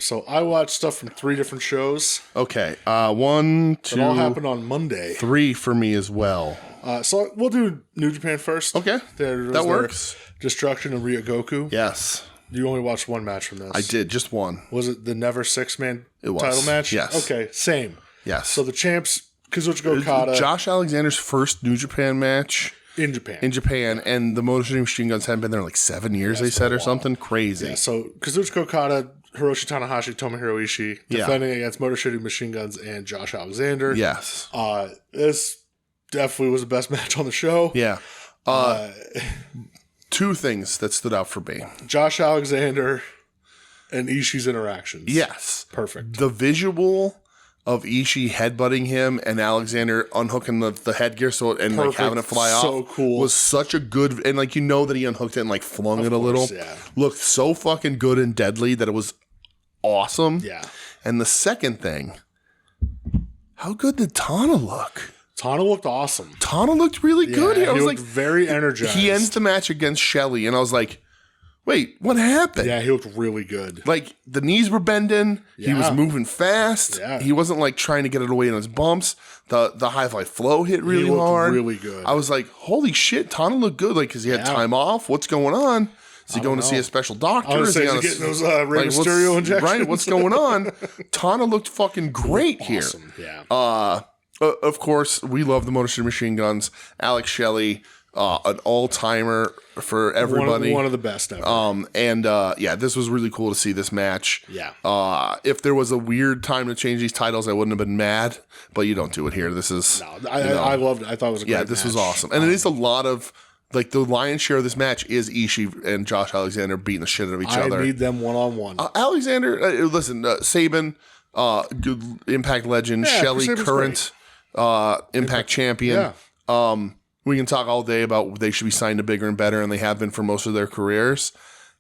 So I watched stuff from 3 different shows. Okay, 1, 2. It all happened on Monday. 3 for me as well. So we'll do New Japan first. Okay, that works. Destruction and Ryogoku. Yes. You only watched one match from this. I did, just one. Was it the Never 6-Man title match? Yes. Okay, same. Yes. So the champs, Kazuchika Okada. Josh Alexander's first New Japan match. In Japan. And the Motor City Machine Guns hadn't been there in like 7 years, they said, or something crazy. Yeah, so Kazuchika Okada, Hiroshi Tanahashi, Tomohiro Ishii, defending against Motor City Machine Guns and Josh Alexander. Yes. This definitely was the best match on the show. Yeah. 2 things that stood out for me. Josh Alexander and Ishii's interactions. Yes. Perfect. The visual of Ishii headbutting him and Alexander unhooking the headgear and like having it fly so off cool. was such a good, and like that he unhooked it and like flung it a little. Yeah. Looked so fucking good and deadly that it was awesome. Yeah. And the second thing, how good did Tana look? Tana looked awesome. Tana looked really good. He I was looked like, very energized. he ends the match against Shelley, and I was like, wait, what happened? Yeah, he looked really good. Like, the knees were bending. He was moving fast. Yeah. He wasn't, like, trying to get it away in his bumps. The high-fly flow hit really He looked hard. really good. I was like, holy shit, Tana looked good. Like, because he had time off. What's going on? Is he going to see a special doctor? I was is he getting those Rey Mysterio injections? Right, what's going on? Tana looked fucking great Awesome. here. Yeah. Of course, we love the Motor City Machine Guns. Alex Shelley, an all-timer for everybody. One of the best ever. This was really cool to see this match. Yeah. If there was a weird time to change these titles, I wouldn't have been mad, but you don't do it here. This is... No, I loved it. I thought it was a great match. This was awesome. And it is a lot of... Like, the lion's share of this match is Ishii and Josh Alexander beating the shit out of each other. I need them one-on-one. Alexander, Sabin, good Impact legend, Shelley, Sabin's current Impact champion. Yeah. We can talk all day about they should be signed to bigger and better, and they have been for most of their careers.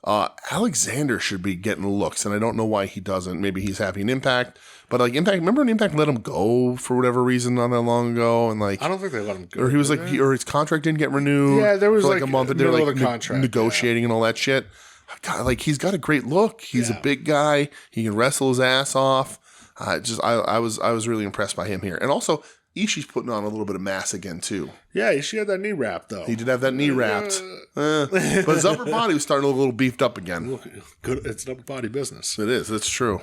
Alexander should be getting looks, and I don't know why he doesn't. Maybe he's happy in Impact, but like Impact, remember when Impact let him go for whatever reason not that long ago, and like I don't think they let him go. or he was like, or his contract didn't get renewed. Yeah, there was for like a month, and they were middle like of the contract, negotiating and all that shit. God, like he's got a great look. He's a big guy. He can wrestle his ass off. I was really impressed by him here, and also Ishii's putting on a little bit of mass again too. Yeah, she had that knee wrap though. He did have that knee wrapped, but his upper body was starting to look a little beefed up again. Good, it's an upper body business. It is. That's true.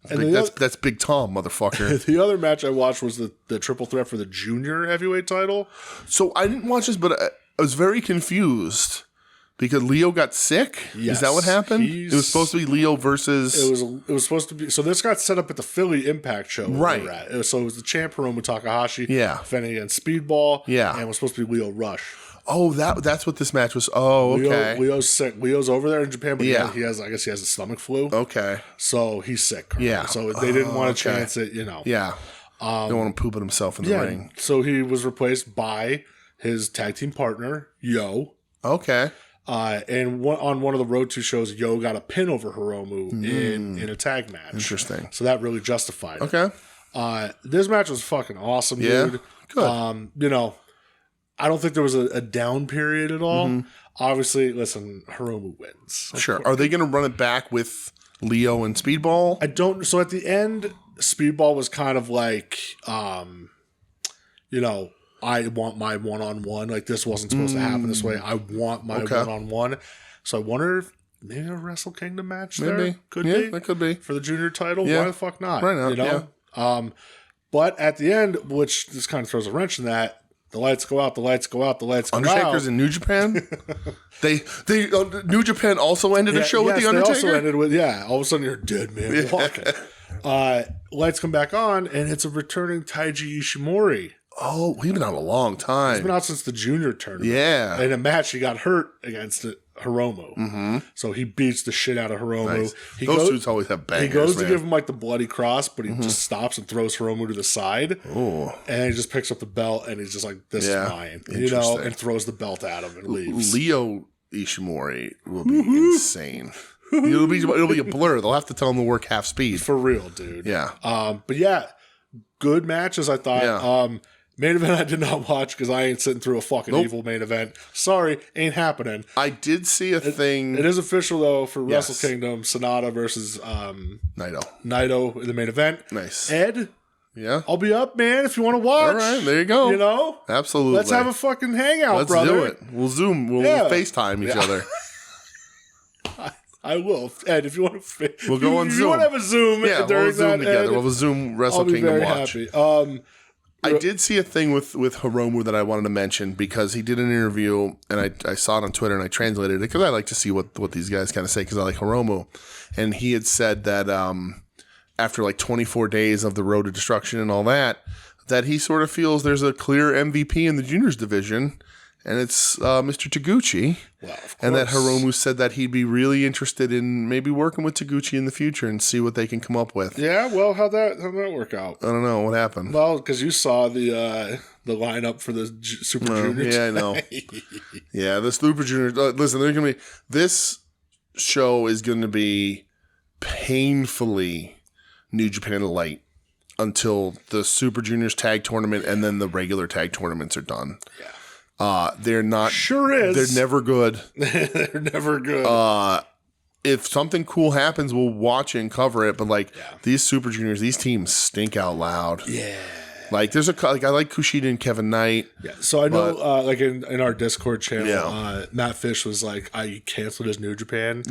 That's Big Tom, motherfucker. The other match I watched was the triple threat for the junior heavyweight title. So I didn't watch this, but I was very confused because Leo got sick. Yes, is that what happened? It was supposed to be Leo versus. It was supposed to be. So this got set up at the Philly Impact show, right? So it was the champ Hiromu Takahashi, defending against Speedball, and it was supposed to be Leo Rush. Oh, that's what this match was. Oh, okay. Leo's sick. Leo's over there in Japan, but he has I guess he has a stomach flu. Okay, so he's sick. Currently. Yeah. So they didn't want to chance it. Yeah. Don't want him pooping himself in the ring. So he was replaced by his tag team partner Yo. Okay. And on one of the Road 2 shows, Yo got a pin over Hiromu in a tag match. Interesting. So that really justified it. Okay. This match was fucking awesome, dude. Good. I don't think there was a down period at all. Obviously, listen, Hiromu wins. Sure. Are they going to run it back with Leo and Speedball? I don't. So at the end, Speedball was kind of like, I want my one-on-one. Like, this wasn't supposed to happen this way. I want my one-on-one. So I wonder if maybe a Wrestle Kingdom match there could be. That could be. For the junior title. Yeah. Why the fuck not? Right now, But at the end, which this kind of throws a wrench in that, the lights go out, the lights go out, the lights go out. Undertaker's in New Japan? they New Japan also ended a show with the Undertaker? They also ended with, all of a sudden you're a dead man walking. Lights come back on, and it's a returning Taiji Ishimori. Oh, he's been out a long time. He's been out since the junior tournament. Yeah. In a match, he got hurt against Hiromu. So he beats the shit out of Hiromu. Nice. Those dudes always have bangers, He goes to give him like the bloody cross, but he just stops and throws Hiromu to the side. Oh. And he just picks up the belt, and he's just like, this is mine. And throws the belt at him and leaves. Leo Ishimori will be insane. It'll be a blur. They'll have to tell him to work half speed. For real, dude. Yeah. But yeah, good matches, I thought. Yeah. Main event I did not watch because I ain't sitting through a fucking evil main event. Sorry, ain't happening. I did see a thing. It is official, though, for Wrestle Kingdom, Sonata versus Naito in the main event. Nice. Ed, yeah, I'll be up, man, if you want to watch. All right, there you go. Absolutely. Let's have a fucking hangout, brother. Let's do it. We'll Zoom. We'll FaceTime each other. I will. Ed, if you want to... We'll go on Zoom. If you want to have a Zoom during we'll Zoom that, together. Ed, we'll have a Zoom Wrestle Kingdom watch. Happy. I did see a thing with Hiromu that I wanted to mention because he did an interview and I saw it on Twitter and I translated it because I like to see what these guys kind of say because I like Hiromu. And he had said that after like 24 days of the Road to Destruction and all that he sort of feels there's a clear MVP in the juniors division and it's Mr. Taguchi. Well, of course. And that Hiromu said that he'd be really interested in maybe working with Taguchi in the future and see what they can come up with. Yeah, well, how'd that work out? I don't know what happened. Well, because you saw the lineup for the Super Juniors. Yeah, I know. Yeah, the Super Juniors. Listen, they're gonna be. This show is going to be painfully New Japan light until the Super Juniors tag tournament and then the regular tag tournaments are done. Yeah. They're not. Sure is. They're never good. They're never good. If something cool happens, we'll watch it and cover it. But these Super Juniors, these teams stink out loud. Yeah. Like I like Kushida and Kevin Knight. Yeah. So I know, like in our Discord channel, Matt Fish was like, I canceled his New Japan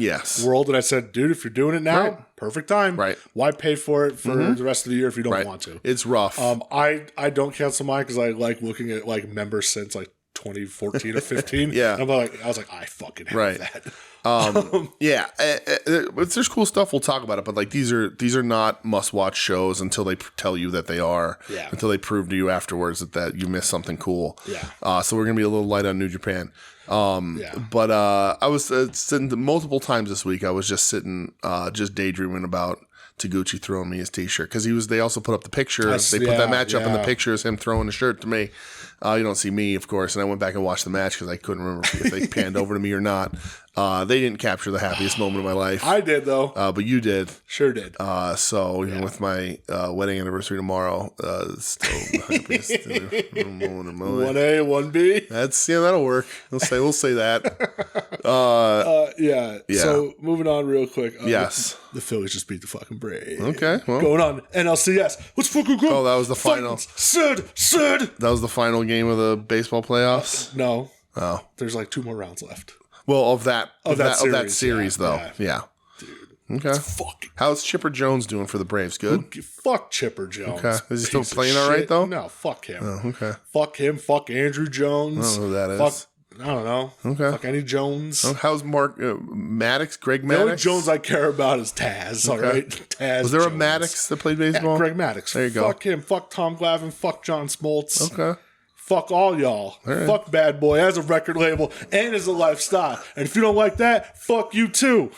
World, and I said, dude, if you're doing it now, perfect time. Right. Why pay for it for the rest of the year if you don't want to? It's rough. I don't cancel mine because I like looking at like members since like 2014 or 15. Yeah. And I was like, I fucking have that. If there's cool stuff, we'll talk about it. But like these are not must-watch shows until they tell you that they are. Yeah. Until they prove to you afterwards that you missed something cool. Yeah. So we're gonna be a little light on New Japan. But I was sitting multiple times this week. I was just sitting, just daydreaming about Taguchi throwing me his T-shirt because they also put up the picture. They put that match up in the picture as him throwing a shirt to me. You don't see me, of course, and I went back and watched the match because I couldn't remember if they panned over to me or not. They didn't capture the happiest moment of my life. I did though, but you did. Sure did. So even with my wedding anniversary tomorrow, still the happiest moment of my life. 1A, 1B. That'll work. We'll say that. Yeah. So moving on real quick. Yes. The Phillies just beat the fucking Braves. Okay. Well. Going on NLCS. Let's fucking go. Oh, that was the final. Sid. That was the final game of the baseball playoffs. No. Oh. There's like 2 more rounds left. Well, of that series, though. Yeah. Dude. Okay. Fucking. How's Chipper Jones doing for the Braves? Good. Fuck Chipper Jones. Okay. Is he still playing all right though? No. Fuck him. Oh, okay. Fuck him. Fuck Andrew Jones. I don't know who that is. Fuck. I don't know. Okay. Fuck any Jones. Oh, how's Mark Maddox? Greg The Maddox? only Jones I care about is Taz. All right. Taz. Was there Jones. a Maddox that played baseball? Yeah, Greg Maddox. There you go. Fuck him. Fuck Tom Glavine. Fuck John Smoltz. Okay. Fuck all y'all. All right. Fuck Bad Boy as a record label and as a lifestyle. And if you don't like that, fuck you too.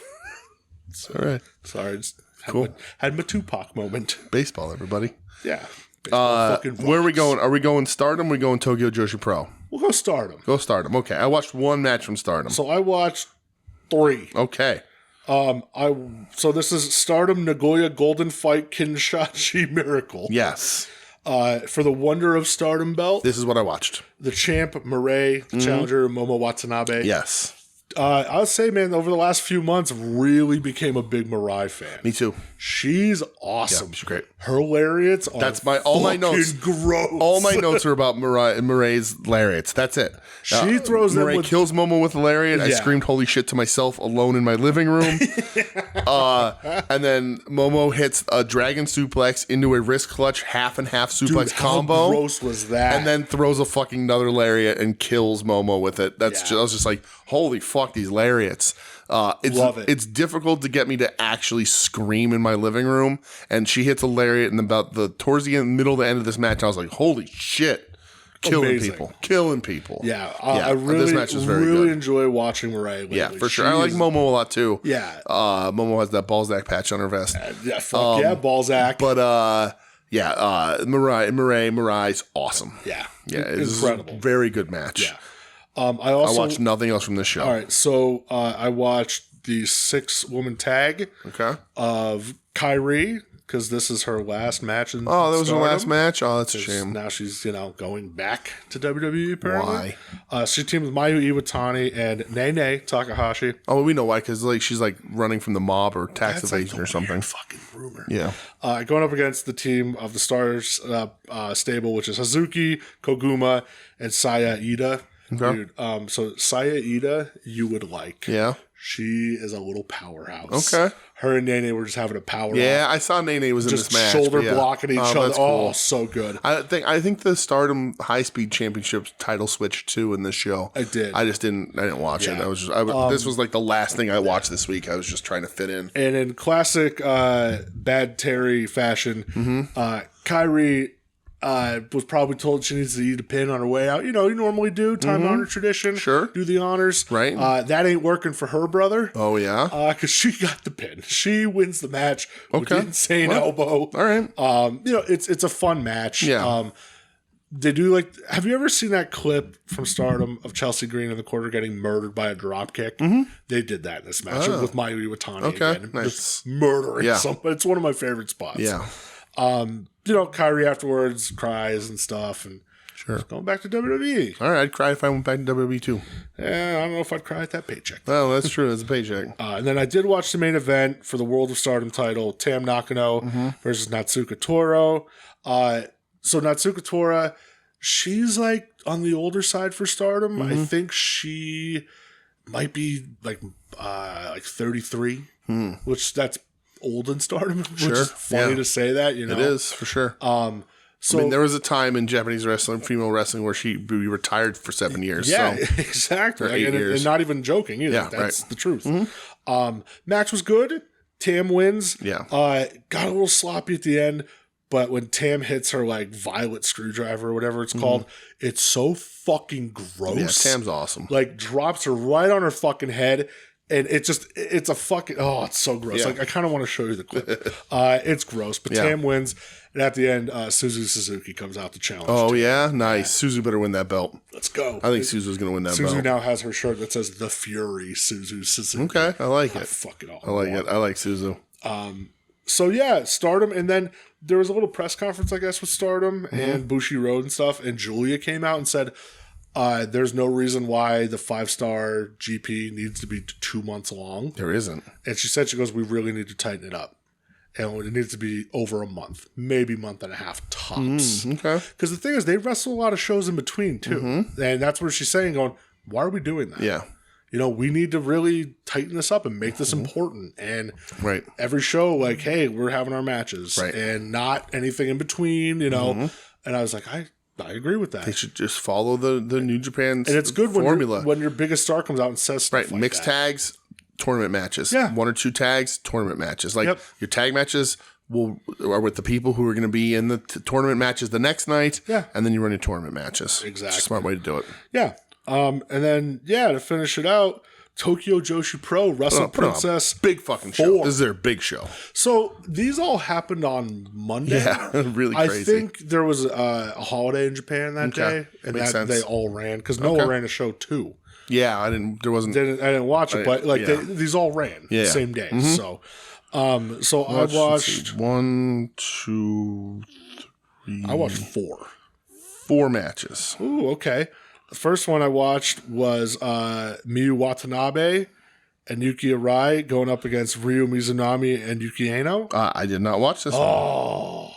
All right. Sorry. Just Cool. Had my Tupac moment. Baseball, everybody. Yeah. Baseball fucking where are we rocks. going? Are we going Stardom or are we going Tokyo Joshi Pro? We'll go Stardom. Go Stardom. Okay. I watched one match from Stardom. So I watched 3. Okay. So this is Stardom Nagoya Golden Fight Kinshachi Miracle. Yes. For the Wonder of Stardom belt, This is what I watched. the champ Mireille, the challenger Momo Watanabe. Yes. I would say, man, over the last few months, really became a big Mirai fan. Me too. She's awesome. Yeah, she's great. Her lariats are That's all my notes. Gross. All my notes are about Murray's lariats. That's it. She throws them Murray with... kills Momo with a lariat. I Yeah. screamed holy shit to myself alone in my living room. And then Momo hits a dragon suplex into a wrist clutch half and half suplex Dude, how combo. gross was that? And then throws a fucking another lariat and kills Momo with it. That's Yeah. I was just like, holy fuck, these lariats. Love it. It's difficult to get me to actually scream in my living room. And she hits a lariat, and towards the middle of the end of this match, I was like, holy shit. Killing people. Yeah, I really, this match is very really good. enjoy watching Mireille lately. Yeah, for sure. I like Momo a lot too. Yeah. Momo has that Balzac patch on her vest. Yeah, fuck yeah, Balzac. But Mirai's awesome. Yeah, It's incredible. A very good match. Yeah. I watched nothing else from this show. All right, so I watched the 6-woman tag Okay. of Kyrie because this is her last match in Oh, that was her Stardom. last match? Oh, that's a shame. Now she's going back to WWE apparently. Why? She teamed with Mayu Iwatani and Nene Takahashi. Oh, we know why, because she's running from the mob or tax That's evasion like or something. weird fucking rumor. Yeah. Going up against the team of the Stars stable, which is Hazuki, Koguma, and Saya Ida. Okay. Dude, so Saya Ida, you would like. Yeah. She is a little powerhouse. Okay. Her and Nene were just having a power Yeah, off. I saw Nene was in Just this match. shoulder but yeah. blocking each other. That's cool. Oh, so good. I think the Stardom High Speed Championships title switched too in this show. I did. I didn't watch it. Yeah. I was just this was like the last thing I watched this week. I was just trying to fit in. And in classic Bad Terry fashion, Kyrie was probably told she needs to eat a pin on her way out. You know, you normally do. Time-honored tradition. Sure. Do the honors. Right. That ain't working for her brother. Oh, yeah? Because she got the pin. She wins the match with the insane elbow. All right. You know, it's a fun match. Yeah. They do like. Have you ever seen that clip from Stardom of Chelsea Green in the corner getting murdered by a drop kick? They did that in this match with Mayu Iwatani again. Nice. Just murdering somebody. It's one of my favorite spots. Yeah. You know, Kyrie afterwards cries and stuff, and going back to WWE. All right, I'd cry if I went back to WWE too. Yeah, I don't know if I'd cry at that paycheck. Well, that's true. It's a paycheck. And then I did watch the main event for the World of Stardom title, Tam Nakano versus Natsuko Toro. So Natsuko Tora, she's like on the older side for Stardom. I think she might be like 33, which that's old in Stardom, which is funny to say that, you know. It is, for sure. So I mean, there was a time in Japanese wrestling, female wrestling, where she retired for 7 years. Yeah, so. exactly. Or 8 years. And not even joking either. Yeah, That's the truth. Match was good. Tam wins. Yeah. Got a little sloppy at the end, but when Tam hits her like violet screwdriver or whatever it's called, it's so fucking gross. Yeah, Tam's awesome. Like drops her right on her fucking head. And it's a fucking, it's so gross. Yeah. Like I kind of want to show you the clip. It's gross, but Tam wins. And at the end, Suzu Suzuki comes out to challenge. Oh, yeah? Nice. Suzu better win that belt. Let's go. I think Suzu's going to win that Suzu belt. now has her shirt that says The Fury Suzu Suzuki. Okay, I like it. Fuck it all. I like it. I like Suzu. So yeah, Stardom, and then there was a little press conference, I guess, with Stardom and Bushiroad and stuff, and Julia came out and said, there's no reason why the 5-star GP needs to be 2 months long. There isn't. And she said, we really need to tighten it up. And it needs to be over a month, maybe month and a half tops. Okay. Because the thing is, they wrestle a lot of shows in between, too. And that's where she's saying, why are we doing that? Yeah. You know, we need to really tighten this up and make this important. And every show, like, hey, we're having our matches. Right. And not anything in between, you know. And I was like, I agree with that. They should just follow the New Japan and it's good formula. when your biggest star comes out and says stuff like mixed that. tags, tournament matches. Yeah. 1 or 2 tags, tournament matches. Like your tag matches are with the people who are going to be in the tournament matches the next night. Yeah. And then you run your tournament matches. Exactly. It's a smart way to do it. Yeah. And then, to finish it out, Tokyo Joshi Pro Wrestle Princess. Big fucking show. This is their big show. So these all happened on Monday. Yeah, really crazy. I think there was a holiday in Japan that day, and Makes sense. they all ran because Noah ran a show too. Yeah, I didn't watch it, but like these all ran the same day. So, I watched 1, 2, 3. I watched 4. 4 matches. Ooh, okay. The first one I watched was Miyu Watanabe and Yuki Arai going up against Ryu Mizunami and Yuki Aino. I did not watch this one.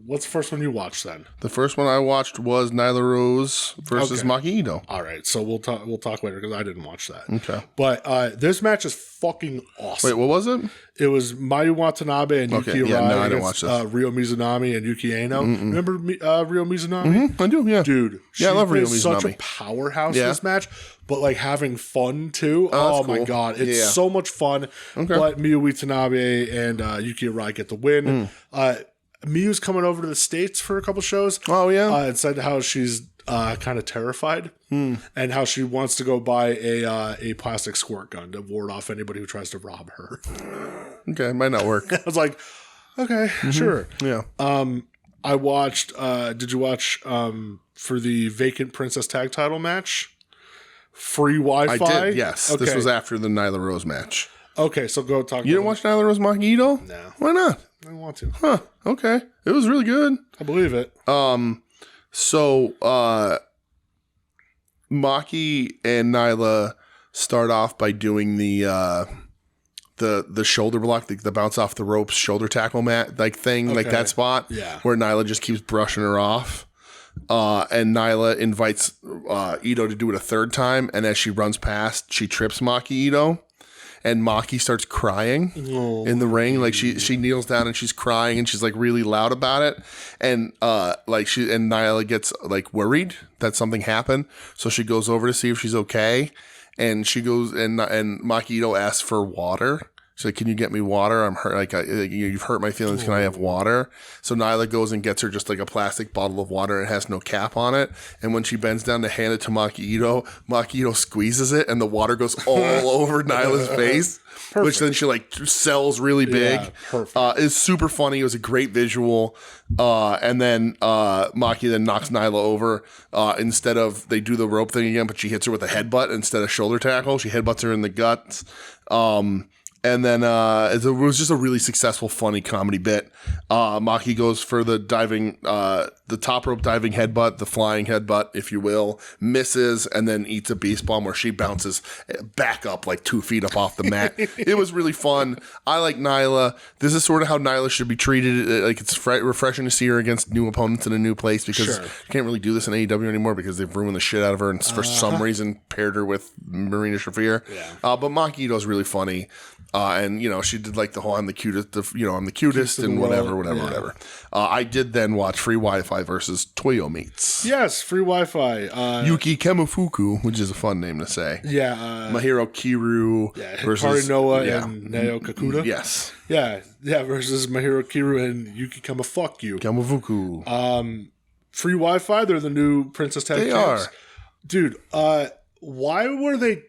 What's the first one you watched then? The first one I watched was Nyla Rose versus Maki Ito. All right, so we'll talk later because I didn't watch that. Okay. But this match is fucking awesome. Wait, what was it? It was Mayu Watanabe and Yuki Arai I didn't watch this. Ryo Mizunami and Yuki Aino. Remember Ryo Mizunami? I do, yeah. Dude, I love Ryo is such a Mizunami. powerhouse in this match, but like having fun too. Oh my cool. God, it's so much fun. Okay. But Miyu Watanabe and Yuki Arai get the win. Miyu's coming over to the States for a couple shows. Oh, yeah? And said how she's kind of terrified and how she wants to go buy a plastic squirt gun to ward off anybody who tries to rob her. Okay, might not work. I was like, okay, sure. Yeah. I watched, did you watch for the vacant Princess Tag title match? Free Wi-Fi? I did, yes. Okay. This was after the Nyla Rose match. Okay, so go talk. You didn't watch Nyla Rose Maki Ito? No. Why not? I don't want to. Huh. Okay. It was really good. I believe it. So Maki and Nyla start off by doing the shoulder block, the bounce off the ropes shoulder tackle mat like thing, like that spot. Yeah. Where Nyla just keeps brushing her off. And Nyla invites Ito to do it a third time, and as she runs past, she trips Maki Ito. And Maki starts crying in the ring. Like she kneels down and she's crying and she's like really loud about it. And Nyla gets like worried that something happened. So she goes over to see if she's okay. And she goes and Maki Ito asks for water. She's like, can you get me water? I'm hurt. Like, you've hurt my feelings. Can I have water? So Nyla goes and gets her just like a plastic bottle of water. It has no cap on it. And when she bends down to hand it to Maki Ito squeezes it and the water goes all over Nyla's face. Perfect. Which then she like sells really big. Yeah, perfect. It's super funny. It was a great visual. And then Maki then knocks Nyla over. Instead of, they do the rope thing again, but she hits her with a headbutt instead of shoulder tackle. She headbutts her in the guts. And then it was just a really successful, funny comedy bit. Maki goes for the diving, the top rope diving headbutt, the flying headbutt, if you will, misses, and then eats a beast bomb where she bounces back up like 2 feet up off the mat. It was really fun. I like Nyla. This is sort of how Nyla should be treated. Like, it's refreshing to see her against new opponents in a new place because you can't really do this in AEW anymore because they've ruined the shit out of her and for some reason paired her with Marina Shafir. Yeah. But Maki Ito's really funny. And, she did like the whole, I'm the cutest, I'm the cutest and whatever. I did then watch Free Wi-Fi versus Toyo Mates. Yes, Free Wi-Fi. Yuki Kemufuku, which is a fun name to say. Yeah. Mahiro Kiru versus Noah and Nao Kakuta. Yes. Yeah, versus Mahiro Kiru and Yuki Kemufuku. Free Wi-Fi, they're the new Princess Tag Teams. They are. Dude, why were they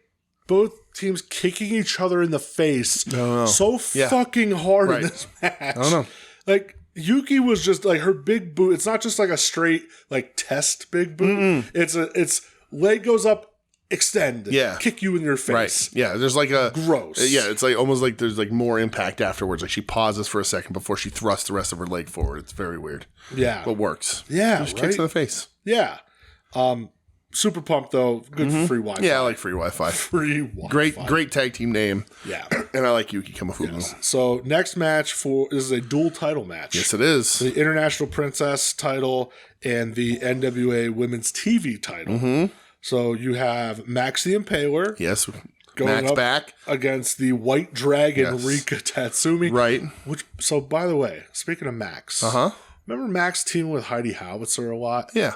both teams kicking each other in the face so fucking hard in this match? I don't know. Like, Yuki was just like, her big boot. It's not just like a straight like test big boot. It's leg goes up, extend, kick you in your face. Right. Yeah. There's like a gross. Yeah. It's like almost like there's like more impact afterwards. Like she pauses for a second before she thrusts the rest of her leg forward. It's very weird. Yeah. But works. Yeah. Just kicks in the face. Yeah. Super pumped though. Good for Free Wi-Fi. Yeah, I like Free Wi-Fi. Free Wi-Fi. Great tag team name. Yeah. And I like Yuki Kemufuku. Yes. So next match is a dual title match. Yes, it is. The International Princess title and the NWA Women's TV title. So you have Max the Impaler. Yes. Going Max up back against the White Dragon Rika Tatsumi. Right. So by the way, speaking of Max. Remember Max teaming with Heidi Howitzer a lot? Yeah.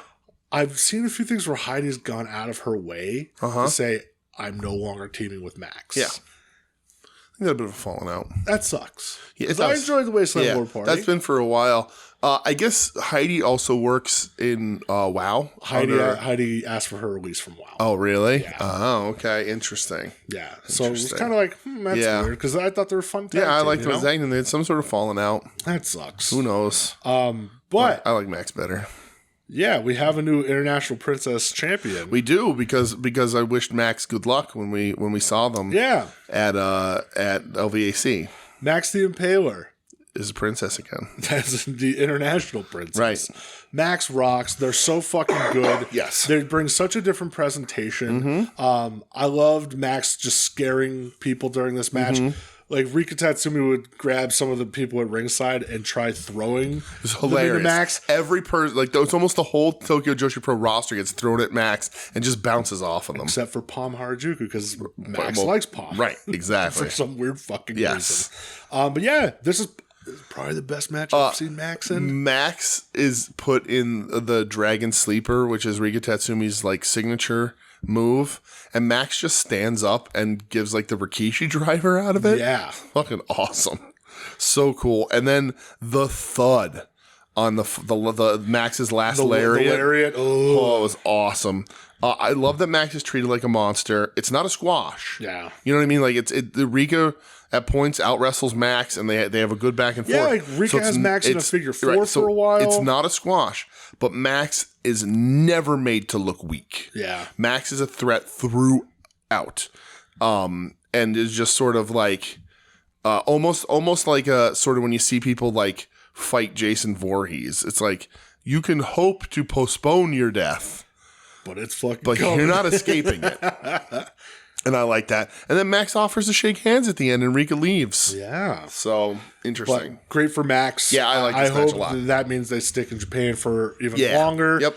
I've seen a few things where Heidi's gone out of her way to say, I'm no longer teaming with Max. Yeah. I think that's a bit of a falling out. That sucks. Yeah, I enjoyed the Wasteland War Party. That's been for a while. I guess Heidi also works in WoW. Heidi asked for her release from WoW. Oh, really? Yeah. Oh, okay. Interesting. Yeah. So it was kind of like, that's weird, because I thought they were fun tag team, I liked what Zane, and they had some sort of falling out. That sucks. Who knows? But I like Max better. Yeah, we have a new International Princess champion. We do, because I wished Max good luck when we saw them. Yeah. At LVAC. Max the Impaler is a princess again. That's the International Princess. Right. Max rocks. They're so fucking good. Yes. They bring such a different presentation. I loved Max just scaring people during this match. Like, Rika Tatsumi would grab some of the people at ringside and try throwing. It was hilarious. Into Max. Every person, like, it's almost the whole Tokyo Joshi Pro roster gets thrown at Max and just bounces off of them. Except for Palm Harajuku, because Max likes Palm. Right, exactly. For some weird fucking reason. But yeah, this is probably the best match I've seen Max in. Max is put in the Dragon Sleeper, which is Rika Tatsumi's, like, signature move, and Max just stands up and gives like the Rikishi driver out of it. Yeah. Fucking awesome. So cool. And then the thud on the Max's last lariat. The lariat. Oh, it was awesome. I love that Max is treated like a monster. It's not a squash. Yeah. You know what I mean? Like the Rika at points out wrestles Max, and they have a good back and forth. Yeah, like Rika has Max in a figure four for a while. It's not a squash, but Max is never made to look weak. Yeah. Max is a threat throughout. And is just sort of like almost like a sort of when you see people like fight Jason Voorhees. It's like you can hope to postpone your death, but it's fucking but you're not escaping it. And I like that. And then Max offers to shake hands at the end, and Rika leaves. Yeah. So, interesting. But great for Max. Yeah, I like this match a lot. I hope that means they stick in Japan for even longer. Yep.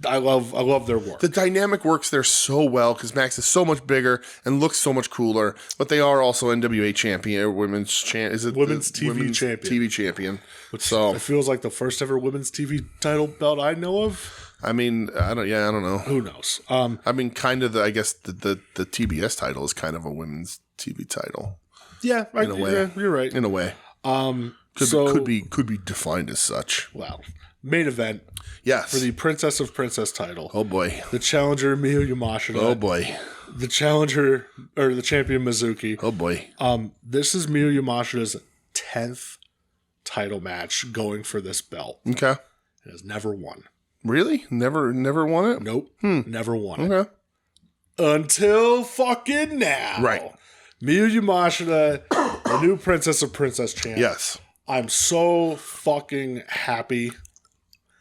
I love their work. The dynamic works there so well because Max is so much bigger and looks so much cooler. But they are also NWA champion, or women's champion. Is it women's TV champion? TV champion. Which it feels like the first ever women's TV title belt I know of. I mean, I don't know. Who knows? I mean, kind of I guess the TBS title is kind of a women's TV title. Yeah, in a way. Yeah, you're right. In a way. Could be defined as such. Well, main event. Yes. For the Princess of Princess title. Oh boy. The challenger Miyu Yamashita. Oh boy. The challenger or the champion Mizuki. Oh boy. This is Miyu Yamashita's 10th title match going for this belt. Okay. It has never won. Really? Never won it? Nope. Never won it. Okay. Until fucking now. Right. Miyu Yamashita, the new Princess of Princess champ. Yes. I'm so fucking happy.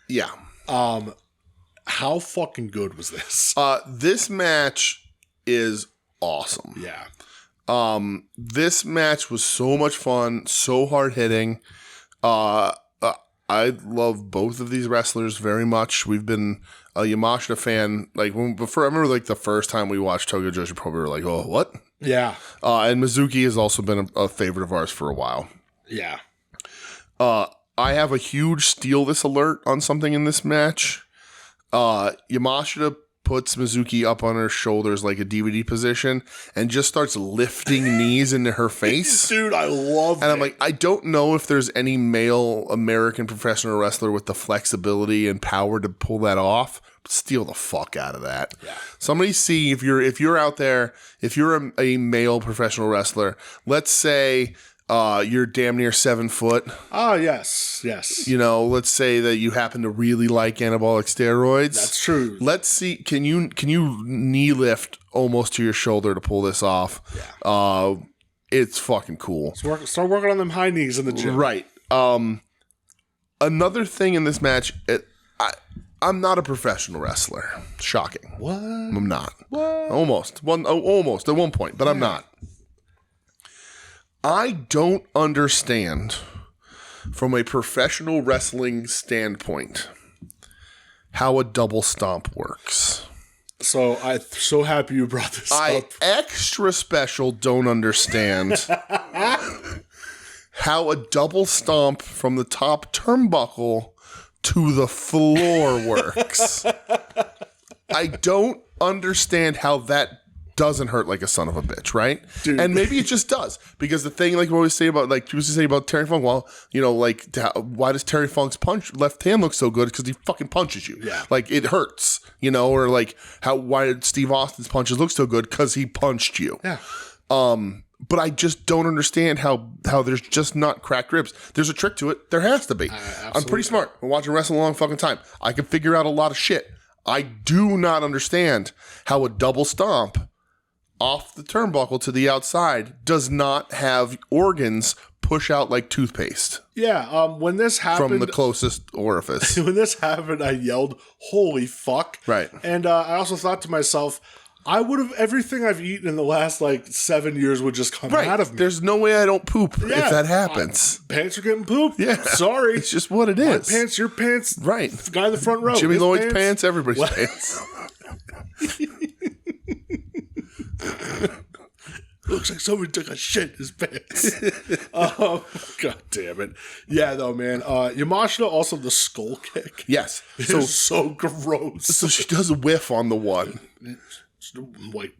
Yeah. How fucking good was this? This match is awesome. Yeah. This match was so much fun, so hard hitting. I love both of these wrestlers very much. We've been a Yamashita fan. Like I remember like the first time we watched Tokyo Joshi Pro, we were like, oh, what? Yeah. And Mizuki has also been a favorite of ours for a while. Yeah. I have a huge steal this alert on something in this match. Yamashita puts Mizuki up on her shoulders like a DVD position and just starts lifting knees into her face. Dude, I love it. And I'm like, I don't know if there's any male American professional wrestler with the flexibility and power to pull that off. Steal the fuck out of that. Yeah. Somebody see if you're out there, if you're a male professional wrestler, let's say you're damn near 7 foot. Oh, yes. You know, let's say that you happen to really like anabolic steroids. That's true. Let's see. Can you knee lift almost to your shoulder to pull this off? Yeah. It's fucking cool. Start working on them high knees in the gym. Right. Another thing in this match, I'm not a professional wrestler. Shocking. What? I'm not. What? Almost at one point, but I'm not. I don't understand, from a professional wrestling standpoint, how a double stomp works. So I'm so happy you brought this up. Extra special don't understand how a double stomp from the top turnbuckle to the floor works. I don't understand how that doesn't hurt like a son of a bitch, right? Dude. And maybe it just does, because the thing, like we always say about, like, people used to say about Terry Funk, well, you know, like, why does Terry Funk's left hand look so good? Because he fucking punches you. Yeah. Like, it hurts, you know, or like, why did Steve Austin's punches look so good? Because he punched you. Yeah. But I just don't understand how there's just not cracked ribs. There's a trick to it. There has to be. I'm pretty smart. I'm watching wrestling a long fucking time. I can figure out a lot of shit. I do not understand how a double stomp off the turnbuckle to the outside does not have organs push out like toothpaste. Yeah, when this happened... From the closest orifice. When this happened, I yelled, holy fuck. Right. And I also thought to myself, I would have... Everything I've eaten in the last, 7 years would just come out of me. There's no way I don't poop if that happens. Pants are getting pooped. Yeah. Sorry. It's just what it is. My pants, your pants. Right. The guy in the front row. Jimmy his Lloyd's pants, everybody's pants. Looks like somebody took a shit in his pants. God damn it. Yeah, though, man. Yamashita, also the skull kick. Yes. So gross. So she does a whiff on the one. It's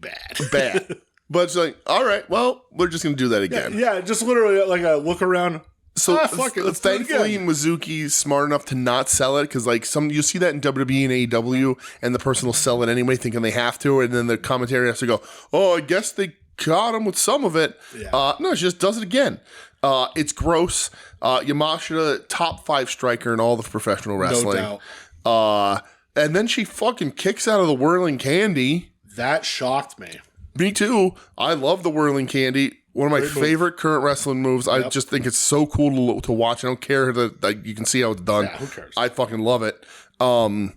bad. Bad. But it's like, all right, well, we're just going to do that again. Yeah, just literally like a look around. So fuck it, let's do it thankfully, again. Mizuki's smart enough to not sell it, because you see that in WWE and AEW, and the person will sell it anyway, thinking they have to, and then the commentary has to go, "Oh, I guess they caught him with some of it." Yeah. No, she just does it again. It's gross. Yamashita, top 5 striker in all of professional wrestling. No doubt. And then she fucking kicks out of the whirling candy. That shocked me. Me too. I love the whirling candy. One of my favorite current wrestling moves. Yep. I just think it's so cool to watch. I don't care that you can see how it's done. Yeah, who cares? I fucking love it. And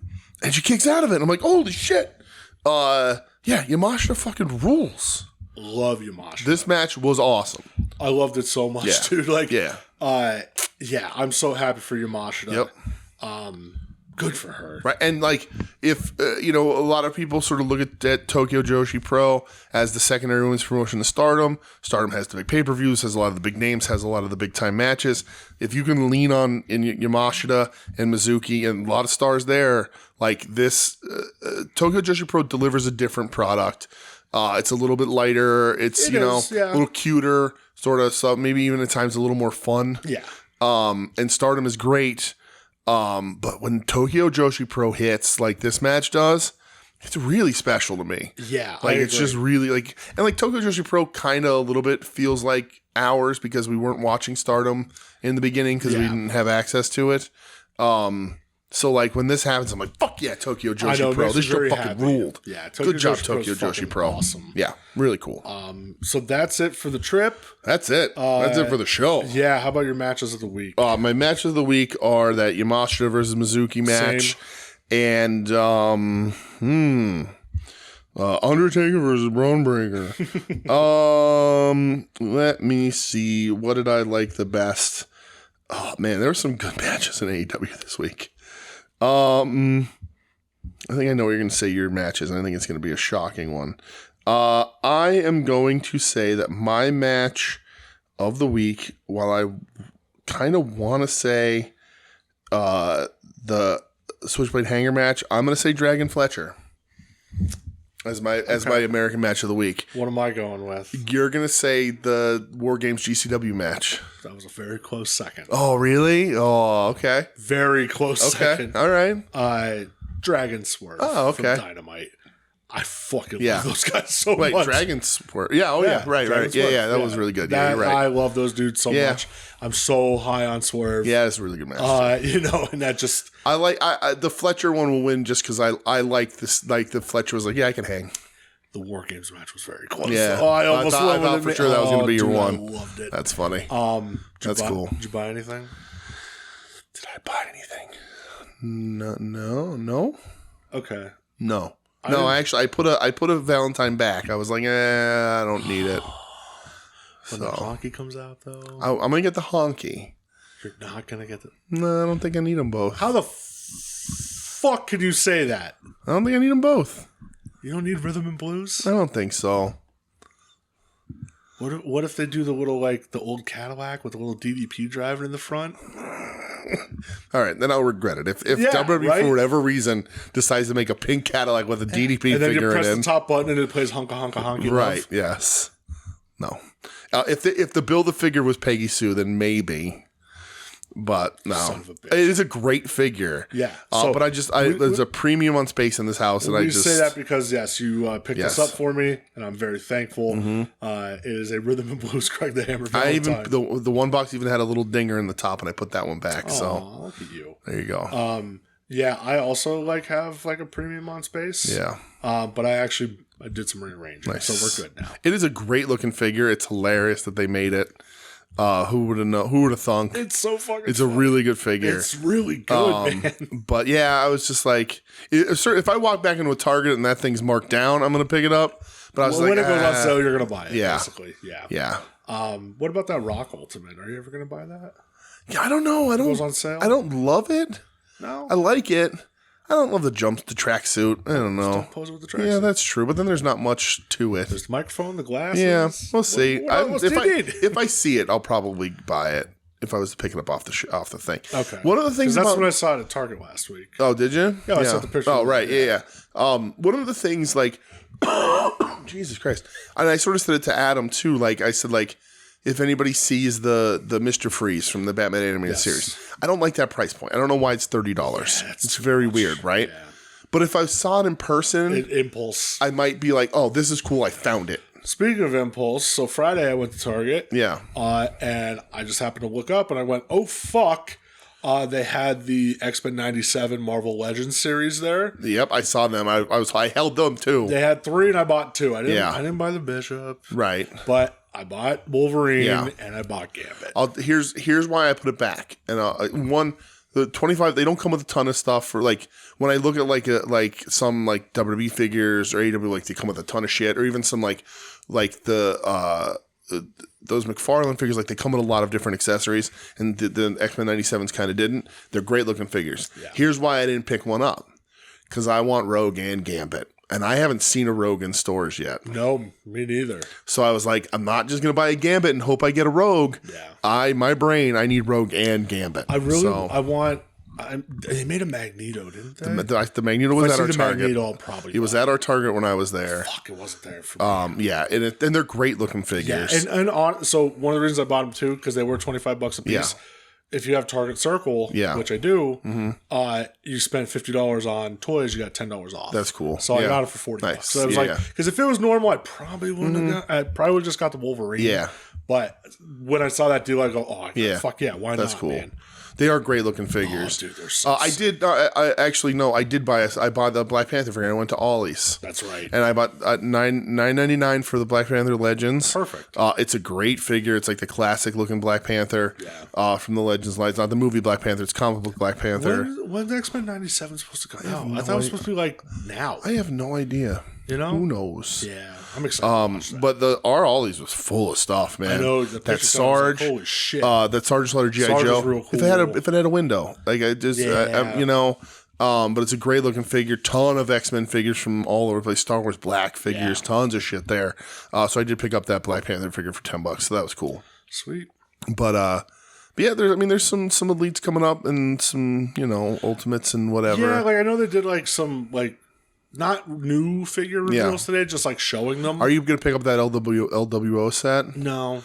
she kicks out of it. And I'm like, holy shit. Yeah, Yamashita fucking rules. Love Yamashita. This match was awesome. I loved it so much, dude. Yeah. I'm so happy for Yamashita. Yep. Good for her. Right. And if, a lot of people sort of look at Tokyo Joshi Pro as the secondary women's promotion to Stardom. Stardom has the big pay-per-views, has a lot of the big names, has a lot of the big-time matches. If you can lean on Yamashita and Mizuki and a lot of stars there, like this, Tokyo Joshi Pro delivers a different product. It's a little bit lighter. It's, a little cuter, sort of. So maybe even at times a little more fun. Yeah. And Stardom is great. But when Tokyo Joshi Pro hits like this match does, it's really special to me. Yeah. Like, it's just really like, and like Tokyo Joshi Pro kind of a little bit feels like ours because we weren't watching Stardom in the beginning because we didn't have access to it. So like when this happens, I'm like, fuck yeah, Tokyo Joshi Pro. This show fucking ruled. Yeah, good job, Tokyo Joshi Pro. Awesome. Yeah, really cool. So that's it for the trip. That's it. That's it for the show. Yeah, how about your matches of the week? My matches of the week are that Yamashita versus Mizuki match. Same. And Undertaker versus Braun Breaker. Let me see. What did I like the best? Oh man, there were some good matches in AEW this week. I think I know what you're going to say your matches, and I think it's going to be a shocking one. I am going to say that my match of the week, while I kind of want to say the Switchblade Hanger match, I'm going to say Dragon Fletcher as my American match of the week. What am I going with? You're going to say the War Games GCW match. That was a very close second. Oh, really? Oh, okay. Very close second. All right. Dragon Swerve from Dynamite. I fucking love those guys so much. Dragon Swerve. Yeah, right. Yeah, that was really good. Yeah, you're right. I love those dudes so much. I'm so high on Swerve. Yeah, it's a really good match. And that just... I like the Fletcher one will win just because I like this. Like the Fletcher was like, yeah, I can hang. The War Games match was very close. Yeah, I almost I thought for sure that was going to be your one. I loved it. That's funny. That's cool. Did you buy anything? Did I buy anything? No. Okay. No. Actually, I put a Valentine back. I was like, I don't need it. When the honky comes out, though, I'm gonna get the honky. You're not gonna get the. No, I don't think I need them both. How the fuck could you say that? I don't think I need them both. You don't need rhythm and blues? I don't think so. What if they do the little, like, the old Cadillac with the little DDP driver in the front? All right, then I'll regret it. If WWE for whatever reason decides to make a pink Cadillac with a DDP figure in it. And then you press the top button and it plays honka honka honky. Right, love. Yes. No. If the Build-A-Figure was Peggy Sue, then maybe. But no, Son of a bitch. It is a great figure. Yeah, but there's a premium on space in this house, and I just say that because you picked this up for me, and I'm very thankful. It is a Rhythm and Blues Craig the Hammer Valentine. The one box even had a little dinger in the top, and I put that one back. So look at you. There you go. I also have a premium on space. Yeah, but I did some rearranging, so we're good now. It is a great looking figure. It's hilarious that they made it. Who would have thunk? It's so fucking It's fun. A really good figure. It's really good, man. But yeah, I was just like, if I walk back into a Target and that thing's marked down, I'm going to pick it up. But I was like, when it goes on sale, you're going to buy it, yeah. basically. Yeah. Yeah. What about that Rock Ultimate? Are you ever going to buy that? Yeah, I don't know. It goes on sale? I don't love it. No? I like it. I don't love the tracksuit. I don't know. Don't pose with the tracksuit. Yeah, that's true. But then there's not much to it. There's the microphone, the glasses. Yeah, we'll see. What else do you need? If I see it, I'll probably buy it. If I was to pick it up off the thing. Okay. One of the things that's what I saw at Target last week. Oh, did you? Yeah, I saw the picture. Oh, right. Yeah. One of the things, like, Jesus Christ, and I sort of said it to Adam too. Like I said, like, if anybody sees the Mr. Freeze from the Batman animated series, I don't like that price point. I don't know why it's $30. Yeah, it's very weird, right? Yeah. But if I saw it in person, Impulse, I might be like, "Oh, this is cool! I found it." Speaking of Impulse, so Friday I went to Target, and I just happened to look up, and I went, "Oh fuck!" They had the X-Men '97 Marvel Legends series there. Yep, I saw them. I held them too. They had 3, and I bought 2. I didn't buy the Bishop, right? But I bought Wolverine and I bought Gambit. Here's why I put it back. And the 25, they don't come with a ton of stuff for, like, when I look at like some like WWE figures or AEW, like they come with a ton of shit, or even some like the those McFarlane figures, like they come with a lot of different accessories, and the X-Men 97s kind of didn't. They're great looking figures. Yeah. Here's why I didn't pick one up, because I want Rogue and Gambit. And I haven't seen a Rogue in stores yet. No, me neither. So I was like, I'm not just going to buy a Gambit and hope I get a Rogue. Yeah. I need Rogue and Gambit. I want They made a Magneto, didn't they? The Magneto was at our Target. Magneto, I'll probably He was at our Target when I was there. Fuck, it wasn't there for me. Yeah, and they're great looking figures. Yeah, so one of the reasons I bought them too, because they were $25 a piece. Yeah. If you have Target Circle, which I do, you spend $50 on toys, you got $10 off. That's cool. So I got it for $40. Nice. So it was because if it was normal, I probably wouldn't have I probably would have just got the Wolverine. Yeah. But when I saw that deal, I go, fuck yeah, why not? That's cool. Man? They are great looking figures. Oh, dude, they're so I did. I did buy. I bought the Black Panther figure. I went to Ollie's. That's right. And I bought $9.99 for the Black Panther Legends. Perfect. It's a great figure. It's like the classic looking Black Panther. Yeah. From the Legends line. It's not the movie Black Panther. It's comic book Black Panther. When's X-Men 97 supposed to come out? I thought it was supposed to be like now. I have no idea. You know? Who knows? Yeah, I'm excited. But our Ollie's was full of stuff, man. I know that Sarge. Like, holy shit. That Sergeant Slaughter G.I. Joe. Real cool. If it had a window, like I just, but it's a great looking figure. Ton of X-Men figures from all over the place. Star Wars Black figures, tons of shit there. So I did pick up that Black Panther figure for $10, so that was cool. Sweet. But yeah, there's some elites coming up and some ultimates and whatever. Yeah, like I know they did like some like. Not new figure reveals today, just like showing them. Are you going to pick up that LWO set? No.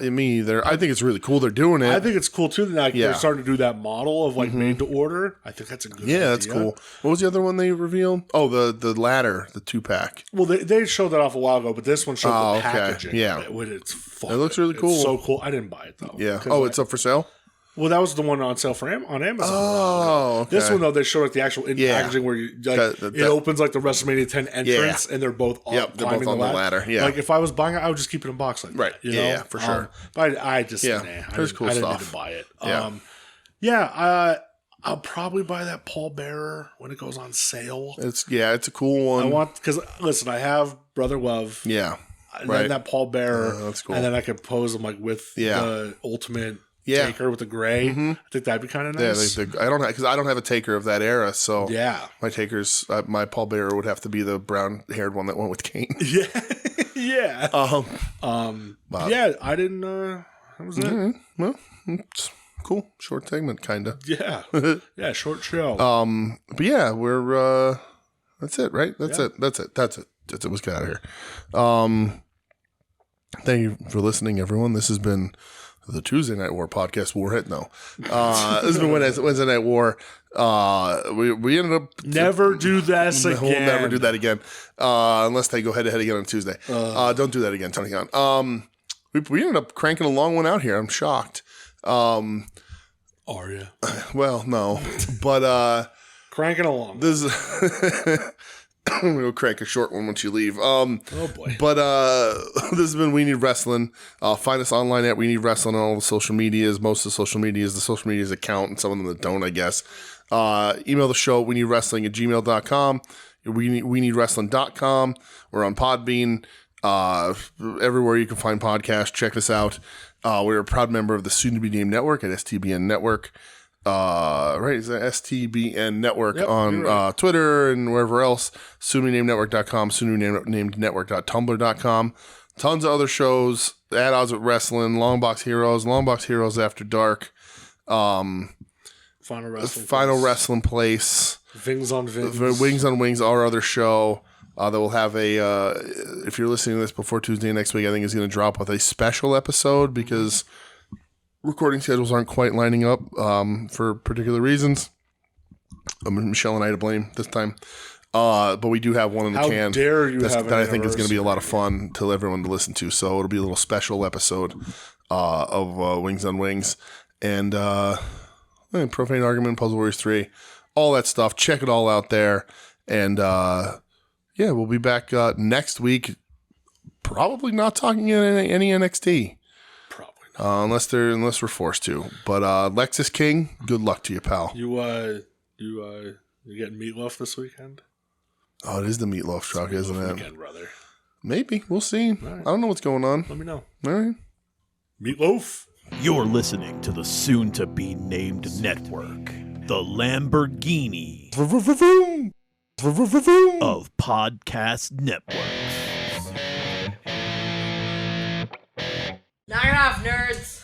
Me either. I think it's really cool they're doing it. I think it's cool too that they're starting to do that model of like made to order. I think that's a good idea. That's cool. What was the other one they revealed? Oh, the ladder, the 2-pack. Well, they showed that off a while ago, but this one showed the packaging. Yeah. It looks really cool. It's so cool. I didn't buy it though. Yeah. It's up for sale? Well, that was the one on sale for on Amazon. Oh, okay. This one though, they show like the actual packaging where you like it opens like the WrestleMania 10 entrance, and they're both climbing on the ladder. Yeah, like if I was buying it, I would just keep it in a box like right. That, you know? Yeah, for sure. But I just cool I didn't need to buy it. I'll probably buy that Paul Bearer when it goes on sale. It's a cool one. Because listen, I have Brother Love. Yeah, and then that Paul Bearer. That's cool. And then I could pose him like with the Ultimate. Taker with the gray. I think that'd be kind of nice. Yeah, I don't have a Taker of that era, so my Takers, my Paul Bearer would have to be the brown haired one that went with Kane. Yeah. I didn't. That was it. Well, it's cool, short segment, kind of. Yeah, short show. But yeah, we're that's it, right? That's it. Let's get out of here. Thank you for listening, everyone. This has been the Tuesday Night War podcast. Warhead, no. This has been Wednesday Night War. We ended up never do this again. We'll never do that again, unless they go head to head again on Tuesday. Don't do that again, Tony Khan. We ended up cranking a long one out here. I'm shocked. Are you? Well, no, but cranking along. This is. We'll crank a short one once you leave. Oh boy! But this has been We Need Wrestling. Find us online at We Need Wrestling on all the social medias. Most of the social medias account, and some of them that don't, I guess. Email the show at WeNeedWrestling@gmail.com. WeNeedWrestling.com. We're on Podbean. Everywhere you can find podcasts. Check us out. We're a proud member of the soon-to-be-named network at STBN Network. Right, is that STBN Network on Twitter and wherever else. soon-to-be-named-network.com, soon-to-be-named-network.tumblr.com. Tons of other shows. At Odds with Wrestling, Long Box Heroes After Dark, Final Wrestling Place, Wings on Wings, our other show. That will have if you're listening to this before Tuesday next week, I think is going to drop with a special episode because recording schedules aren't quite lining up for particular reasons. Michelle and I to blame this time. But we do have one in the can. How dare you have that I think is going to be a lot of fun to everyone to listen to. So it'll be a little special episode of Wings on Wings. And Profane Argument, Puzzle Warriors 3, all that stuff. Check it all out there. And we'll be back next week. Probably not talking any NXT. Unless we're forced to. But Lexus King, good luck to you, pal. You getting meatloaf this weekend? Oh, it is the meatloaf truck, isn't it? Weekend, brother. Maybe. We'll see. Right. I don't know what's going on. Let me know. All right. Meatloaf. You're listening to the soon-to-be-named network, the Lamborghini of podcast networks. Knock it off, nerds!